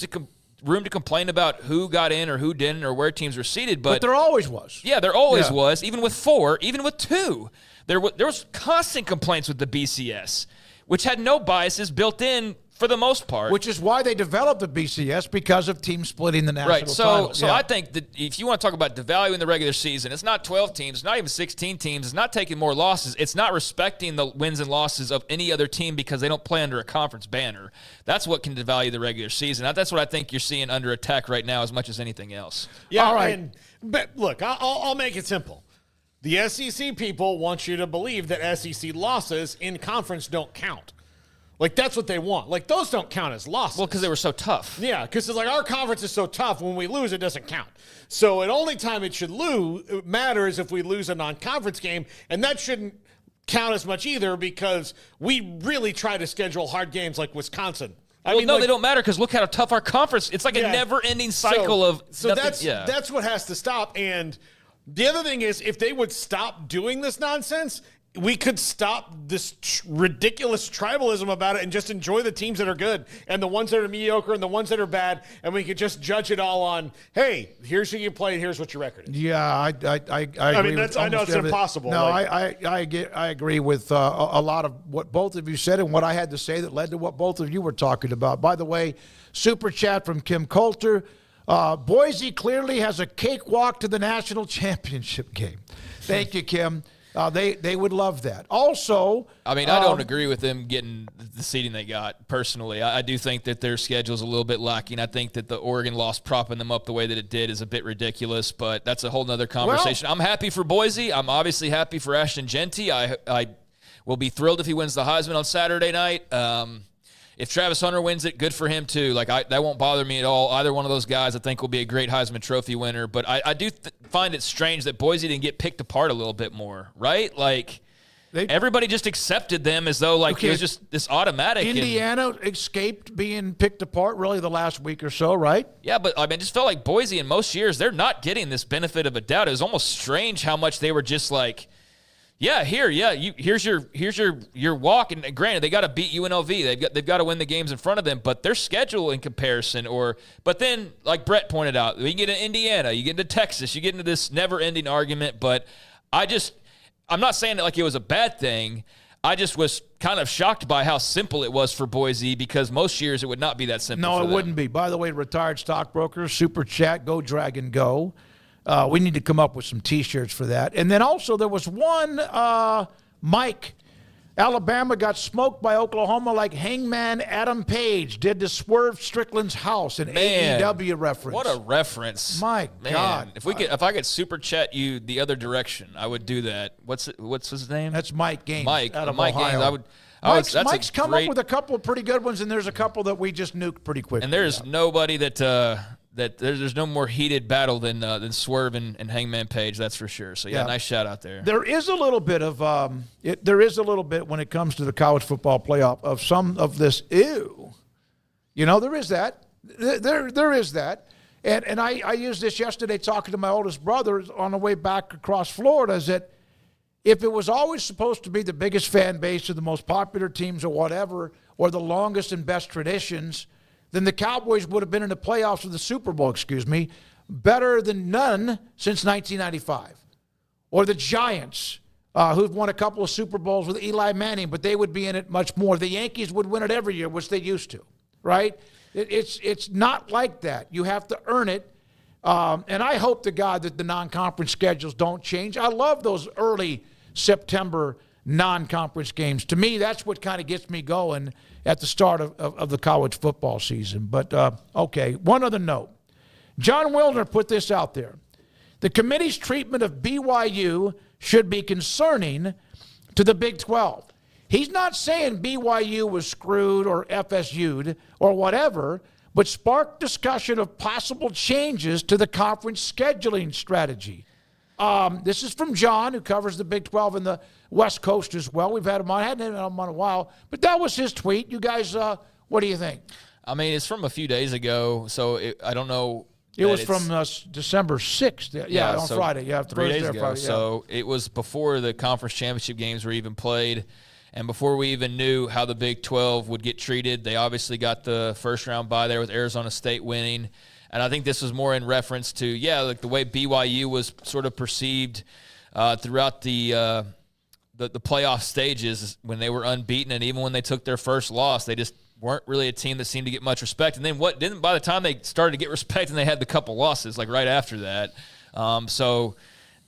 to complain about who got in or who didn't or where teams were seated. But there always was. Yeah, there always was, even with 4, even with 2. There was constant complaints with the BCS, which had no biases built in for the most part. Which is why they developed the BCS, because of teams splitting the national title. So I think that if you want to talk about devaluing the regular season, it's not 12 teams, it's not even 16 teams, it's not taking more losses, it's not respecting the wins and losses of any other team because they don't play under a conference banner. That's what can devalue the regular season. That's what I think you're seeing under attack right now as much as anything else. Yeah, all right. But look, I'll make it simple. The SEC people want you to believe that SEC losses in conference don't count. Like, that's what they want. Like, those don't count as losses. Well, because they were so tough. Yeah, because it's like our conference is so tough. When we lose, it doesn't count. So the only time it should matter is if we lose a non-conference game, and that shouldn't count as much either because we really try to schedule hard games like Wisconsin. They don't matter because look how tough our conference. It's like a never-ending cycle of. So that's what has to stop. And the other thing is, if they would stop doing this nonsense, we could stop this ridiculous tribalism about it and just enjoy the teams that are good and the ones that are mediocre and the ones that are bad, and we could just judge it all on, hey, here's who you played, here's what your record is. Yeah, I agree. I know it's impossible. No, I agree with a lot of what both of you said and what I had to say that led to what both of you were talking about. By the way, super chat from Kim Coulter. Boise clearly has a cakewalk to the national championship game. Thank you, Kim. They would love that. Also, I mean, I don't agree with them getting the seeding they got, personally. I do think that their schedule is a little bit lacking. I think that the Oregon loss propping them up the way that it did is a bit ridiculous, but that's a whole nother conversation. Well, I'm happy for Boise. I'm obviously happy for Ashton Genty. I will be thrilled if he wins the Heisman on Saturday night. If Travis Hunter wins it, good for him too. That won't bother me at all. Either one of those guys I think will be a great Heisman Trophy winner. But I do find it strange that Boise didn't get picked apart a little bit more, right? Everybody just accepted them as though it was just this automatic. Indiana escaped being picked apart really the last week or so, right? Yeah, but I just felt like Boise in most years, they're not getting this benefit of a doubt. It was almost strange how much they were just like, here's your walk. And granted, they got to beat UNLV. They've got to win the games in front of them. But their schedule in comparison, but then like Brett pointed out, you get into Indiana, you get into Texas, you get into this never-ending argument. But I'm not saying that like it was a bad thing. I just was kind of shocked by how simple it was for Boise because most years it would not be that simple. No, it wouldn't be. By the way, retired stockbrokers, super chat, go Dragon go. We need to come up with some T-shirts for that. And then also there was one, Mike. Alabama got smoked by Oklahoma like Hangman Adam Page did to Swerve Strickland's house, an AEW reference. What a reference. My God. If I could super chat you the other direction, I would do that. What's his name? That's Mike Gaines. Mike Gaines. Mike's come up with a couple of pretty good ones, and there's a couple that we just nuked pretty quickly. And there's nobody that there's no more heated battle than Swerve and Hangman Page, that's for sure. So, nice shout out there. There is a little bit of when it comes to the college football playoff of some of this, ew. There is that. There is that. And I used this yesterday talking to my oldest brother on the way back across Florida, is that if it was always supposed to be the biggest fan base or the most popular teams or whatever, or the longest and best traditions, then the Cowboys would have been in the playoffs or the Super Bowl, better than none since 1995. Or the Giants, who've won a couple of Super Bowls with Eli Manning, but they would be in it much more. The Yankees would win it every year, which they used to, right? It's not like that. You have to earn it. And I hope to God that the non-conference schedules don't change. I love those early September non-conference games. To me, that's what kind of gets me going at the start of the college football season. But, okay, one other note. John Wilner put this out there. The committee's treatment of BYU should be concerning to the Big 12. He's not saying BYU was screwed or FSU'd or whatever, but sparked discussion of possible changes to the conference scheduling strategy. This is from John, who covers the Big 12 and the West Coast as well. We've had him on. I hadn't had him on a while, but that was his tweet. You guys, what do you think? I mean, it's from a few days ago, so I don't know It was from December 6th. Yeah, on so Friday. Yeah, 3 days ago. Friday, yeah. So it was before the conference championship games were even played, and before we even knew how the Big 12 would get treated. They obviously got the first round bye there with Arizona State winning, and I think this was more in reference to like the way BYU was sort of perceived throughout the playoff stages when they were unbeaten, and even when they took their first loss, they just weren't really a team that seemed to get much respect. And then by the time they started to get respect, and they had the couple losses like right after that. So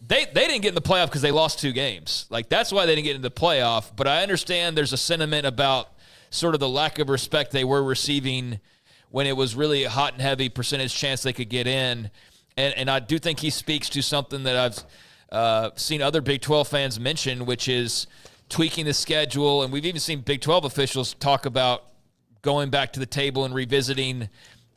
they didn't get in the playoff because they lost 2 games. Like, that's why they didn't get into the playoff. But I understand there's a sentiment about sort of the lack of respect they were receiving when it was really a hot and heavy percentage chance they could get in. And I do think he speaks to something that I've seen other Big 12 fans mention, which is tweaking the schedule. And we've even seen Big 12 officials talk about going back to the table and revisiting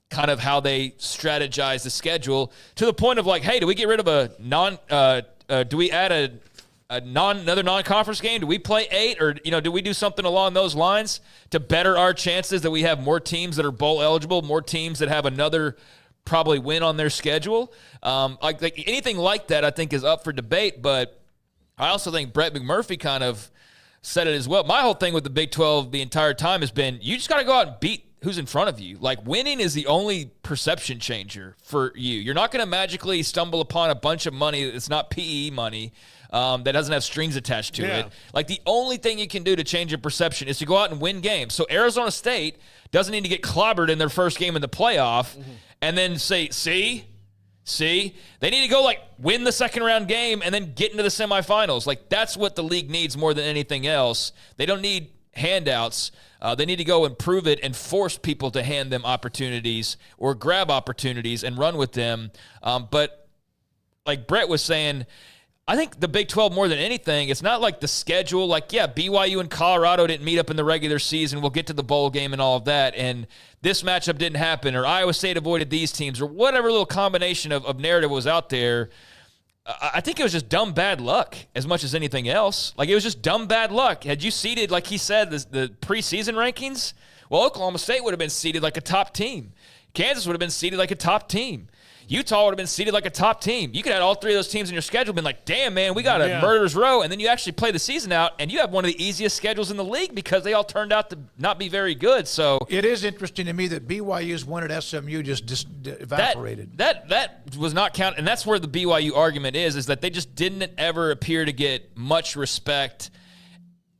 kind of how they strategize the schedule to the point of like, hey, do we get rid of do we add another non-conference game? Do we play 8 or, do we do something along those lines to better our chances that we have more teams that are bowl eligible, more teams that have another probably win on their schedule? Like anything like that I think is up for debate, but I also think Brett McMurphy kind of said it as well. My whole thing with the Big 12 the entire time has been you just got to go out and beat who's in front of you. Like, winning is the only perception changer for you. You're not going to magically stumble upon a bunch of money that's not PE money that doesn't have strings attached to it. Like, the only thing you can do to change your perception is to go out and win games. So Arizona State doesn't need to get clobbered in their first game in the playoff and then say, see? They need to go, win the second round game and then get into the semifinals. Like, that's what the league needs more than anything else. They don't need handouts. They need to go and prove it and force people to hand them opportunities or grab opportunities and run with them. But like Brett was saying, I think the Big 12 more than anything, it's not like the schedule. Like, yeah, BYU and Colorado didn't meet up in the regular season. We'll get to the bowl game and all of that. And this matchup didn't happen, or Iowa State avoided these teams, or whatever little combination of narrative was out there. I think it was just dumb bad luck as much as anything else. Like, it was just dumb bad luck. Had you seeded, like he said, the preseason rankings, well, Oklahoma State would have been seeded like a top team. Kansas would have been seeded like a top team. Utah would have been seeded like a top team. You could have all 3 of those teams in your schedule been like, damn, man, we got a murderer's row. And then you actually play the season out, and you have one of the easiest schedules in the league because they all turned out to not be very good. So it is interesting to me that BYU's win at SMU just evaporated. That was not counted. And that's where the BYU argument is that they just didn't ever appear to get much respect,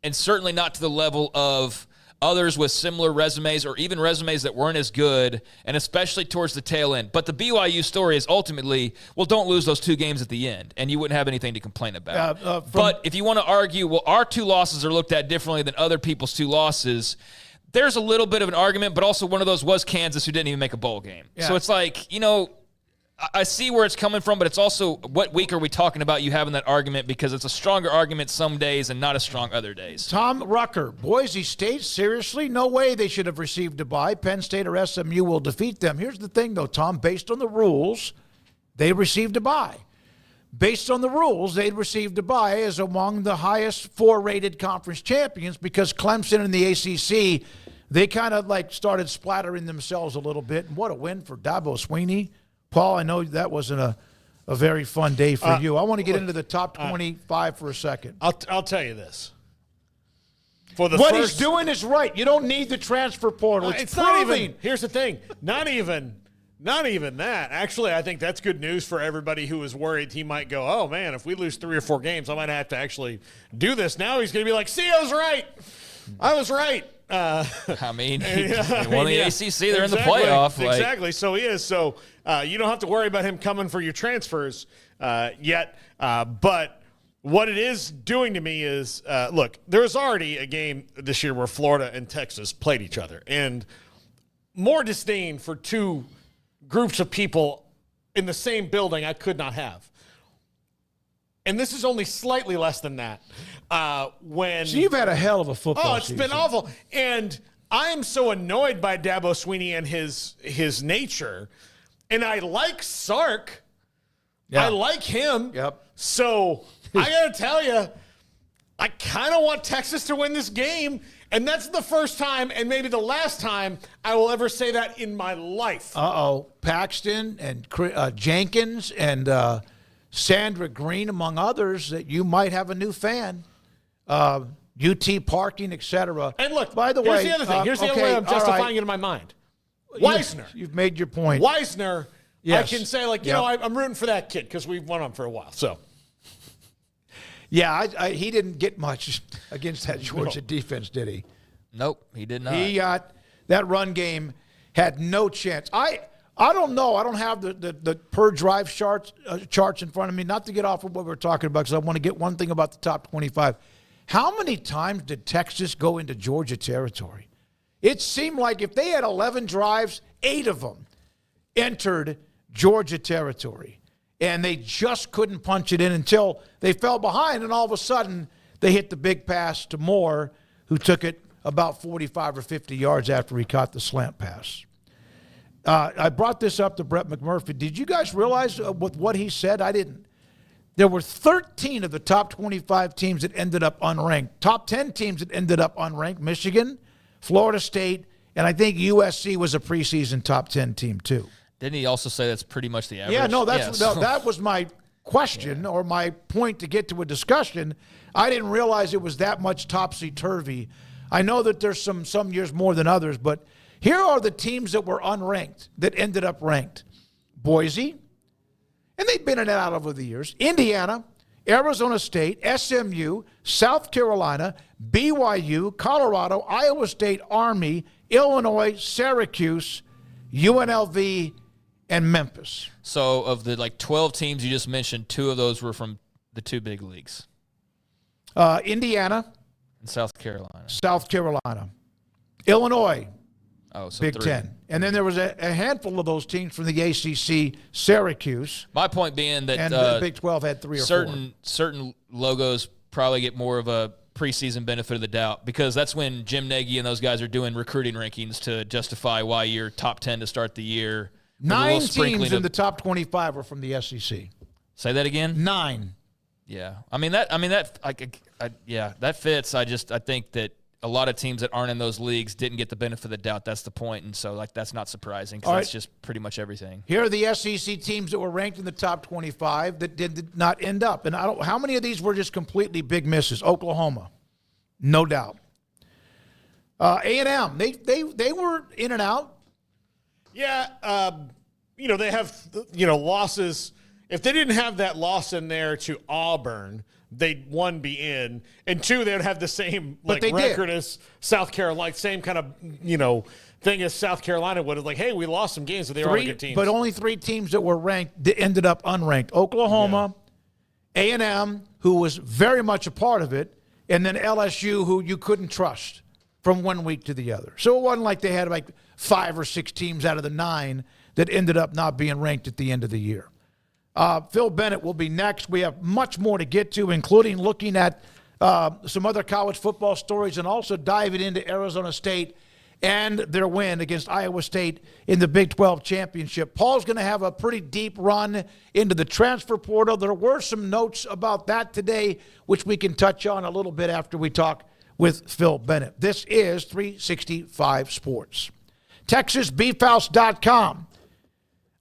and certainly not to the level of others with similar resumes or even resumes that weren't as good, and especially towards the tail end. But the BYU story is ultimately, well, don't lose those 2 games at the end, and you wouldn't have anything to complain about. But if you want to argue, well, our 2 losses are looked at differently than other people's 2 losses, there's a little bit of an argument, but also one of those was Kansas, who didn't even make a bowl game. Yeah. So it's like, I see where it's coming from, but it's also, what week are we talking about you having that argument? Because it's a stronger argument some days and not as strong other days. Tom Rucker, Boise State, seriously? No way they should have received a bye. Penn State or SMU will defeat them. Here's the thing, though, Tom. Based on the rules, they received a bye. Based on the rules, they'd received a bye as among the highest 4-rated conference champions, because Clemson and the ACC, they kind of started splattering themselves a little bit. And what a win for Dabo Swinney. Paul, I know that wasn't a very fun day for you. I want to get into the top 25 for a second. I'll tell you this. What he's doing is right. You don't need the transfer portal. It's not even. Here's the thing. Not even that. Actually, I think that's good news for everybody who was worried he might go, oh, man, if we lose 3 or 4 games, I might have to actually do this. Now he's going to be like, see, I was right. I was right. I mean, they won the ACC. They're in the playoff. Exactly. So he is. So you don't have to worry about him coming for your transfers yet. But what it is doing to me is, look, there was already a game this year where Florida and Texas played each other. And more disdain for 2 groups of people in the same building I could not have. And this is only slightly less than that. So you've had a hell of a football season. Been awful. And I am so annoyed by Dabo Swinney and his nature. And I like Sark. Yeah. I like him. Yep. So I got to tell you, I kind of want Texas to win this game, and that's the first time and maybe the last time I will ever say that in my life. Paxton and Jenkins and Sandra Green, among others, that you might have a new fan. UT parking, etc. And look, by the here's way, the other thing. Here's the other way I'm justifying it in my mind. Weisner. You've made your point. Weisner, yes. I can say, like, you know, I'm rooting for that kid because we've won him for a while. So, yeah, he didn't get much against that Georgia defense, did he? Nope, he did not. He got that run game had no chance. I don't know. I don't have the per drive charts in front of me. Not to get off of what we're talking about, because I want to get one thing about the top 25. How many times did Texas go into Georgia territory? It seemed like if they had 11 drives, 8 of them entered Georgia territory. And they just couldn't punch it in until they fell behind, and all of a sudden they hit the big pass to Moore, who took it about 45 or 50 yards after he caught the slant pass. I brought this up to Brett McMurphy. Did you guys realize with what he said? I didn't. There were 13 of the top 25 teams that ended up unranked. Top 10 teams that ended up unranked: Michigan, Florida State, and I think USC was a preseason top 10 team too. Didn't he also say that's pretty much the average? Yeah, no, that was my question or my point to get to a discussion. I didn't realize it was that much topsy-turvy. I know that there's some years more than others, but here are the teams that were unranked that ended up ranked. Boise, and they've been in and out over the years. Indiana, Arizona State, SMU, South Carolina, BYU, Colorado, Iowa State, Army, Illinois, Syracuse, UNLV, and Memphis. So of the 12 teams you just mentioned, 2 of those were from the 2 big leagues. Indiana. And South Carolina. South Carolina. Illinois. Oh, so Big 3. Ten. And then there was a handful of those teams from the ACC, Syracuse. My point being that and the Big 12 had 3 or 4. Certain logos probably get more of a preseason benefit of the doubt, because that's when Jim Nagy and those guys are doing recruiting rankings to justify why you're top 10 to start the year. 9 teams in the top 25 were from the SEC. Say that again? 9. Yeah. That fits. I think that a lot of teams that aren't in those leagues didn't get the benefit of the doubt. That's the point. And so, that's not surprising, because that's just pretty much everything. Here are the SEC teams that were ranked in the top 25 that did not end up. And how many of these were just completely big misses? Oklahoma, no doubt. A&M, they were in and out. Yeah, they have, losses. If they didn't have that loss in there to Auburn, they'd, 1, be in, and 2, they would have the same record as South Carolina, same kind of thing as South Carolina would have. Hey, we lost some games, but they were all good teams. But only 3 teams that were ranked that ended up unranked: Oklahoma, A&M, who was very much a part of it, and then LSU, who you couldn't trust from one week to the other. So it wasn't like they had 5 or 6 teams out of the 9 that ended up not being ranked at the end of the year. Phil Bennett will be next. We have much more to get to, including looking at some other college football stories and also diving into Arizona State and their win against Iowa State in the Big 12 championship. Paul's going to have a pretty deep run into the transfer portal. There were some notes about that today, which we can touch on a little bit after we talk with Phil Bennett. This is 365 Sports. TexasBeefHouse.com.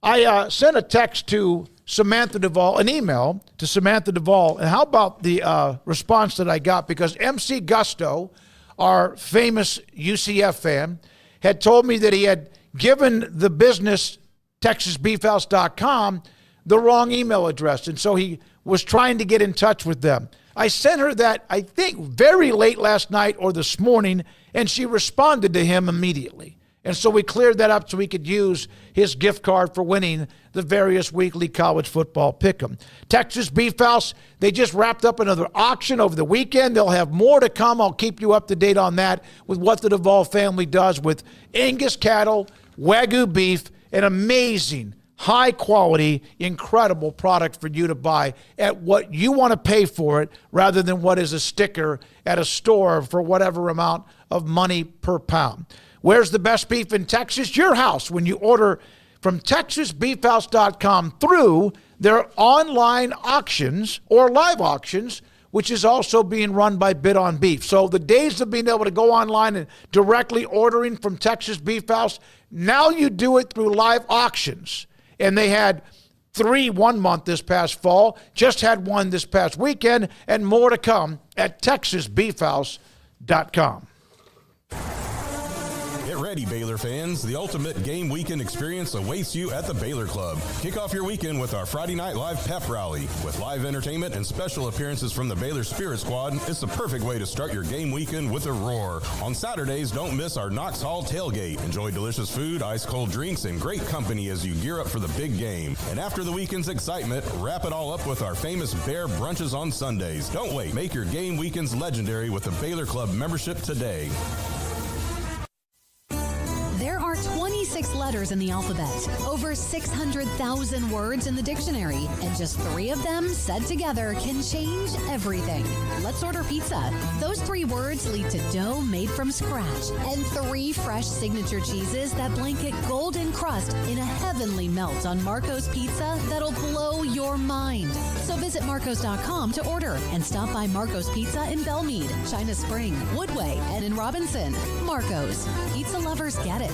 I sent a text to Samantha Duvall, an email to Samantha Duvall, and how about the response that I got? Because MC Gusto, our famous UCF fan, had told me that he had given the business TexasBeefHouse.com the wrong email address, and so he was trying to get in touch with them. I sent her that, I think, very late last night or this morning, and she responded to him immediately. And so we cleared that up so we could use his gift card for winning the various weekly college football pick'em. Texas Beef House, they just wrapped up another auction over the weekend. They'll have more to come. I'll keep you up to date on that with what the Duvall family does with Angus cattle, Wagyu beef, an amazing, high-quality, incredible product for you to buy at what you want to pay for it rather than what is a sticker at a store for whatever amount of money per pound. Where's the best beef in Texas? Your house when you order from TexasBeefHouse.com through their online auctions or live auctions which is also being run by Bid on Beef. So the days of being able to go online and directly ordering from Texas Beef House, now you do it through live auctions. And they had 3 1 month this past fall, just had one this past weekend, and more to come at TexasBeefHouse.com. Get ready, Baylor fans. The ultimate game weekend experience awaits you at the Baylor Club. Kick off your weekend with our Friday Night Live pep rally. With live entertainment and special appearances from the Baylor Spirit Squad, it's the perfect way to start your game weekend with a roar. On Saturdays, don't miss our Knox Hall tailgate. Enjoy delicious food, ice-cold drinks, and great company as you gear up for the big game. And after the weekend's excitement, wrap it all up with our famous Bear brunches on Sundays. Don't wait. Make your game weekends legendary with a Baylor Club membership today. There are 26 letters in the alphabet, over 600,000 words in the dictionary, and just 3 of them said together can change everything. Let's order pizza. Those 3 words lead to dough made from scratch and 3 fresh signature cheeses that blanket golden crust in a heavenly melt on Marco's Pizza that'll blow your mind. So visit Marcos.com to order and stop by Marco's Pizza in Belmead, China Spring, Woodway, and in Robinson. Marco's. Pizza lovers get it.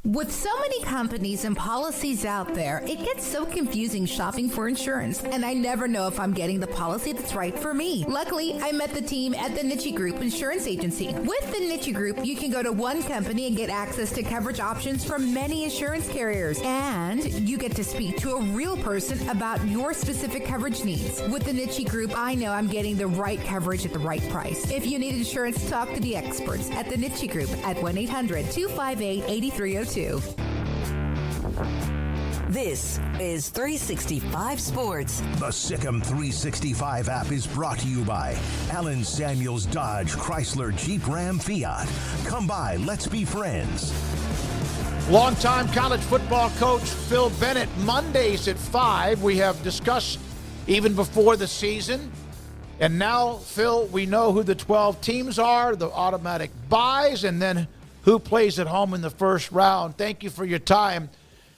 With so many companies and policies out there, it gets so confusing shopping for insurance, and I never know if I'm getting the policy that's right for me. Luckily, I met the team at the Niche Group Insurance Agency. With the Niche Group, you can go to one company and get access to coverage options from many insurance carriers, and you get to speak to a real person about your specific coverage needs. With the Niche Group, I know I'm getting the right coverage at the right price. If you need insurance, talk to the experts at the Niche Group at 1-800-258-8302. This is 365 Sports. The Sikkim 365 app is brought to you by Allen Samuels Dodge Chrysler Jeep Ram Fiat. Come by, let's be friends. Longtime college football coach Phil Bennett, Mondays at 5. We have discussed even before the season. And now, Phil, we know who the 12 teams are, the automatic buys, and then who plays at home in the first round. Thank you for your time.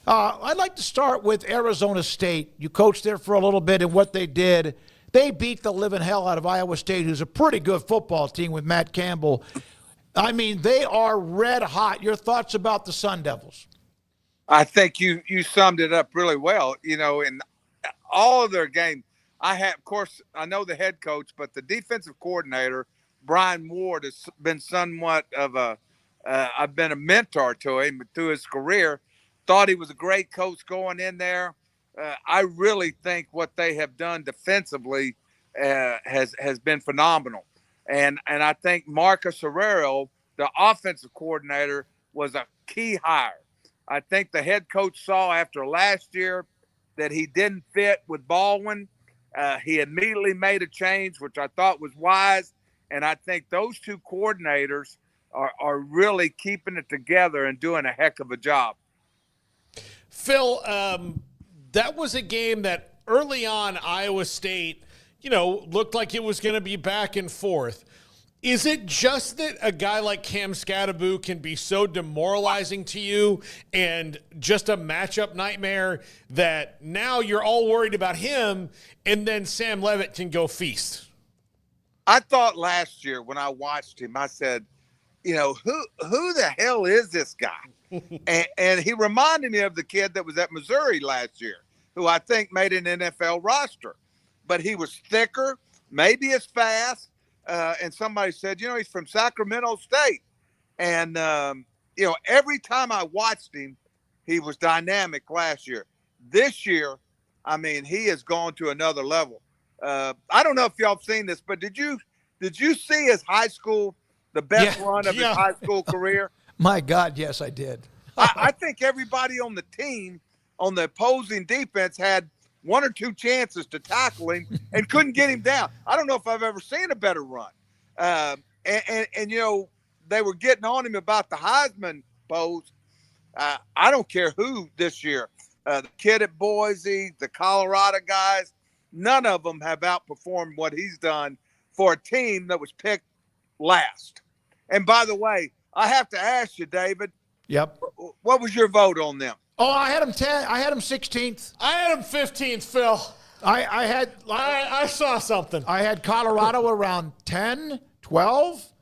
I'd like to start with Arizona State. You coached there for a little bit, and what they did, they beat the living hell out of Iowa State, who's a pretty good football team with Matt Campbell. I mean, they are red hot. Your thoughts about the Sun Devils? I think you summed it up really well. You know, in all of their game, of course, I know the head coach, but the defensive coordinator, Brian Ward, has been somewhat of I've been a mentor to him through his career. Thought he was a great coach going in there. I really think what they have done defensively has been phenomenal. And I think Marcus Herrero, the offensive coordinator, was a key hire. I think the head coach saw after last year that he didn't fit with Baldwin. He immediately made a change, which I thought was wise. And I think those 2 coordinators are really keeping it together and doing a heck of a job. Phil, that was a game that early on Iowa State, looked like it was going to be back and forth. Is it just that a guy like Cam Scatterbo can be so demoralizing to you and just a matchup nightmare that now you're all worried about him and then Sam Levitt can go feast? I thought last year when I watched him, I said, who the hell is this guy? and he reminded me of the kid that was at Missouri last year, who I think made an NFL roster. But he was thicker, maybe as fast. And somebody said, he's from Sacramento State. And, every time I watched him, he was dynamic last year. This year, I mean, he has gone to another level. I don't know if y'all have seen this, but did you see his high school, the best run of his high school career? My God, yes, I did. I think everybody on the team, on the opposing defense, had 1 or 2 chances to tackle him and couldn't get him down. I don't know if I've ever seen a better run. And they were getting on him about the Heisman pose. I don't care who this year, the kid at Boise, the Colorado guys, none of them have outperformed what he's done for a team that was picked last. And by the way, I have to ask you, David. Yep. What was your vote on them? Oh, I had him 10. I had him 16th. I had him 15th, Phil. I saw something. I had Colorado around 10, 12.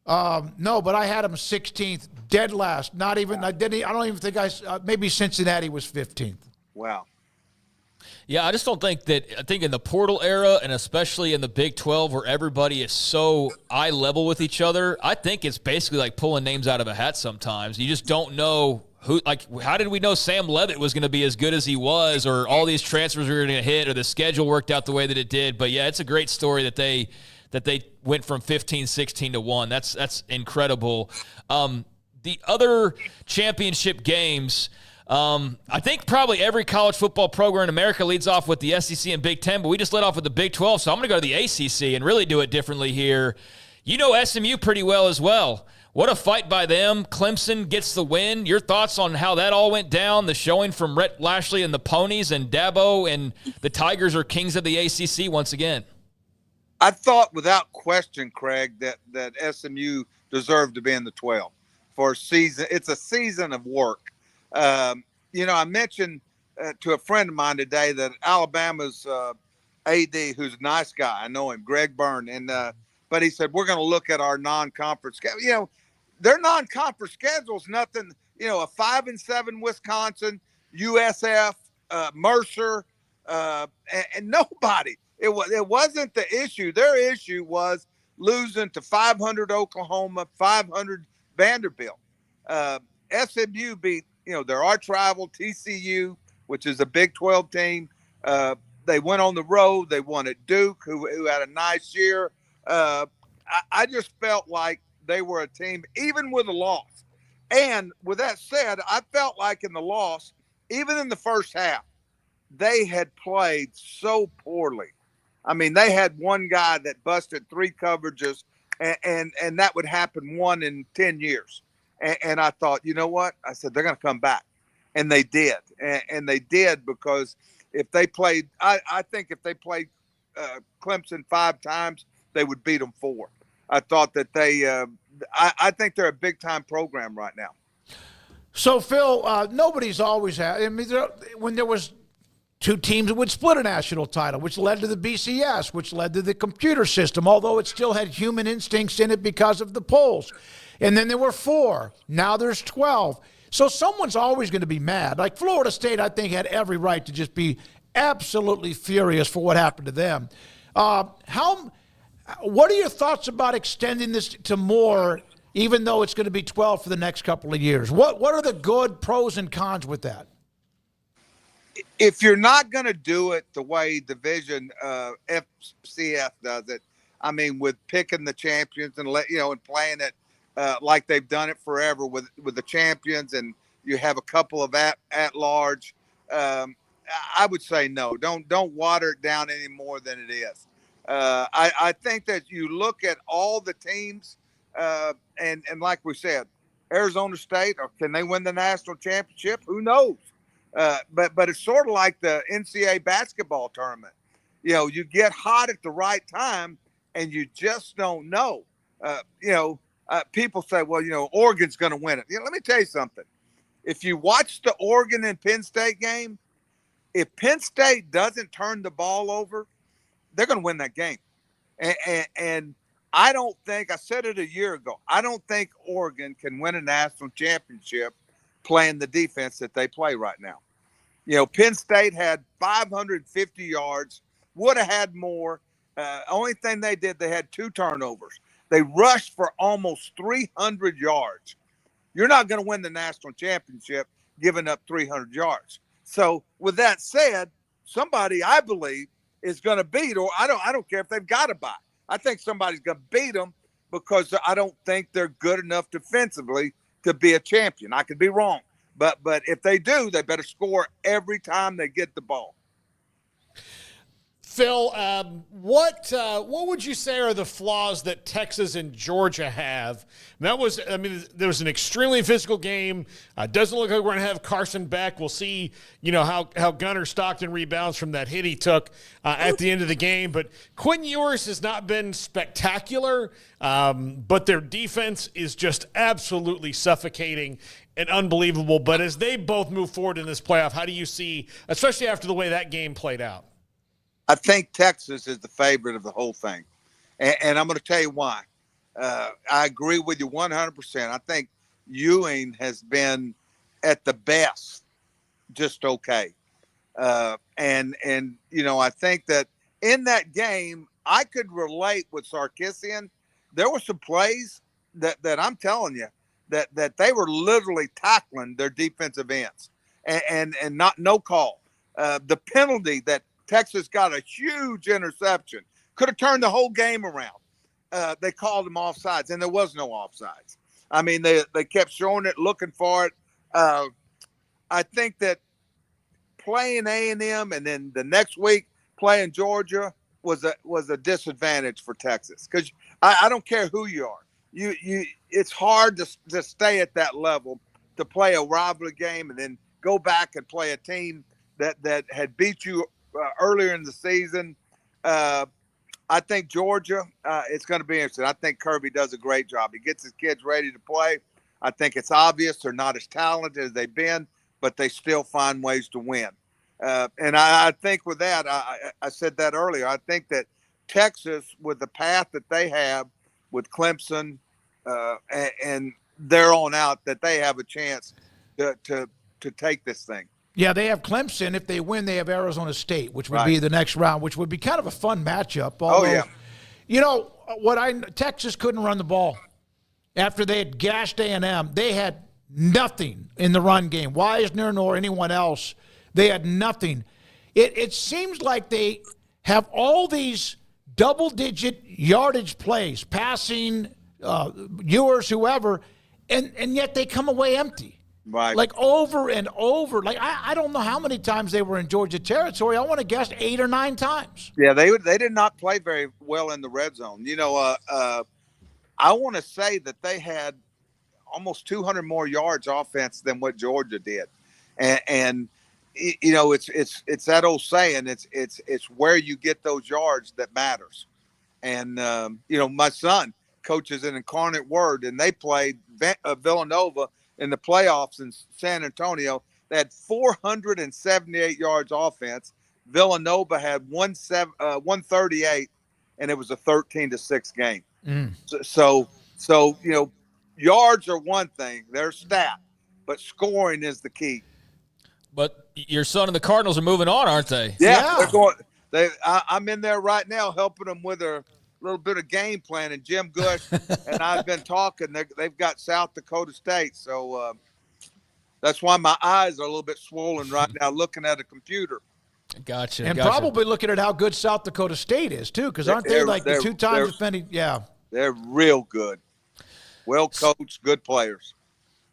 No, but I had him 16th, dead last. Not even. I don't even think maybe Cincinnati was 15th. Wow. Yeah, I just don't think that. I think in the portal era, and especially in the Big 12, where everybody is so eye level with each other, I think it's basically like pulling names out of a hat sometimes. You just don't know who. Like, how did we know Sam Levitt was going to be as good as he was, or all these transfers were going to hit, or the schedule worked out the way that it did? But yeah, it's a great story that they went from 15, 16 to 1. That's incredible. The other championship games. I think probably every college football program in America leads off with the SEC and Big 10, but we just led off with the Big 12, so I'm going to go to the ACC and really do it differently here. You know SMU pretty well as well. What a fight by them. Clemson gets the win. Your thoughts on how that all went down, the showing from Rhett Lashley and the Ponies, and Dabo and the Tigers are kings of the ACC once again. I thought without question, Craig, that SMU deserved to be in the 12 for a season. It's a season of work. I mentioned to a friend of mine today that Alabama's AD, who's a nice guy, I know him, Greg Byrne, but he said, we're going to look at our non-conference schedule. Their non-conference schedule is nothing, a 5-7 Wisconsin, USF, Mercer, and nobody. It wasn't the issue. Their issue was losing to 500 Oklahoma, 500 Vanderbilt. SMU beat their arch rival TCU, which is a Big 12 team. They went on the road. They won at Duke, who had a nice year. I just felt like they were a team, even with a loss. And with that said, I felt like in the loss, even in the first half, they had played so poorly. I mean, they had one guy that busted 3 coverages, and that would happen 1 in 10 years. And I thought, you know what? I said, they're going to come back. And they did. And they did because if they played, I think if they played Clemson 5 times, they would beat them 4. I thought that I think they're a big-time program right now. So, Phil, nobody's always had. I mean, when there was 2 teams that would split a national title, which led to the BCS, which led to the computer system, although it still had human instincts in it because of the polls. And then there were 4. Now there's 12. So someone's always going to be mad. Like Florida State, I think, had every right to just be absolutely furious for what happened to them. What are your thoughts about extending this to more, even though it's going to be 12 for the next couple of years? What are the good pros and cons with that? If you're not going to do it the way Division FCS does it, I mean, with picking the champions and and playing it like they've done it forever with the champions, and you have a couple of at large, I would say no. Don't water it down any more than it is. I think that you look at all the teams, and like we said, Arizona State, or can they win the national championship? Who knows? But it's sort of like the NCAA basketball tournament. You get hot at the right time, and you just don't know. People say, well, Oregon's going to win it. Let me tell you something. If you watch the Oregon and Penn State game, if Penn State doesn't turn the ball over, they're going to win that game. And I don't think, I said it a year ago, I don't think Oregon can win a national championship playing the defense that they play right now. Penn State had 550 yards, would have had more. Only thing they did, they had 2 turnovers. They rushed for almost 300 yards. You're not going to win the national championship giving up 300 yards. So with that said, somebody I believe is going to beat, or I don't care if they've got to bye. I think somebody's going to beat them because I don't think they're good enough defensively to be a champion. I could be wrong, but if they do, they better score every time they get the ball. Phil, what would you say are the flaws that Texas and Georgia have? There was an extremely physical game. Doesn't look like we're going to have Carson Beck. We'll see, how Gunnar Stockton rebounds from that hit he took at the end of the game. But Quinn Ewers has not been spectacular, but their defense is just absolutely suffocating and unbelievable. But as they both move forward in this playoff, how do you see, especially after the way that game played out? I think Texas is the favorite of the whole thing. And I'm going to tell you why. I agree with you 100%. I think Ewing has been at the best just okay. And I think that in that game, I could relate with Sarkisian. There were some plays that I'm telling you that they were literally tackling their defensive ends and no call. The penalty that Texas got, a huge interception, could have turned the whole game around. They called them offsides, and there was no offsides. I mean, they kept showing it, looking for it. I think that playing A&M and then the next week playing Georgia was a disadvantage for Texas, because I don't care who you are. It's hard to stay at that level, to play a rivalry game and then go back and play a team that had beat you earlier in the season. I think Georgia, it's going to be interesting. I think Kirby does a great job. He gets his kids ready to play. I think it's obvious they're not as talented as they've been, but they still find ways to win. And I think with that, I said that earlier, I think that Texas, with the path that they have with Clemson and they're on out, that they have a chance to take this thing. Yeah, they have Clemson. If they win, they have Arizona State, which would be the next round, which would be kind of a fun matchup. Although, Texas couldn't run the ball. After they had gashed A&M, they had nothing in the run game. Wisner nor anyone else, they had nothing. It seems like they have all these double-digit yardage plays, passing, Ewers, whoever, and yet they come away empty. Right. Like over and over. Like I don't know how many times they were in Georgia territory. I want to guess 8 or 9 times. Yeah, they did not play very well in the red zone. I want to say that they had almost 200 more yards offense than what Georgia did, and it's that old saying. It's where you get those yards that matters. And my son coaches an Incarnate Word, and they played Villanova in the playoffs in San Antonio. They had 478 yards offense. Villanova had 138, and it was a 13-6 game. So yards are one thing; they're stat, but scoring is the key. But your son and the Cardinals are moving on, aren't they? Yeah. They're going. I'm in there right now helping them with a little bit of game planning. Jim Gush and I've been talking. They've got South Dakota State, so that's why my eyes are a little bit swollen right now looking at a computer. Gotcha. And probably looking at how good South Dakota State is too, because aren't they like the 2 times defending? Yeah, they're real good, well coached, good players.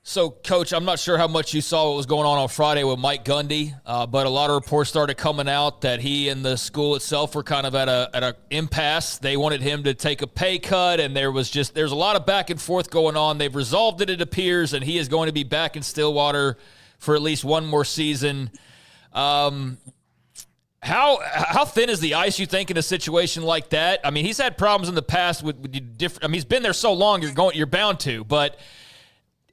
So, Coach, I'm not sure how much you saw what was going on Friday with Mike Gundy, but a lot of reports started coming out that he and the school itself were kind of at a impasse. They wanted him to take a pay cut, and there's a lot of back and forth going on. They've resolved it appears, and he is going to be back in Stillwater for at least one more season. How thin is the ice, you think, in a situation like that? I mean, he's had problems in the past with different. I mean, he's been there so long, you're bound to, but.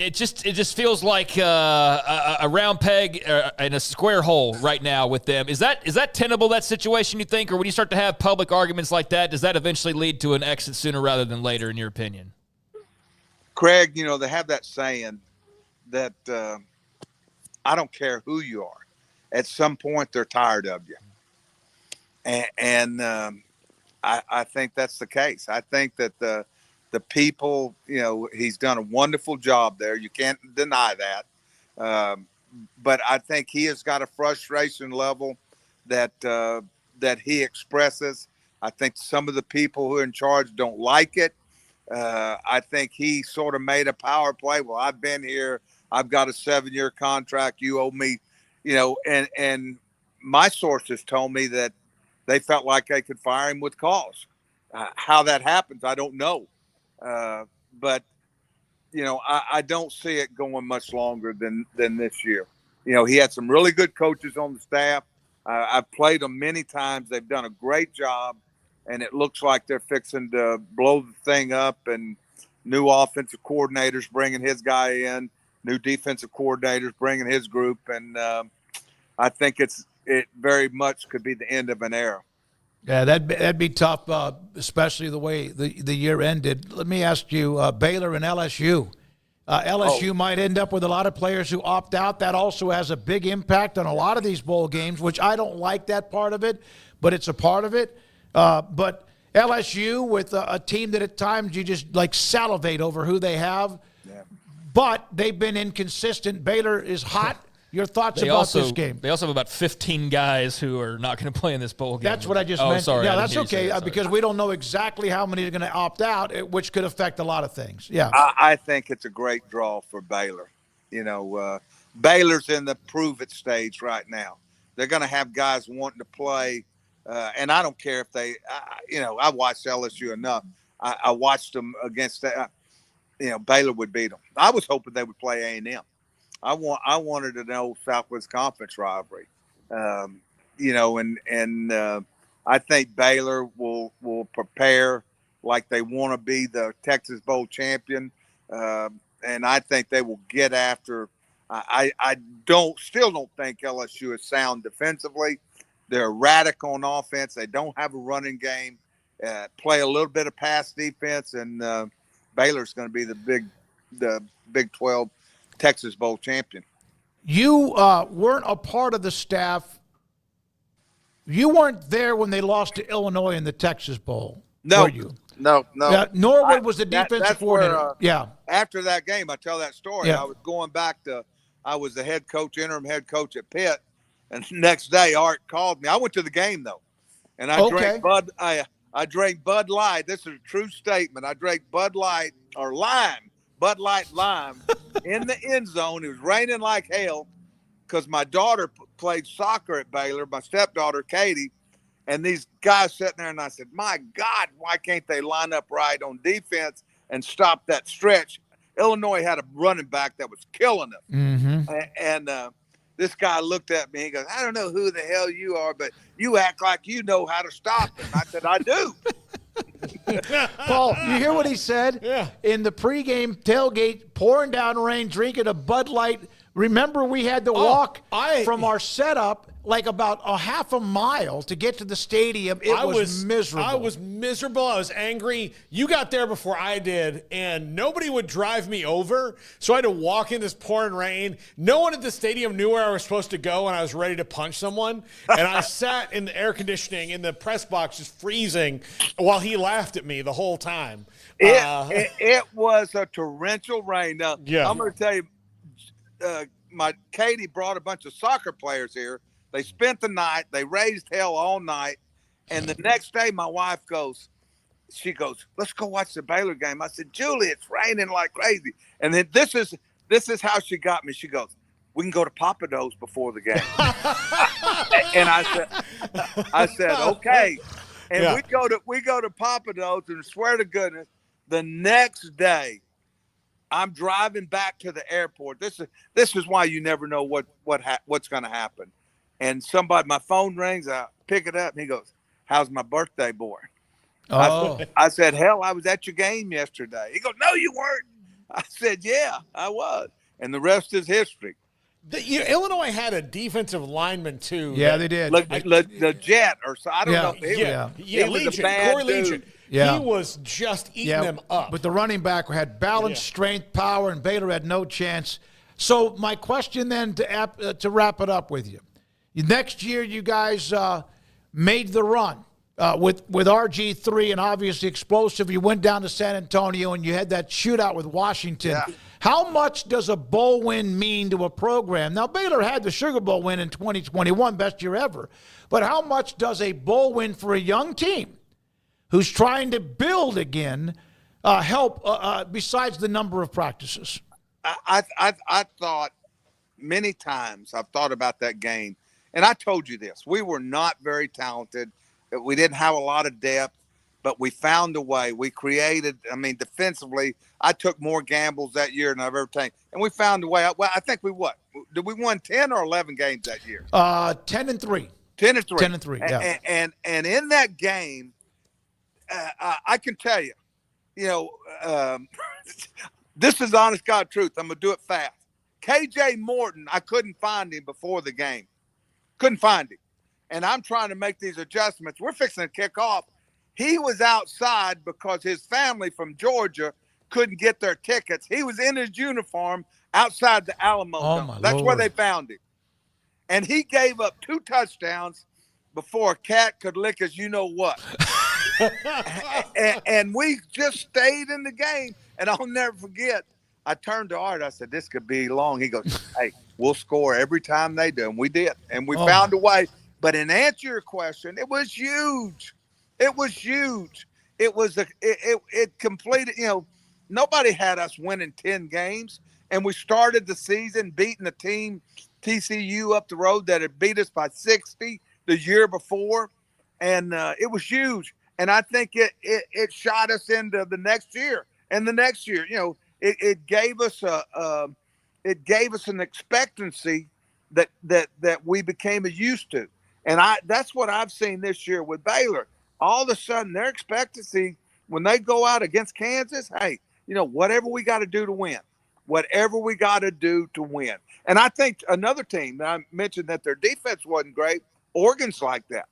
It just feels like a round peg in a square hole right now with them. Is that tenable, that situation, you think? Or when you start to have public arguments like that, does that eventually lead to an exit sooner rather than later, in your opinion? Craig, they have that saying that I don't care who you are. At some point, they're tired of you. And I think that's the case. I think that the people, he's done a wonderful job there. You can't deny that. But I think he has got a frustration level that he expresses. I think some of the people who are in charge don't like it. I think he sort of made a power play. Well, I've been here. I've got a 7-year contract. You owe me, and my sources told me that they felt like they could fire him with cause. How that happens, I don't know. But, I don't see it going much longer than this year. He had some really good coaches on the staff. I've played them many times. They've done a great job, and it looks like they're fixing to blow the thing up, and new offensive coordinators bringing his guy in, new defensive coordinators bringing his group. And I think it very much could be the end of an era. Yeah, that'd be tough, especially the way the year ended. Let me ask you, Baylor and LSU. LSU might end up with a lot of players who opt out. That also has a big impact on a lot of these bowl games, which I don't like that part of it, but it's a part of it. But LSU with a team that at times you just salivate over who they have, but they've been inconsistent. Baylor is hot. Your thoughts about this game? They also have about 15 guys who are not going to play in this bowl game. That's what I just mentioned. Sorry, yeah, that's okay because we don't know exactly how many are going to opt out, which could affect a lot of things. Yeah, I think it's a great draw for Baylor. Baylor's in the prove-it stage right now. They're going to have guys wanting to play, and I don't care if they, I watched LSU enough. I watched them against, Baylor would beat them. I was hoping they would play A&M. I wanted to know Southwest Conference rivalry, and I think Baylor will prepare like they want to be the Texas Bowl champion, and I think they will get after. I still don't think LSU is sound defensively. They're erratic on offense. They don't have a running game. Play a little bit of pass defense, and Baylor's going to be the Big 12. Texas Bowl champion. You weren't a part of the staff. You weren't there when they lost to Illinois in the Texas Bowl. No, were you? No. Norwood was the defensive coordinator. After that game, I tell that story. Yeah. I was going back I was the interim head coach at Pitt, and the next day Art called me. I went to the game though, and I drank Bud. I drank Bud Light. This is a true statement. I drank Bud Light or Bud Light lime in the end zone. It was raining like hell because my daughter played soccer at Baylor, my stepdaughter, Katie, and these guys sitting there, and I said, my God, why can't they line up right on defense and stop that stretch? Illinois had a running back that was killing them. Mm-hmm. And this guy looked at me. He goes, I don't know who the hell you are, but you act like you know how to stop them. I said, I do. Paul, you hear what he said? Yeah. In the pregame tailgate, pouring down rain, drinking a Bud Light. Remember, we had to walk from our setup like about a half a mile to get to the stadium. It was miserable. I was miserable. I was angry. You got there before I did, and nobody would drive me over, so I had to walk in this pouring rain. No one at the stadium knew where I was supposed to go, and I was ready to punch someone. And I sat in the air conditioning in the press box just freezing while he laughed at me the whole time. It was a torrential rain. Now, I'm going to tell you, Katie brought a bunch of soccer players here. They spent the night. They raised hell all night. And the next day, my wife she goes, let's go watch the Baylor game. I said, Julie, it's raining like crazy. And then this is how she got me. She goes, we can go to Papa Do's before the game. And I said, okay. And we go to Papa Do's, and swear to goodness, the next day, I'm driving back to the airport. This is why you never know what's going to happen. And my phone rings. I pick it up, and he goes, how's my birthday boy? Oh. I said, hell, I was at your game yesterday. He goes, no, you weren't. I said, yeah, I was. And the rest is history. Illinois had a defensive lineman, too. Yeah, they did. The Jet, or so I don't know. He was Legion, Corey Legion. Yeah. He was just eating them up. But the running back had balance, strength, power, and Baylor had no chance. So my question then to wrap it up with you. Next year, you guys made the run with RG3 and obviously explosive. You went down to San Antonio and you had that shootout with Washington. Yeah. How much does a bowl win mean to a program? Now, Baylor had the Sugar Bowl win in 2021, best year ever. But how much does a bowl win for a young team who's trying to build again help besides the number of practices? I thought many times, I've thought about that game. And I told you this, we were not very talented. We didn't have a lot of depth, but we found a way. We created, defensively, I took more gambles that year than I've ever taken. And we found a way. Well, I think did we win 10 or 11 games that year? 10-3. 10-3. 10-3, yeah. And in that game, I can tell you, this is honest God truth. I'm going to do it fast. KJ Morton, I couldn't find him before the game. Couldn't find him. And I'm trying to make these adjustments. We're fixing to kick off. He was outside because his family from Georgia couldn't get their tickets. He was in his uniform outside the Alamo Dome. That's where they found him. And he gave up 2 touchdowns before a cat could lick his you-know-what. and we just stayed in the game. And I'll never forget, I turned to Art. I said, this could be long. He goes, hey, we'll score every time they do. And we did. And we found a way. But in answer to your question, it was huge. It was huge. It was it completed, nobody had us winning 10 games. And we started the season beating a team, TCU, up the road that had beat us by 60 the year before. And it was huge. And I think it shot us into the next year. And the next year, it gave us an expectancy that we became used to. And that's what I've seen this year with Baylor. All of a sudden, their expectancy when they go out against Kansas, hey, whatever we got to do to win, whatever we got to do to win. And I think another team that I mentioned that their defense wasn't great, Oregon's like that.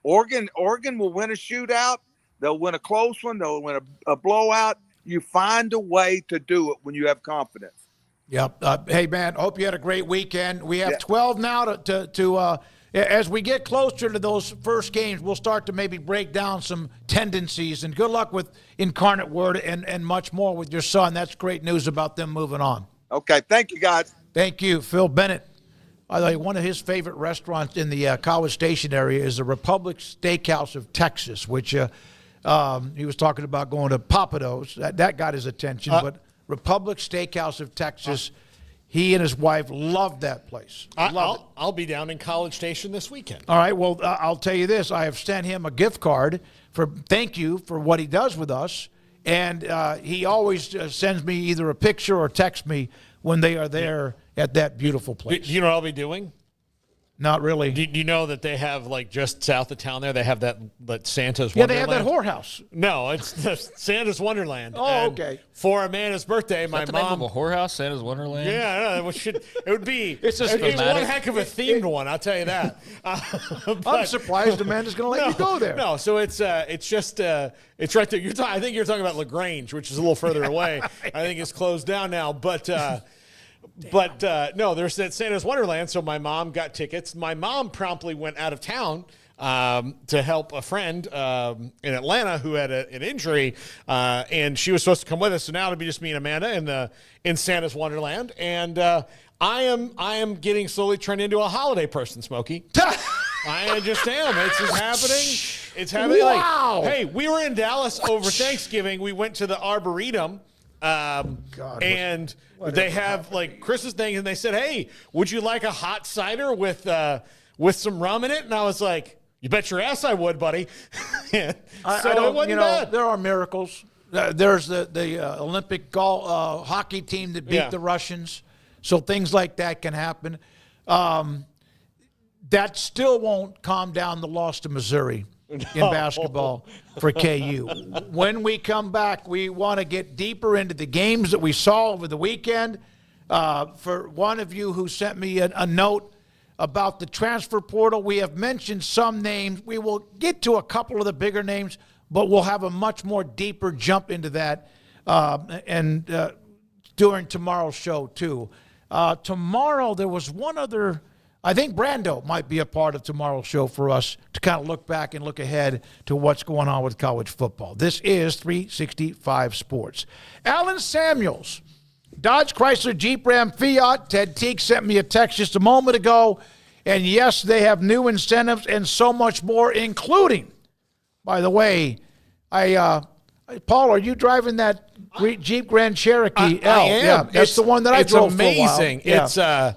Oregon will win a shootout. They'll win a close one. They'll win a blowout. You find a way to do it when you have confidence. Yep. Hey, man, hope you had a great weekend. We have 12 now to as we get closer to those first games, we'll start to maybe break down some tendencies. And good luck with Incarnate Word and much more with your son. That's great news about them moving on. Okay. Thank you, guys. Thank you. Phil Bennett. By the way, one of his favorite restaurants in the College Station area is the Republic Steakhouse of Texas, which he was talking about going to Papados. That got his attention. But Republic Steakhouse of Texas, he and his wife loved that place. I'll be down in College Station this weekend. All right. Well, I'll tell you this. I have sent him a gift card for thank you for what he does with us. And he always sends me either a picture or text me when they are there at that beautiful place. Do you know what I'll be doing? Not really. Do you know that they have, like, just south of town there, they have that Santa's Wonderland? Yeah, they have that whorehouse. No, it's the Santa's Wonderland. Oh, okay. For Amanda's birthday, my the mom. Name of a whorehouse, Santa's Wonderland? Yeah, it would be. It's one heck of a themed one, I'll tell you that. I'm surprised Amanda's going to let you go there. No, so it's just it's right there. I think you're talking about LaGrange, which is a little further away. I think it's closed down now, but. No, there's that Santa's Wonderland. So my mom got tickets. My mom promptly went out of town to help a friend in Atlanta who had an injury, and she was supposed to come with us. So now it'll be just me and Amanda in Santa's Wonderland. And I am getting slowly turned into a holiday person, Smokey. I just am. It's just happening. It's happening. Wow. Like, hey, we were in Dallas over Thanksgiving. We went to the Arboretum. And they have like Christmas things, and they said, "Hey, would you like a hot cider with some rum in it?" And I was like, "You bet your ass I would, buddy." It wasn't bad. There are miracles. There's the Olympic hockey team that beat the Russians, so things like that can happen. That still won't calm down the loss to Missouri. In basketball for KU. When we come back, we want to get deeper into the games that we saw over the weekend. For one of you who sent me a note about the transfer portal, we have mentioned some names. We will get to a couple of the bigger names, but we'll have a much more deeper jump into that during tomorrow's show, too. Tomorrow, there was one other. I think Brando might be a part of tomorrow's show for us to kind of look back and look ahead to what's going on with college football. This is 365 Sports. Alan Samuels, Dodge, Chrysler, Jeep, Ram, Fiat. Ted Teague sent me a text just a moment ago. And, yes, they have new incentives and so much more, including, by the way, Paul, are you driving that Jeep Grand Cherokee L? I am. Yeah, that's the one that I drove for a while. It's amazing. Yeah.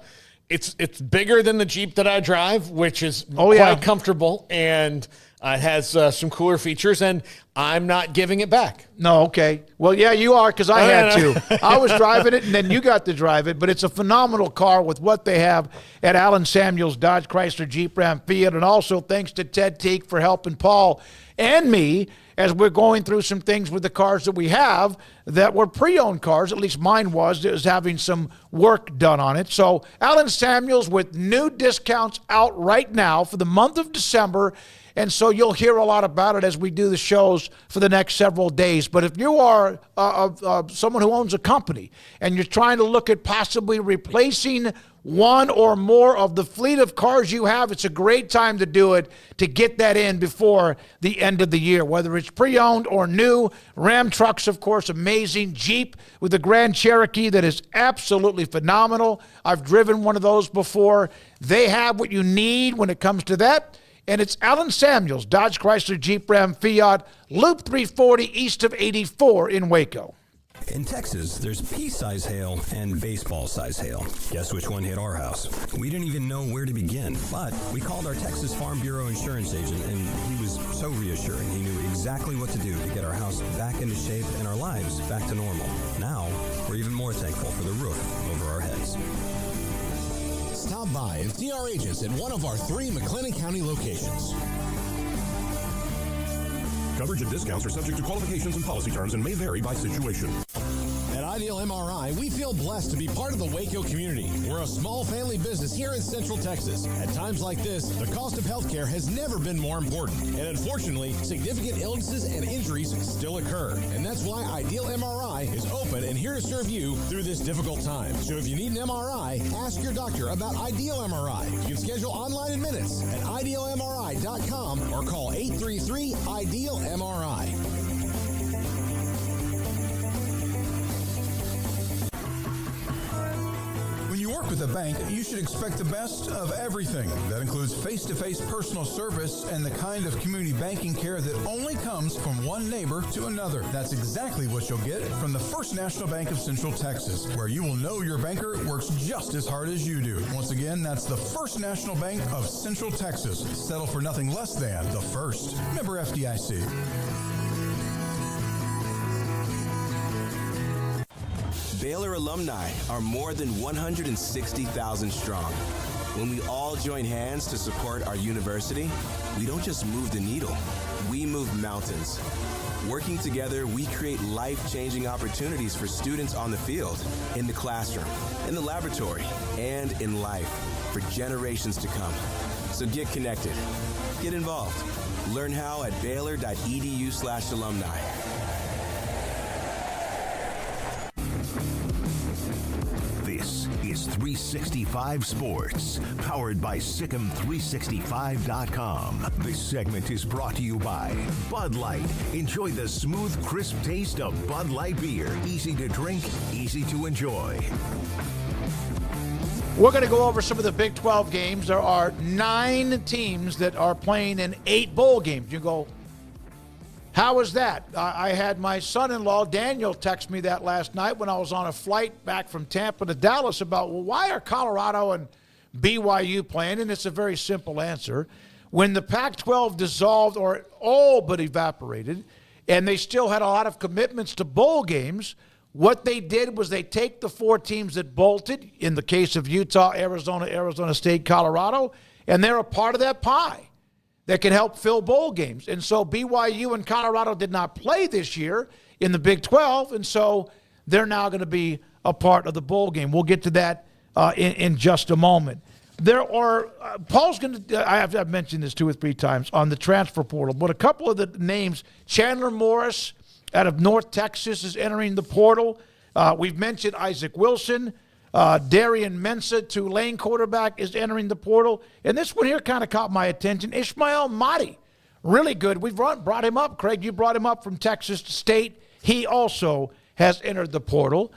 It's bigger than the Jeep that I drive, which is quite comfortable, and It has some cooler features, and I'm not giving it back. No, okay. Well, yeah, you are, because I had to. I was driving it, and then you got to drive it. But it's a phenomenal car with what they have at Allen Samuels Dodge Chrysler Jeep Ram Fiat. And also thanks to Ted Teague for helping Paul and me as we're going through some things with the cars that we have that were pre-owned cars. At least mine was. It was having some work done on it. So Allen Samuels with new discounts out right now for the month of December. And so you'll hear a lot about it as we do the shows for the next several days. But if you are someone who owns a company and you're trying to look at possibly replacing one or more of the fleet of cars you have, it's a great time to do it, to get that in before the end of the year, whether it's pre-owned or new. Ram trucks, of course, amazing. Jeep with the Grand Cherokee that is absolutely phenomenal. I've driven one of those before. They have what you need when it comes to that. And it's Allen Samuels, Dodge Chrysler Jeep Ram Fiat, Loop 340 east of 84 in Waco. In Texas, there's pea-size hail and baseball-size hail. Guess which one hit our house? We didn't even know where to begin, but we called our Texas Farm Bureau insurance agent, and he was so reassuring. He knew exactly what to do to get our house back into shape and our lives back to normal. Now, we're even more thankful for the roof over our heads. Stop by and see our agents at one of our 3 McLennan County locations. Coverage and discounts are subject to qualifications and policy terms and may vary by situation. At Ideal MRI, we feel blessed to be part of the Waco community. We're a small family business here in Central Texas. At times like this, the cost of healthcare has never been more important. And unfortunately, significant illnesses and injuries still occur. And that's why Ideal MRI is open and here to serve you through this difficult time. So if you need an MRI, ask your doctor about Ideal MRI. You can schedule online in minutes at idealmri.com or call 833-IDEAL-MRI. When you work with a bank, you should expect the best of everything. That includes face-to-face personal service and the kind of community banking care that only comes from one neighbor to another. That's exactly what you'll get from the First National Bank of Central Texas, where you will know your banker works just as hard as you do. Once again, that's the First National Bank of Central Texas. Settle for nothing less than the first. Member FDIC. Baylor alumni are more than 160,000 strong. When we all join hands to support our university, we don't just move the needle, we move mountains. Working together, we create life-changing opportunities for students on the field, in the classroom, in the laboratory, and in life for generations to come. So get connected, get involved. Learn how at baylor.edu/alumni. This is 365 Sports, powered by Sikkim365.com. This segment is brought to you by Bud Light. Enjoy the smooth, crisp taste of Bud Light beer. Easy to drink, easy to enjoy. We're going to go over some of the Big 12 games. There are 9 teams that are playing in 8 bowl games. You go, how is that? I had my son-in-law, Daniel, text me that last night when I was on a flight back from Tampa to Dallas about, well, why are Colorado and BYU playing? And it's a very simple answer. When the Pac-12 dissolved or all but evaporated, and they still had a lot of commitments to bowl games, what they did was they take the 4 teams that bolted, in the case of Utah, Arizona, Arizona State, Colorado, and they're a part of that pie that can help fill bowl games. And so BYU and Colorado did not play this year in the Big 12, and so they're now going to be a part of the bowl game. We'll get to that in just a moment. There are Paul's going to. I've mentioned this 2 or 3 times on the transfer portal, but a couple of the names: Chandler Morris out of North Texas is entering the portal. We've mentioned Isaac Wilson. Darian Mensah, Tulane quarterback, is entering the portal. And this one here kind of caught my attention. Ishmael Mahdi, really good. We've brought him up. Craig, you brought him up from Texas State. He also has entered the portal.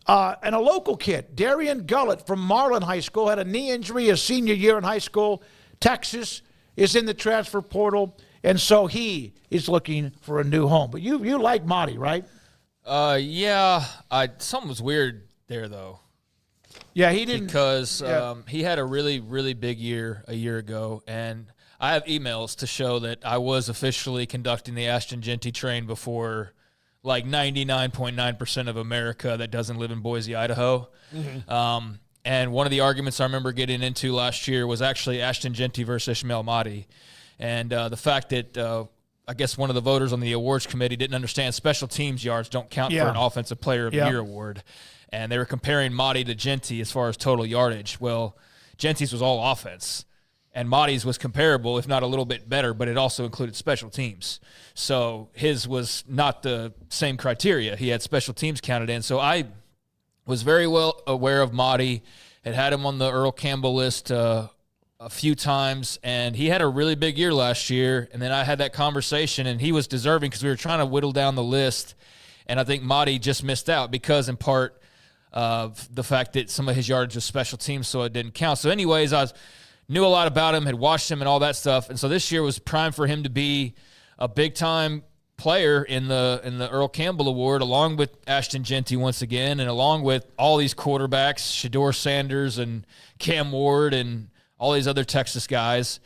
And a local kid, Darian Gullett from Marlin High School, had a knee injury his senior year in high school. Texas is in the transfer portal, and so he is looking for a new home. But you like Mahdi, right? Yeah. Something was weird there, though. Yeah, he didn't. Because he had a really, really big year a year ago, and I have emails to show that I was officially conducting the Ashton Genty train before like 99.9% of America that doesn't live in Boise, Idaho. Mm-hmm. And one of the arguments I remember getting into last year was actually Ashton Genty versus Ishmael Mahdi. And the fact that I guess one of the voters on the awards committee didn't understand special teams yards don't count for an Offensive Player of the Year award. And they were comparing Mahdi to Genty as far as total yardage. Well, Genty's was all offense. And Mahdi's was comparable, if not a little bit better, but it also included special teams. So his was not the same criteria. He had special teams counted in. So I was very well aware of Mahdi, had him on the Earl Campbell list a few times, and he had a really big year last year. And then I had that conversation, and he was deserving because we were trying to whittle down the list. And I think Mahdi just missed out because in part of the fact that some of his yardage was special teams, so it didn't count. So anyways, I knew a lot about him, had watched him and all that stuff. And so this year was prime for him to be a big-time player in the Earl Campbell Award, along with Ashton Genty once again, and along with all these quarterbacks, Shedeur Sanders and Cam Ward and all these other Texas guys.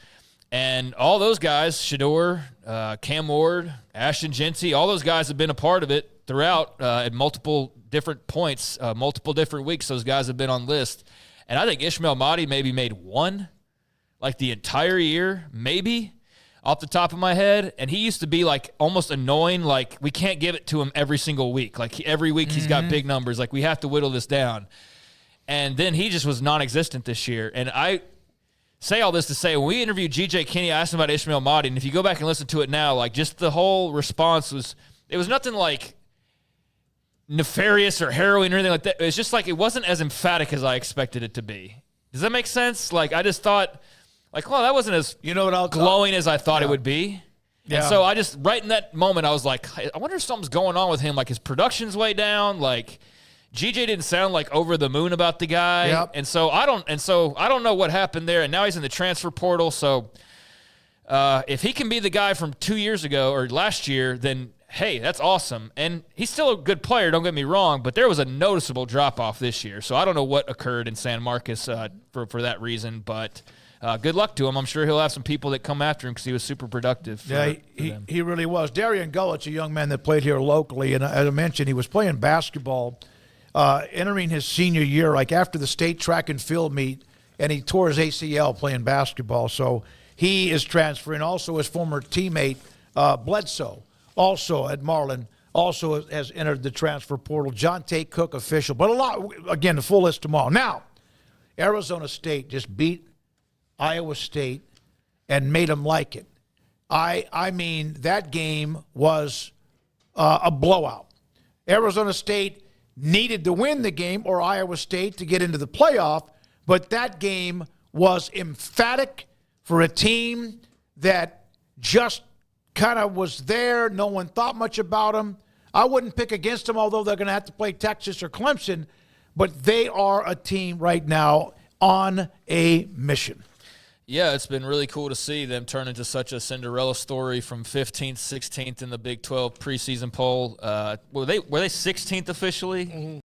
And all those guys, Shedeur, Cam Ward, Ashton Genty, all those guys have been a part of it throughout at multiple different points, multiple different weeks. Those guys have been on list. And I think Ishmael Mahdi maybe made one like the entire year, maybe, off the top of my head. And he used to be like almost annoying. Like we can't give it to him every single week. Like every week he's got big numbers. Like we have to whittle this down. And then he just was non-existent this year. And I say all this to say, when we interviewed G.J. Kinney, I asked him about Ishmael Mahdi. And if you go back and listen to it now, like just the whole response was, it was nothing like nefarious or harrowing or anything like that. It was just like, it wasn't as emphatic as I expected it to be. Does that make sense? Like I just thought, like, well, that wasn't as glowing as I thought it would be. Yeah. And so I just, right in that moment, I was like, I wonder if something's going on with him. Like his production's way down. Like GJ didn't sound like over the moon about the guy. Yep. And so I don't know what happened there. And now he's in the transfer portal. So if he can be the guy from 2 years ago or last year, then hey, that's awesome. And he's still a good player, don't get me wrong, but there was a noticeable drop-off this year. So I don't know what occurred in San Marcos for that reason, but good luck to him. I'm sure he'll have some people that come after him because he was super productive. He really was. Darian Gullett's a young man that played here locally, and as I mentioned, he was playing basketball entering his senior year, like after the state track and field meet, and he tore his ACL playing basketball. So he is transferring. Also, his former teammate, Bledsoe, also at Marlin, also has entered the transfer portal. John Tate Cook official. But a lot, again, the full list tomorrow. Now, Arizona State just beat Iowa State and made them like it. I mean, that game was a blowout. Arizona State needed to win the game or Iowa State to get into the playoff, but that game was emphatic for a team that just kind of was there. No one thought much about them. I wouldn't pick against them, although they're going to have to play Texas or Clemson, but they are a team right now on a mission. Yeah, it's been really cool to see them turn into such a Cinderella story from 15th, 16th in the Big 12 preseason poll. Were they 16th officially? Mm-hmm.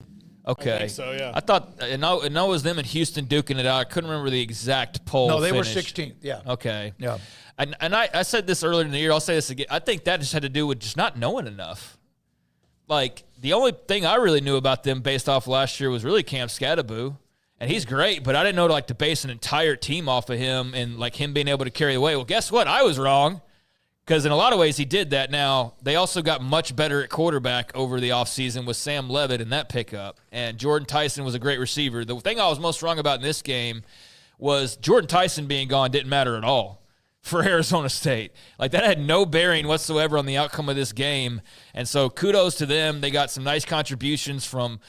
Okay. I think so, yeah. I thought, and it was them and Houston duking it out. I couldn't remember the exact poll No, they finish. were 16th, yeah. Okay. Yeah. And I said this earlier in the year. I'll say this again. I think that just had to do with just not knowing enough. Like, the only thing I really knew about them based off last year was really Cam Scadaboo. And he's great, but I didn't know to base an entire team off of him and like him being able to carry the weight. Well, guess what? I was wrong because in a lot of ways he did that. Now, they also got much better at quarterback over the offseason with Sam Levitt and that pickup. And Jordan Tyson was a great receiver. The thing I was most wrong about in this game was Jordan Tyson being gone didn't matter at all for Arizona State. Like, that had no bearing whatsoever on the outcome of this game. And so kudos to them. They got some nice contributions from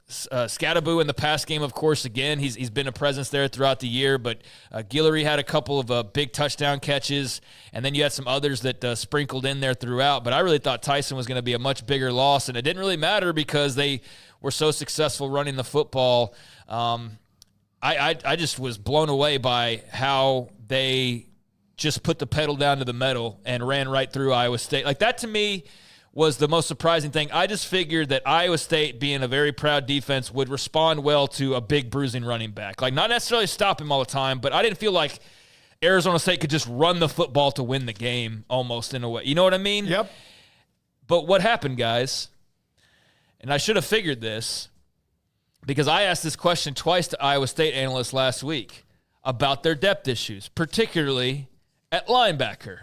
Scadaboo in the pass game, of course. Again, he's been a presence there throughout the year, but Guillory had a couple of big touchdown catches, and then you had some others that sprinkled in there throughout. But I really thought Tyson was going to be a much bigger loss, and it didn't really matter because they were so successful running the football. I just was blown away by how they just put the pedal down to the metal and ran right through Iowa State. Like, that to me was the most surprising thing. I just figured that Iowa State, being a very proud defense, would respond well to a big bruising running back. Like, not necessarily stop him all the time, but I didn't feel like Arizona State could just run the football to win the game almost in a way. You know what I mean? Yep. But what happened, guys, and I should have figured this because I asked this question twice to Iowa State analysts last week about their depth issues, particularly at linebacker.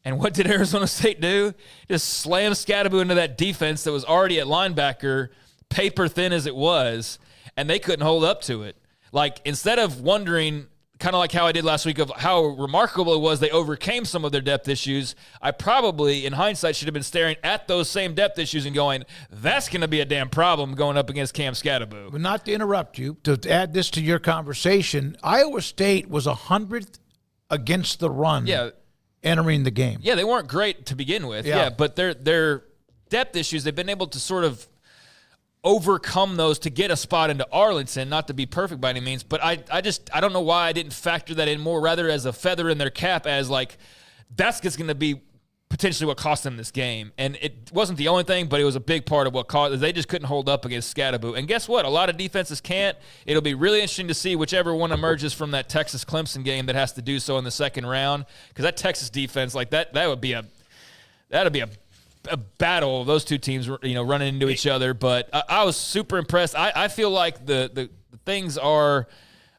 And what did Arizona State do? Just slam Scadaboo into that defense that was already at linebacker, paper thin as it was, and they couldn't hold up to it. Like, instead of wondering, kind of like how I did last week, of how remarkable it was they overcame some of their depth issues, I probably, in hindsight, should have been staring at those same depth issues and going, that's going to be a damn problem going up against Cam Scadaboo. But not to interrupt you, to add this to your conversation, Iowa State was 100th against the run entering the game. Yeah, they weren't great to begin with. Yeah, but their depth issues, they've been able to sort of overcome those to get a spot into Arlington, not to be perfect by any means, but I don't know why I didn't factor that in more, rather as a feather in their cap, as like, that's just going to be potentially what cost them this game. And it wasn't the only thing, but it was a big part of what caused. They just couldn't hold up against Scadaboo. And guess what? A lot of defenses can't. It'll be really interesting to see whichever one emerges from that Texas-Clemson game that has to do so in the second round, because that Texas defense, like that would be a battle of those two teams, running into each other. But I was super impressed. I feel like the things are,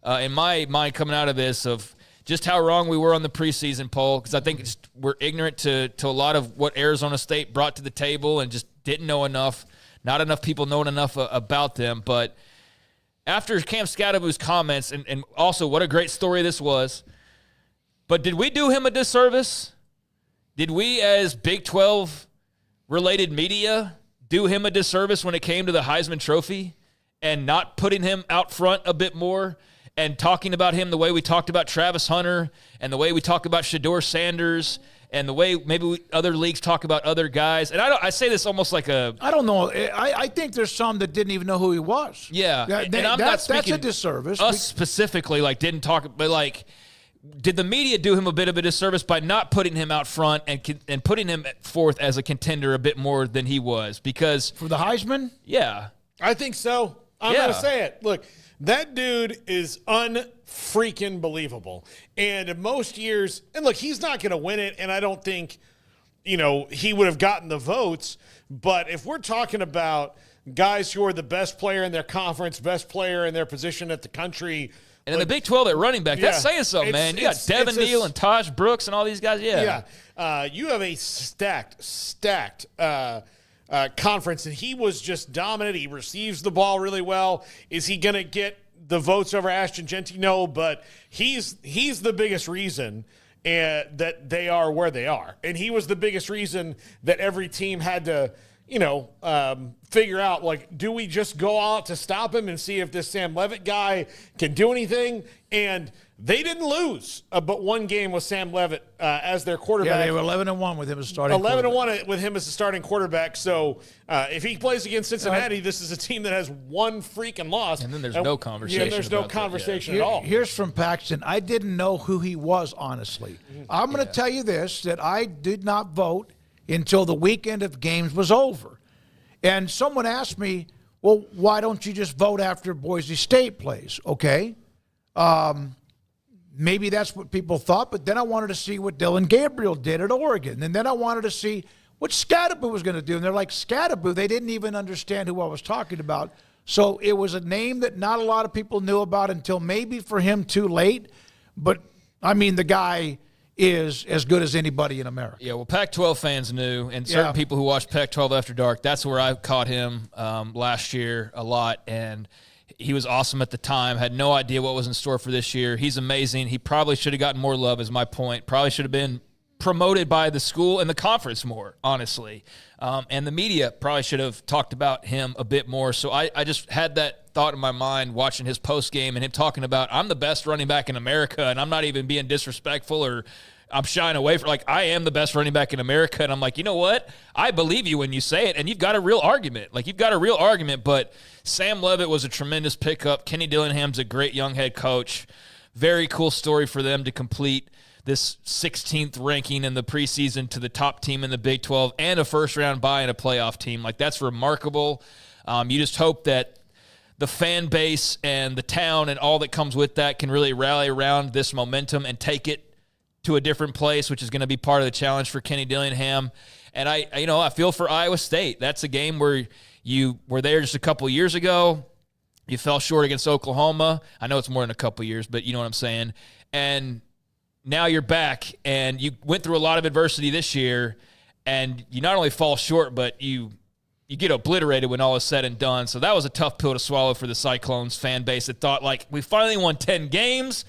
in my mind, coming out of this, of just how wrong we were on the preseason poll, because I think we're ignorant to a lot of what Arizona State brought to the table and just didn't know enough. Not enough people knowing enough about them. But after Cam Scadaboo's comments, and also what a great story this was, but did we do him a disservice? Did we, as Big 12 related media, do him a disservice when it came to the Heisman Trophy and not putting him out front a bit more and talking about him the way we talked about Travis Hunter and the way we talk about Shedeur Sanders and the way maybe other leagues talk about other guys? And I say this almost like a... I don't know. I think there's some that didn't even know who he was. Yeah. And I'm not speaking... That's a disservice. Us specifically, didn't talk... But, did the media do him a bit of a disservice by not putting him out front and putting him forth as a contender a bit more than he was? Because for the Heisman? Yeah. I think so. I'm going to say it. Look, that dude is unfreaking believable. And most years, and look, he's not going to win it, and I don't think, he would have gotten the votes. But if we're talking about guys who are the best player in their conference, best player in their position at the country, and in the Big 12 at running back, that's saying something, man. You got Devin Neal and Taj Brooks and all these guys. Yeah. You have a stacked conference, and he was just dominant. He receives the ball really well. Is he going to get the votes over Ashton Genty? No, but he's the biggest reason that they are where they are. And he was the biggest reason that every team had to figure out, do we just go out to stop him and see if this Sam Leavitt guy can do anything? And they didn't lose but one game with Sam Leavitt as their quarterback. Yeah, they were 11-1 with him as starting 11-1 with him as the starting quarterback. So if he plays against Cincinnati, this is a team that has one freaking loss. And then there's no conversation. Yeah, there's no conversation at all. Here's from Paxton. I didn't know who he was, honestly. I'm going to tell you this, that I did not vote until the weekend of games was over. And someone asked me, well, why don't you just vote after Boise State plays? Okay. Maybe that's what people thought, but then I wanted to see what Dylan Gabriel did at Oregon. And then I wanted to see what Scadaboo was going to do. And they're like, Scadaboo, they didn't even understand who I was talking about. So it was a name that not a lot of people knew about until maybe for him too late. But, the guy is as good as anybody in America. Yeah, well, Pac-12 fans knew, and certain people who watch Pac-12 After Dark, that's where I caught him last year a lot, and he was awesome at the time, had no idea what was in store for this year. He's amazing. He probably should have gotten more love, is my point. Probably should have been promoted by the school and the conference more, honestly. And the media probably should have talked about him a bit more. So I just had that thought in my mind watching his post-game and him talking about, I'm the best running back in America, and I'm not even being disrespectful or I'm shying away from, I am the best running back in America. And I'm like, you know what? I believe you when you say it, and you've got a real argument. You've got a real argument, but Sam Leavitt was a tremendous pickup. Kenny Dillingham's a great young head coach. Very cool story for them to complete this 16th ranking in the preseason to the top team in the Big 12 and a first-round bye and a playoff team. That's remarkable. You just hope that the fan base and the town and all that comes with that can really rally around this momentum and take it to a different place, which is going to be part of the challenge for Kenny Dillingham. And I feel for Iowa State. That's a game where you were there just a couple years ago. You fell short against Oklahoma. I know it's more than a couple years, but you know what I'm saying. And now you're back, and you went through a lot of adversity this year, and you not only fall short, but you get obliterated when all is said and done. So that was a tough pill to swallow for the Cyclones fan base that thought, like, we finally won 10 games.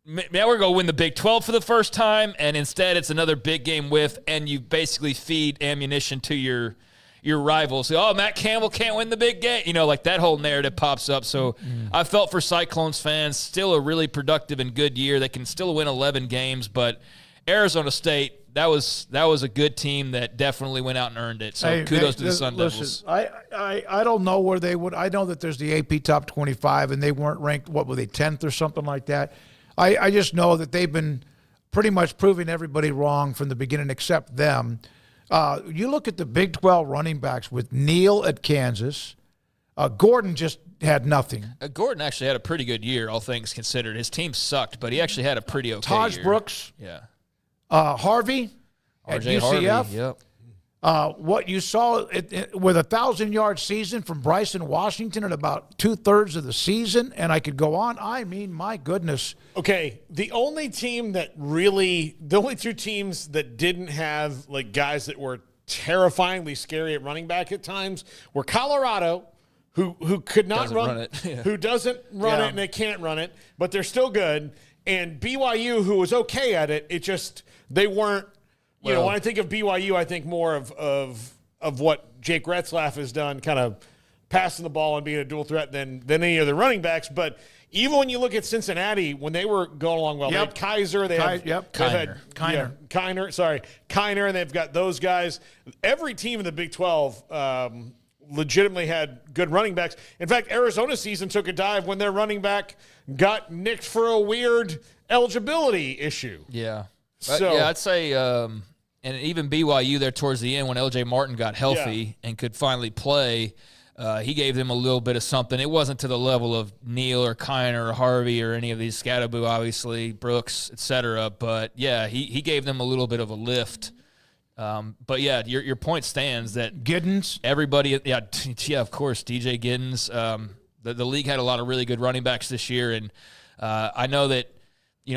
Now we're going to win the Big 12 for the first time, and instead it's another big game whiff, and you basically feed ammunition to your rivals. Oh, Matt Campbell can't win the big game. Like that whole narrative pops up. So I felt for Cyclones fans, still a really productive and good year. They can still win 11 games, but Arizona State, that was a good team that definitely went out and earned it. So kudos to the Sun Devils. I don't know where they would. I know that there's the AP Top 25, and they weren't ranked, what were they, 10th or something like that? I just know that they've been pretty much proving everybody wrong from the beginning except them. You look at the Big 12 running backs with Neal at Kansas. Gordon just had nothing. Gordon actually had a pretty good year, all things considered. His team sucked, but he actually had a pretty okay Taj year. Brooks. Yeah. Harvey at RJ UCF. Harvey, yep. What you saw with a 1,000-yard season from Bryson Washington at about 2/3 of the season, and I could go on. I mean, my goodness. Okay, the only two teams that didn't have like guys that were terrifyingly scary at running back at times were Colorado, who could not run it, yeah. who doesn't run it, and they can't run it, but they're still good, and BYU, who was okay at it. It just they weren't. When I think of BYU, I think more of what Jake Retzlaff has done, kind of passing the ball and being a dual threat than any of the running backs. But even when you look at Cincinnati, when they were going along well, they had Kaiser, Kiner, and they've got those guys. Every team in the Big 12 legitimately had good running backs. In fact, Arizona's season took a dive when their running back got nicked for a weird eligibility issue. Yeah. So, I'd say, and even BYU there towards the end when L.J. Martin got healthy and could finally play, he gave them a little bit of something. It wasn't to the level of Neal or Kiner or Harvey or any of these, Scatterbo, obviously, Brooks, etc. But, yeah, he gave them a little bit of a lift. But, yeah, your point stands that Giddens. Everybody, of course, DJ Giddens. The league had a lot of really good running backs this year, and I know that,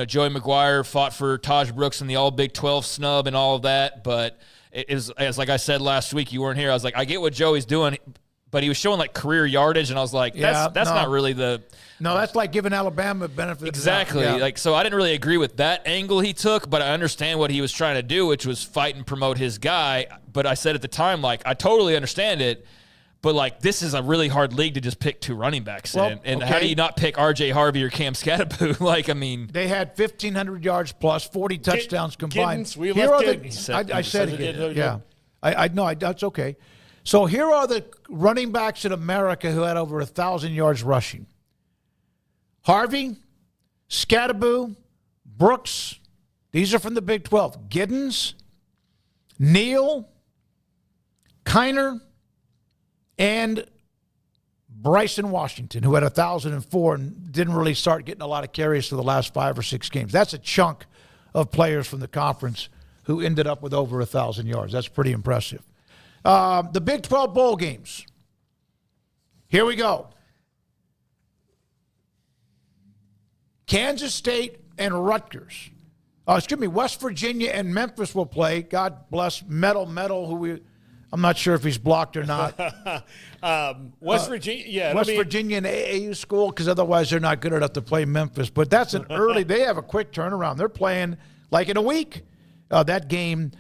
Joey McGuire fought for Taj Brooks in the all Big 12 snub and all of that, but it is, as like I said last week, you weren't here. I was like, I get what Joey's doing, but he was showing like career yardage, and I was like, that's not really the. No, that's like giving Alabama benefit. Exactly. So I didn't really agree with that angle he took, but I understand what he was trying to do, which was fight and promote his guy. But I said at the time, like, I totally understand it. But, like, this is a really hard league to just pick two running backs in. And how do you not pick R.J. Harvey or Cam Scatterbo? They had 1,500 yards plus, 40 touchdowns combined. Giddens, I said it. Yeah. I know. That's okay. So here are the running backs in America who had over 1,000 yards rushing. Harvey, Scatterbo, Brooks. These are from the Big 12. Giddens, Neal, Kiner, and Bryson Washington, who had 1,004 and didn't really start getting a lot of carries for the last 5 or 6 games. That's a chunk of players from the conference who ended up with over 1,000 yards. That's pretty impressive. The Big 12 bowl games. Here we go. Kansas State and Rutgers. West Virginia and Memphis will play. God bless Metal, who I'm not sure if he's blocked or not. West Virginia, West Virginia and AAU school, because otherwise they're not good enough to play Memphis. But that's an early. They have a quick turnaround. They're playing like in a week. That game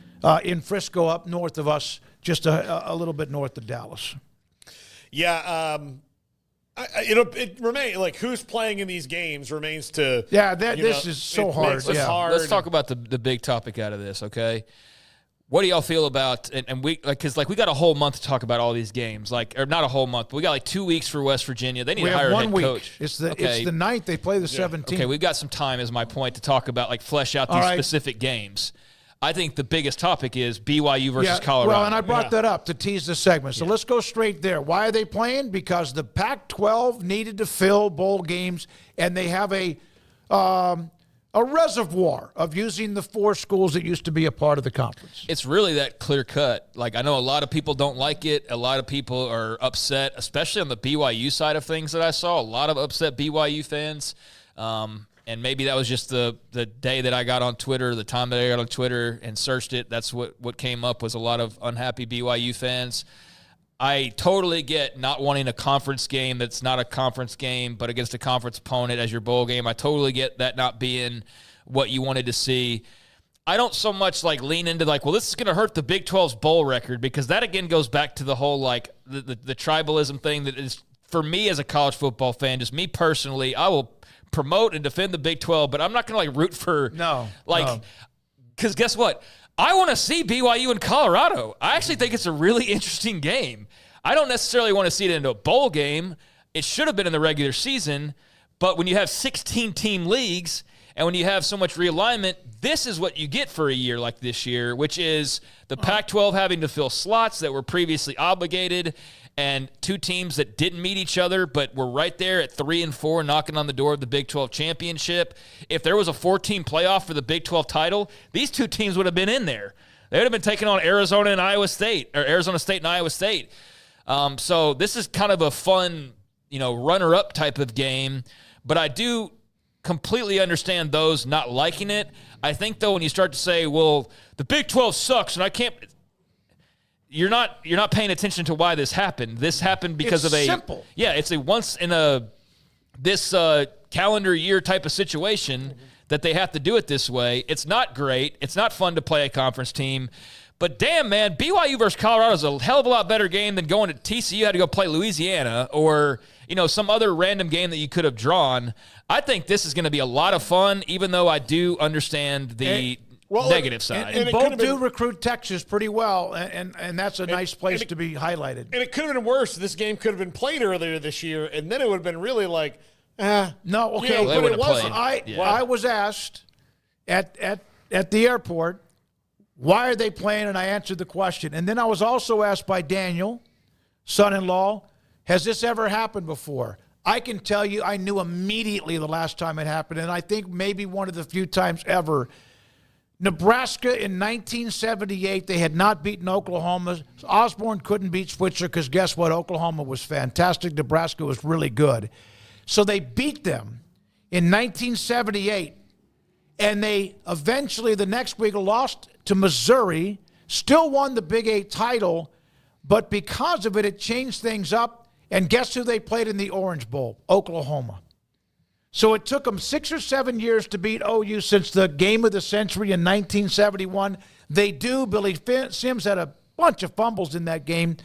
in Frisco, up north of us, just a little bit north of Dallas. Yeah, it remains like who's playing in these games remains to. Yeah, this is so hard. Let's talk about the big topic out of this, okay? What do y'all feel about, and we, because we got a whole month to talk about all these games, or not a whole month, but we got 2 weeks for West Virginia. They need to hire a head coach. It's the 9th. They play the 17th. Okay, we've got some time, is my point, to talk about, flesh out these specific games. I think the biggest topic is BYU versus Colorado. Well, and I brought that up to tease the segment. So let's go straight there. Why are they playing? Because the Pac-12 needed to fill bowl games, and they have a reservoir of using the 4 schools that used to be a part of the conference. It's really that clear cut. Like, I know a lot of people don't like it. A lot of people are upset, especially on the BYU side of things that I saw. A lot of upset BYU fans. And maybe that was just the day that I got on Twitter, the time that I got on Twitter and searched it. That's what came up, was a lot of unhappy BYU fans. I totally get not wanting a conference game that's not a conference game, but against a conference opponent as your bowl game. I totally get that not being what you wanted to see. I don't so much like lean into like, well, this is going to hurt the Big 12's bowl record, because that again goes back to the whole like the tribalism thing that is, for me as a college football fan, just me personally, I will promote and defend the Big 12, but I'm not going to like root for because guess what? I want to see BYU and Colorado. I actually think it's a really interesting game. I don't necessarily want to see it in a bowl game. It should have been in the regular season, but when you have 16-team leagues and when you have so much realignment, this is what you get for a year like this year, which is the Pac-12 having to fill slots that were previously obligated, and 2 teams that didn't meet each other but were right there at 3 and 4 knocking on the door of the Big 12 championship. If there was a 4-team playoff for the Big 12 title, these 2 teams would have been in there. They would have been taking on Arizona and Iowa State, or Arizona State and Iowa State. So this is kind of a fun, runner-up type of game, but I do completely understand those not liking it. I think, though, when you start to say, well, the Big 12 sucks and I can't – You're not paying attention to why this happened. This happened because of simple. Yeah, it's a once in this calendar year type of situation that they have to do it this way. It's not great. It's not fun to play a conference team. But damn, man, BYU versus Colorado is a hell of a lot better game than going to TCU had to go play Louisiana or some other random game that you could have drawn. I think this is going to be a lot of fun, even though I do understand the negative side. And both do recruit Texas pretty well, and that's a nice place to be highlighted. And it could have been worse. This game could have been played earlier this year, and then it would have been really like, no, okay. But it wasn't. I was asked at the airport, why are they playing? And I answered the question. And then I was also asked by Daniel, son-in-law, has this ever happened before? I can tell you I knew immediately the last time it happened, and I think maybe one of the few times ever. Nebraska in 1978, they had not beaten Oklahoma. Osborne couldn't beat Switzer because guess what? Oklahoma was fantastic. Nebraska was really good. So they beat them in 1978, and they eventually the next week lost to Missouri, still won the Big 8 title, but because of it, it changed things up. And guess who they played in the Orange Bowl? Oklahoma. So it took them 6 or 7 years to beat OU since the game of the century in 1971. They do. Billy Sims had a bunch of fumbles in that game.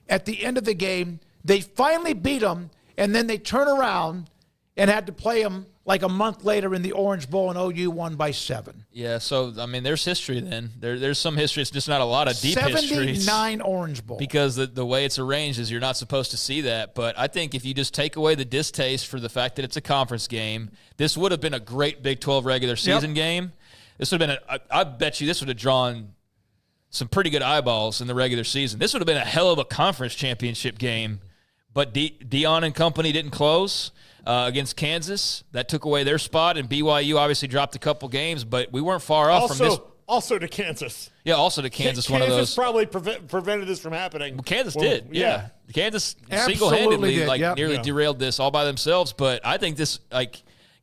At the end of the game, they finally beat them, and then they turn around and had to play them like a month later in the Orange Bowl, and OU won by 7. Yeah, so, I mean, there's history then. There's some history. It's just not a lot of deep history. 79 Orange Bowl. Because the way it's arranged is you're not supposed to see that. But I think if you just take away the distaste for the fact that it's a conference game, this would have been a great Big 12 regular season game. This would have been I bet you this would have drawn some pretty good eyeballs in the regular season. This would have been a hell of a conference championship game. But Dion and company didn't close against Kansas. That took away their spot, and BYU obviously dropped a couple games, but we weren't far off from this. Also to Kansas. Yeah, also to Kansas, one of those. Kansas probably prevented this from happening. Well, Kansas did, yeah. Kansas single-handedly nearly derailed this all by themselves, but I think this,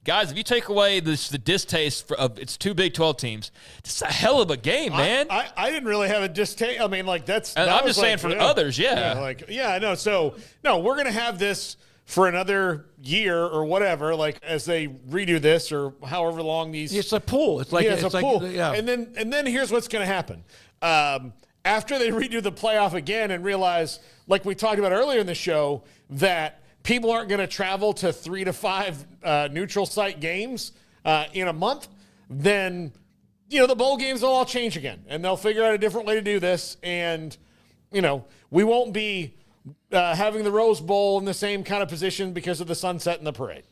guys, if you take away the distaste of its 2 Big 12 teams, it's a hell of a game, man. I didn't really have a distaste. I mean, that's. I'm just saying for others, yeah. I know. So, no, we're going to have this for another year or whatever, as they redo this or however long these. It's a pool. It's a pool. Yeah. And then here's what's going to happen. After they redo the playoff again and realize, like we talked about earlier in the show, that people aren't going to travel to 3 to 5 neutral site games in a month, then, the bowl games will all change again. And they'll figure out a different way to do this. And, we won't be having the Rose Bowl in the same kind of position because of the sunset and the parade.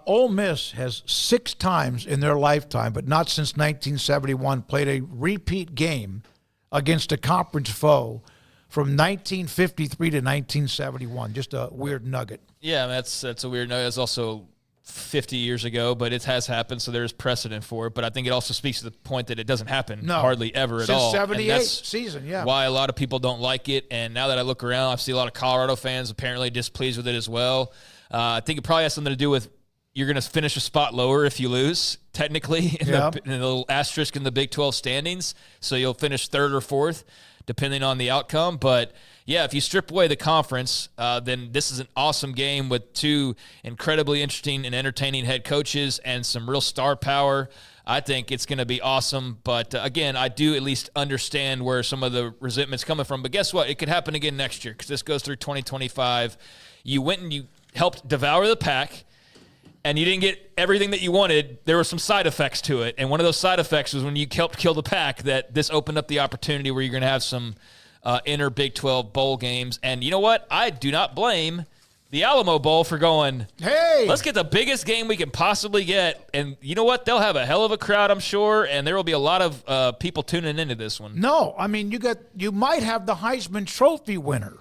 Ole Miss has 6 times in their lifetime, but not since 1971, played a repeat game against a conference foe from 1953 to 1971. Just a weird nugget. Yeah, that's a weird nugget. It's also 50 years ago, but it has happened, so there's precedent for it. But I think it also speaks to the point that it doesn't happen hardly ever at all. Since 78 season, yeah. Why a lot of people don't like it. And now that I look around, I see a lot of Colorado fans apparently displeased with it as well. I think it probably has something to do with you're going to finish a spot lower if you lose, technically, in the little asterisk in the Big 12 standings. So you'll finish 3rd or 4th, depending on the outcome. But yeah, if you strip away the conference, then this is an awesome game with 2 incredibly interesting and entertaining head coaches and some real star power. I think it's going to be awesome. But again, I do at least understand where some of the resentment's coming from. But guess what? It could happen again next year because this goes through 2025. You went and you helped devour the pack, and you didn't get everything that you wanted. There were some side effects to it. And one of those side effects was when you helped kill the pack, that this opened up the opportunity where you're going to have some inner Big 12 bowl games. And you know what? I do not blame the Alamo Bowl for going, hey, let's get the biggest game we can possibly get. And you know what? They'll have a hell of a crowd, I'm sure, and there will be a lot of people tuning into this one. No, I mean, you might have the Heisman Trophy winner.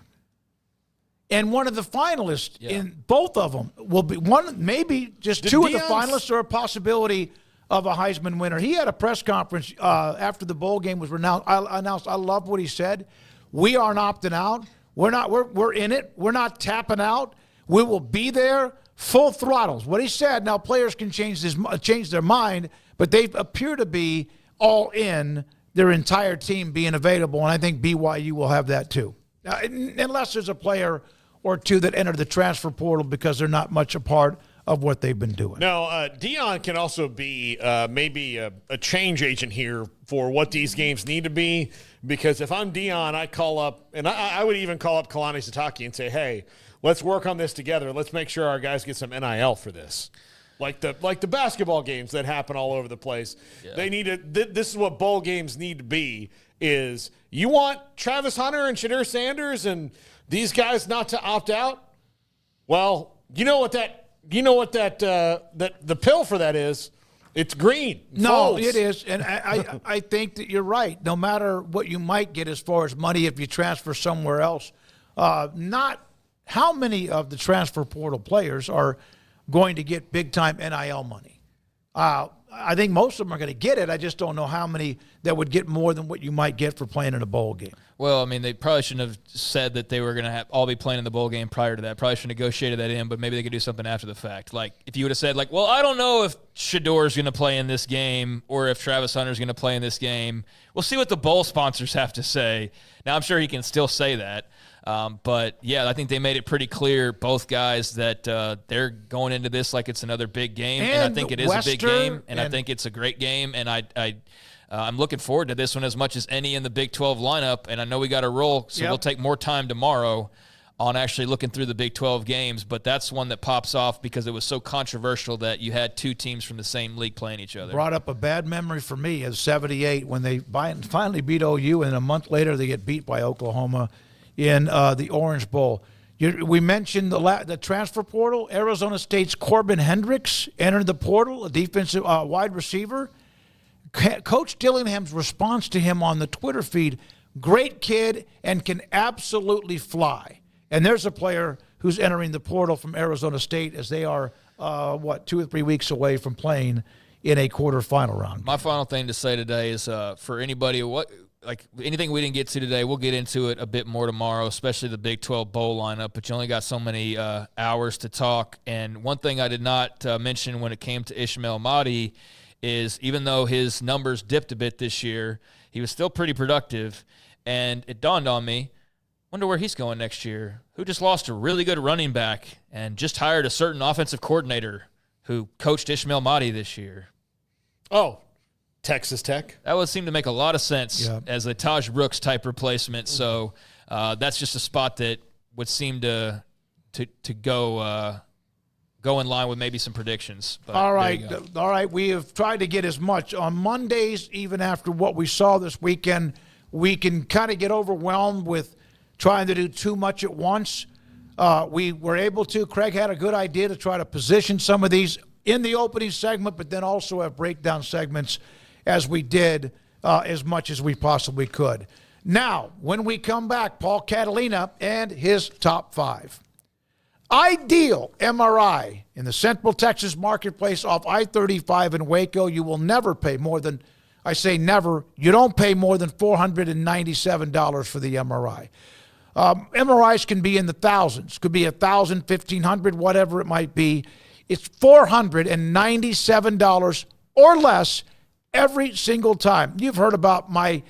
And one of the finalists in both of them will be maybe just 2 of the finalists are a possibility of a Heisman winner. He had a press conference after the bowl game was announced. I love what he said. We aren't opting out. We're in it. We're not tapping out. We will be there full throttles. What he said. Now players can change their mind, but they appear to be all in. Their entire team being available, and I think BYU will have that too. Unless there's a player or 2 that enter the transfer portal because they're not much a part of what they've been doing. No, Dion can also be maybe a change agent here for what these games need to be, because if I'm Dion, I call up, and I would even call up Kalani Sitake and say, hey, let's work on this together. Let's make sure our guys get some NIL for this. Like the basketball games that happen all over the place. Yeah. They need to. This is what bowl games need to be. Is you want Travis Hunter and Shadur Sanders and these guys not to opt out? Well, you know what that the pill for that is. It's green. No, it is, and I think that you're right. No matter what you might get as far as money if you transfer somewhere else, not how many of the transfer portal players are going to get big-time NIL money. I think most of them are going to get it. I just don't know how many that would get more than what you might get for playing in a bowl game. Well, I mean, they probably shouldn't have said that they were going to all be playing in the bowl game prior to that. Probably should have negotiated that in, but maybe they could do something after the fact. Like, if you would have said, like, well, I don't know if Shador's going to play in this game or if Travis Hunter's going to play in this game. We'll see what the bowl sponsors have to say. Now, I'm sure he can still say that. But, yeah, I think they made it pretty clear, both guys, that they're going into this like it's another big game. And I think it is a big game, and I think it's a great game. And I'm looking forward to this one as much as any in the Big 12 lineup. And I know we got to roll, so we'll take more time tomorrow on actually looking through the Big 12 games. But that's one that pops off because it was so controversial that you had 2 teams from the same league playing each other. Brought up a bad memory for me as 78 when they finally beat OU, and a month later they get beat by Oklahoma in the Orange Bowl. We mentioned the transfer portal. Arizona State's Corbin Hendricks entered the portal, a defensive wide receiver. Coach Dillingham's response to him on the Twitter feed, great kid and can absolutely fly. And there's a player who's entering the portal from Arizona State as they are, 2 or 3 weeks away from playing in a quarterfinal round. My final thing to say today is for anybody, anything we didn't get to today, we'll get into it a bit more tomorrow, especially the Big 12 bowl lineup, but you only got so many hours to talk. And one thing I did not mention when it came to Ishmael Mahdi is even though his numbers dipped a bit this year, he was still pretty productive. And it dawned on me, wonder where he's going next year. Who just lost a really good running back and just hired a certain offensive coordinator who coached Ishmael Mahdi this year? Oh, Texas Tech. That would seem to make a lot of sense as a Taj Brooks type replacement. So that's just a spot that would seem to go in line with maybe some predictions. But all right. We have tried to get as much on Mondays, even after what we saw this weekend. We can kind of get overwhelmed with trying to do too much at once. We were able to. Craig had a good idea to try to position some of these in the opening segment, but then also have breakdown segments as we did as much as we possibly could. Now, when we come back, Paul Catalina and his top 5. Ideal MRI in the Central Texas marketplace off I-35 in Waco. You will never pay more than, I say never, you don't pay more than $497 for the MRI. MRIs can be in the thousands. Could be $1,000, $1,500, whatever it might be. It's $497 or less every single time. You've heard about my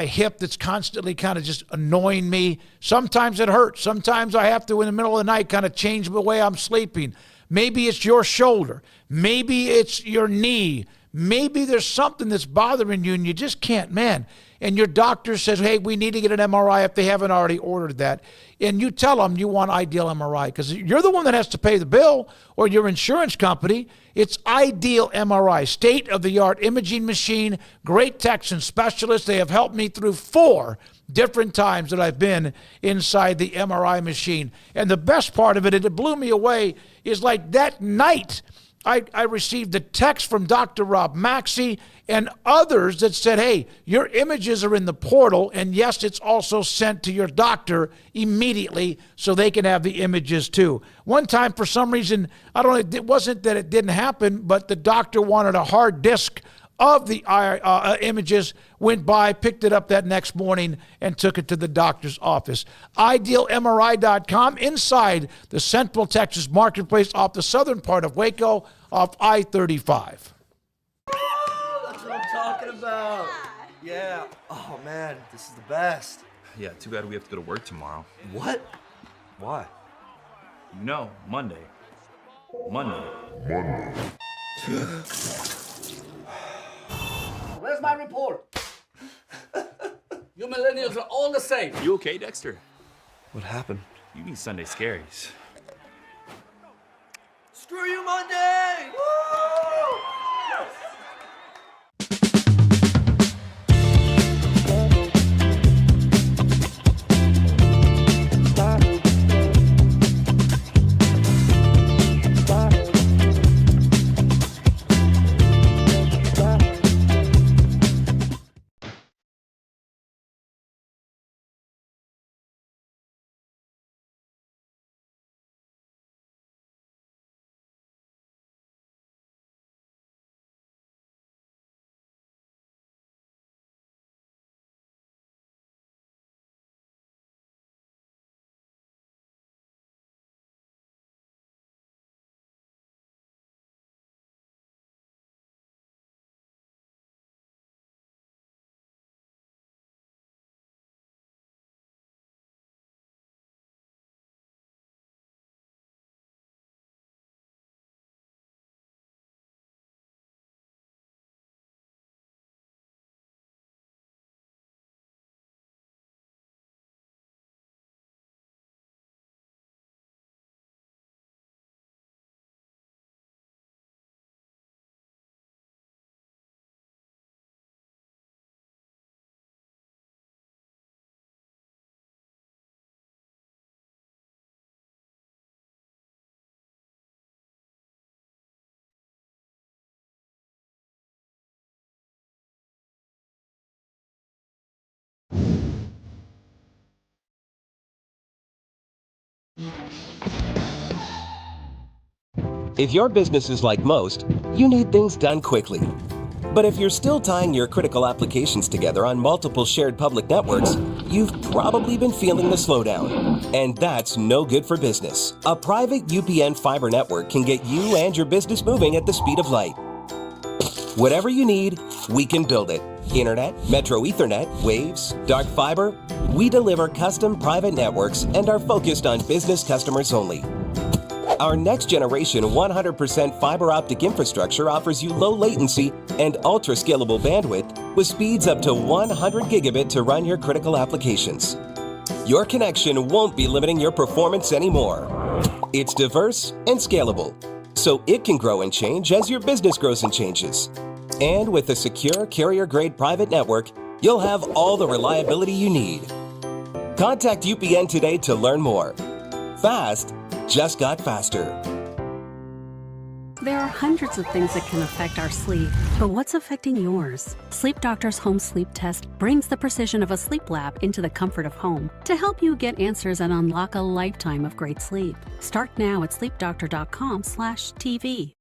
hip that's constantly kind of just annoying me. Sometimes it hurts. Sometimes I have to, in the middle of the night, kind of change the way I'm sleeping. Maybe it's your shoulder. Maybe it's your knee. Maybe there's something that's bothering you and you just can't, man. And your doctor says, hey, we need to get an MRI if they haven't already ordered that. And you tell them you want Ideal MRI because you're the one that has to pay the bill or your insurance company. It's Ideal MRI, state-of-the-art imaging machine, great Texan specialists. They have helped me through 4 different times that I've been inside the MRI machine. And the best part of it, and it blew me away, is like that night I received a text from Dr. Rob Maxey and others that said, hey, your images are in the portal, and yes, it's also sent to your doctor immediately so they can have the images too. One time, for some reason, I don't know, it wasn't that it didn't happen, but the doctor wanted a hard disk of the images, went by, picked it up that next morning, and took it to the doctor's office. IdealMRI.com, inside the Central Texas marketplace off the southern part of Waco, off I-35. That's what I'm talking about. Yeah. Oh, man, this is the best. Yeah, too bad we have to go to work tomorrow. What? Why? You know, Monday. Where's my report? You millennials are all the same. You okay, Dexter? What happened? You need Sunday scaries. Screw you, Monday! Woo! Yes! If your business is like most, you need things done quickly. But if you're still tying your critical applications together on multiple shared public networks, you've probably been feeling the slowdown. And that's no good for business. A private UPN fiber network can get you and your business moving at the speed of light. Whatever you need, we can build it. Internet, Metro Ethernet, Waves, dark fiber. We deliver custom private networks and are focused on business customers only. Our next generation 100% fiber optic infrastructure offers you low latency and ultra scalable bandwidth with speeds up to 100 gigabit to run your critical applications. Your connection won't be limiting your performance anymore. It's diverse and scalable, so it can grow and change as your business grows and changes. And with a secure carrier-grade private network, you'll have all the reliability you need. Contact UPN today to learn more. Fast just got faster. There are hundreds of things that can affect our sleep, but what's affecting yours? Sleep Doctor's Home Sleep Test brings the precision of a sleep lab into the comfort of home to help you get answers and unlock a lifetime of great sleep. Start now at sleepdoctor.com/TV.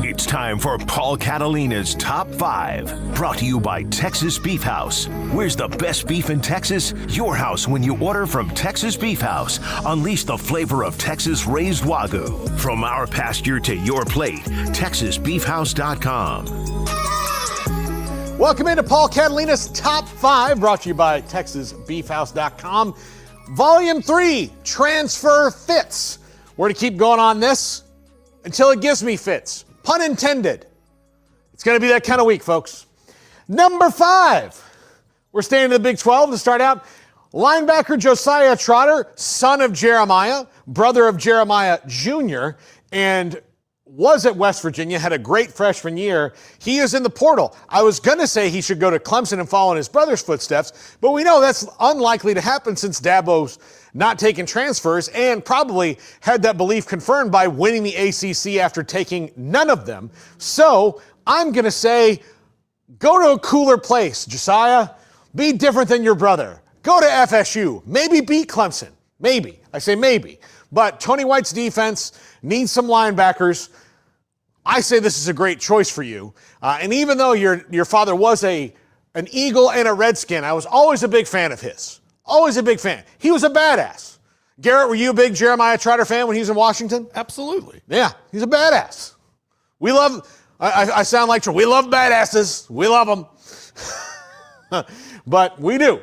It's time for Paul Catalina's Top 5, brought to you by Texas Beef House. Where's the best beef in Texas? Your house when you order from Texas Beef House. Unleash the flavor of Texas raised Wagyu. From our pasture to your plate, TexasBeefHouse.com. Welcome into Paul Catalina's Top 5, brought to you by TexasBeefHouse.com. Volume 3, Transfer Fits. We're to keep going on this until it gives me fits. Pun intended. It's going to be that kind of week, folks. Number 5. We're staying in the Big 12 to start out. Linebacker Josiah Trotter, son of Jeremiah, brother of Jeremiah Jr., and was at West Virginia, had a great freshman year. He is in the portal. I was going to say he should go to Clemson and follow in his brother's footsteps, but we know that's unlikely to happen since Dabo's not taking transfers and probably had that belief confirmed by winning the ACC after taking none of them. So I'm going to say go to a cooler place, Josiah. Be different than your brother. Go to FSU. Maybe beat Clemson. Maybe. I say maybe. But Tony White's defense needs some linebackers. I say this is a great choice for you. And even though your father was an Eagle and a Redskin, I was always a big fan of his. Always a big fan. He was a badass. Garrett, were you a big Jeremiah Trotter fan when he was in Washington? Absolutely. Yeah, he's a badass. We love, I sound like, we love badasses. We love them. But we do.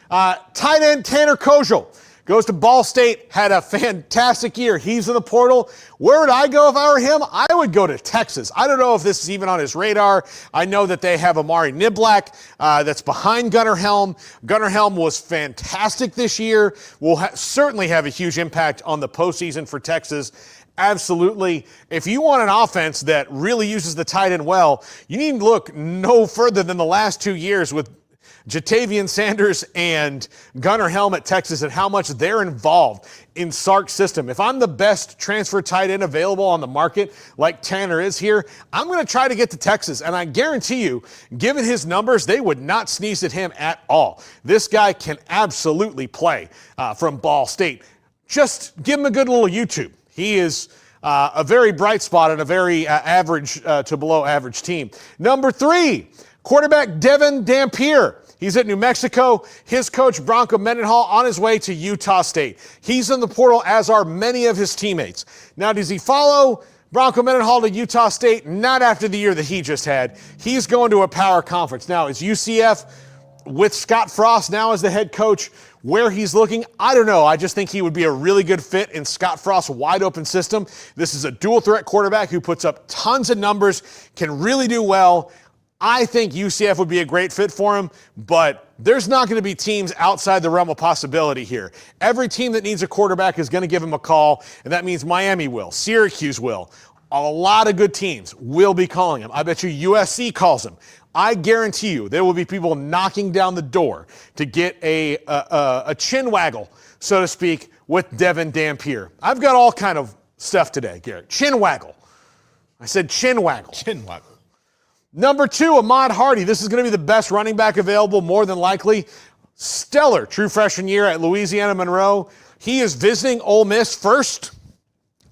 Tight end Tanner Kojal goes to Ball State, had a fantastic year. He's in the portal. Where would I go if I were him? I would go to Texas. I don't know if this is even on his radar. I know that they have Amari Niblack that's behind Gunnar Helm. Gunnar Helm was fantastic this year. Will certainly have a huge impact on the postseason for Texas. Absolutely. If you want an offense that really uses the tight end well, you need to look no further than the last 2 years with Jatavian Sanders and Gunnar Helm at Texas and how much they're involved in Sark's system. If I'm the best transfer tight end available on the market, like Tanner is here, I'm going to try to get to Texas. And I guarantee you, given his numbers, they would not sneeze at him at all. This guy can absolutely play from Ball State. Just give him a good little YouTube. He is a very bright spot on a very average to below average team. Number 3, quarterback Devin Dampier. He's at New Mexico. His coach, Bronco Mendenhall, on his way to Utah State. He's in the portal, as are many of his teammates. Now, does he follow Bronco Mendenhall to Utah State? Not after the year that he just had. He's going to a power conference. Now, is UCF, with Scott Frost now as the head coach, where he's looking? I don't know. I just think he would be a really good fit in Scott Frost's wide open system. This is a dual threat quarterback who puts up tons of numbers, can really do well. I think UCF would be a great fit for him, but there's not going to be teams outside the realm of possibility here. Every team that needs a quarterback is going to give him a call, and that means Miami will, Syracuse will. A lot of good teams will be calling him. I bet you USC calls him. I guarantee you there will be people knocking down the door to get a chin waggle, so to speak, with Devin Dampier. I've got all kind of stuff today, Garrett. Chin waggle. I said chin waggle. Chin waggle. Number 2, Ahmad Hardy. This is going to be the best running back available, more than likely. Stellar true freshman year at Louisiana Monroe. He is visiting Ole Miss first.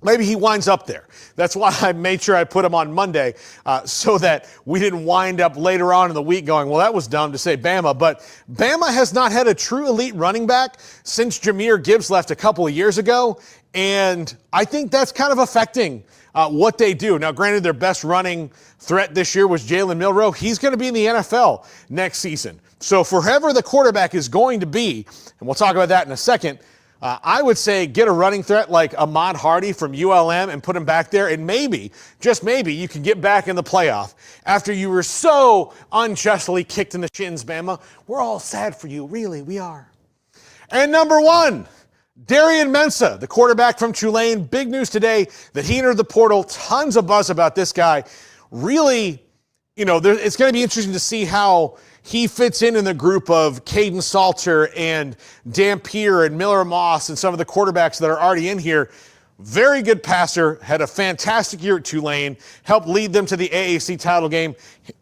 Maybe he winds up there. That's why I made sure I put him on Monday so that we didn't wind up later on in the week going, well, that was dumb to say Bama. But Bama has not had a true elite running back since Jahmyr Gibbs left a couple of years ago. And I think that's kind of affecting what they do. Now, granted, their best running threat this year was Jalen Milroe. He's going to be in the NFL next season. So for whoever the quarterback is going to be, and we'll talk about that in a second, I would say get a running threat like Ahmad Hardy from ULM and put him back there, and maybe, just maybe, you can get back in the playoff after you were so unjustly kicked in the shins, Bama. We're all sad for you. Really, we are. And number 1, Darian Mensah, the quarterback from Tulane. Big news today that he entered the portal. Tons of buzz about this guy. Really, it's going to be interesting to see how he fits in the group of Caden Salter and Dampier and Miller Moss and some of the quarterbacks that are already in here. Very good passer, had a fantastic year at Tulane, helped lead them to the AAC title game.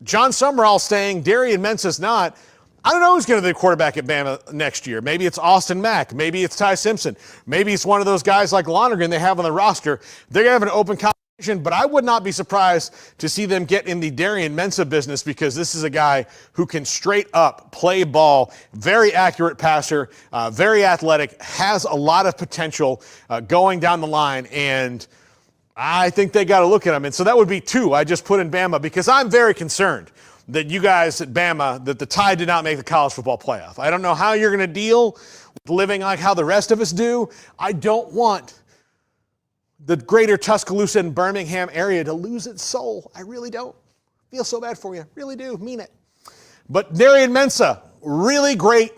John Summerall saying Darian Mensah's not. I don't know who's going to be the quarterback at Bama next year. Maybe it's Austin Mack. Maybe it's Ty Simpson. Maybe it's one of those guys like Lonergan they have on the roster. They're going to have an open competition, but I would not be surprised to see them get in the Darian Mensah business because this is a guy who can straight up play ball, very accurate passer, very athletic, has a lot of potential going down the line, and I think they got to look at him. And so that would be 2 I just put in Bama because I'm very concerned that you guys at Bama, that the Tide did not make the college football playoff. I don't know how you're going to deal with living like how the rest of us do. I don't want the greater Tuscaloosa and Birmingham area to lose its soul. I really don't. Feel so bad for you. Really do. Mean it. But Darian Mensah, really great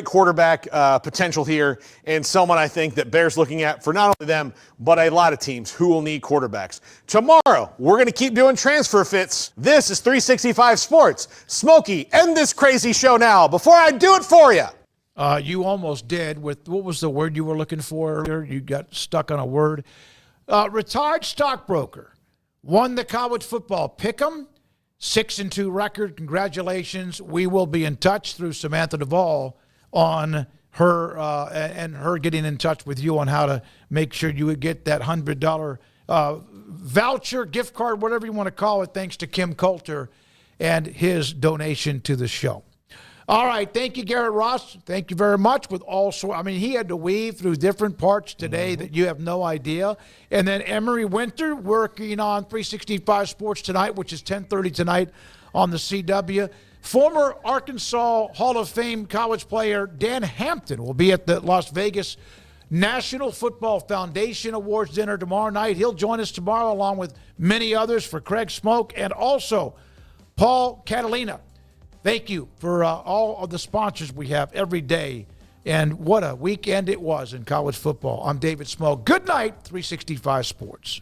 quarterback potential here, and someone I think that Bears looking at for not only them, but a lot of teams who will need quarterbacks. Tomorrow, we're going to keep doing transfer fits. This is 365 Sports. Smokey, end this crazy show now before I do it for you. You almost did with, what was the word you were looking for earlier? You got stuck on a word. Retired stockbroker. Won the college football pick'em. 6-2 record. Congratulations. We will be in touch through Samantha Duvall on her and her getting in touch with you on how to make sure you would get that $100 voucher, gift card, whatever you want to call it, thanks to Kim Coulter and his donation to the show. All right. Thank you, Garrett Ross. Thank you very much. He had to weave through different parts today that you have no idea. And then Emery Winter working on 365 Sports tonight, which is 10:30 tonight on the CW. Former Arkansas Hall of Fame college player Dan Hampton will be at the Las Vegas National Football Foundation Awards dinner tomorrow night. He'll join us tomorrow along with many others for Craig Smoak and also Paul Catalina. Thank you for all of the sponsors we have every day. And what a weekend it was in college football. I'm David Smoak. Good night, 365 Sports.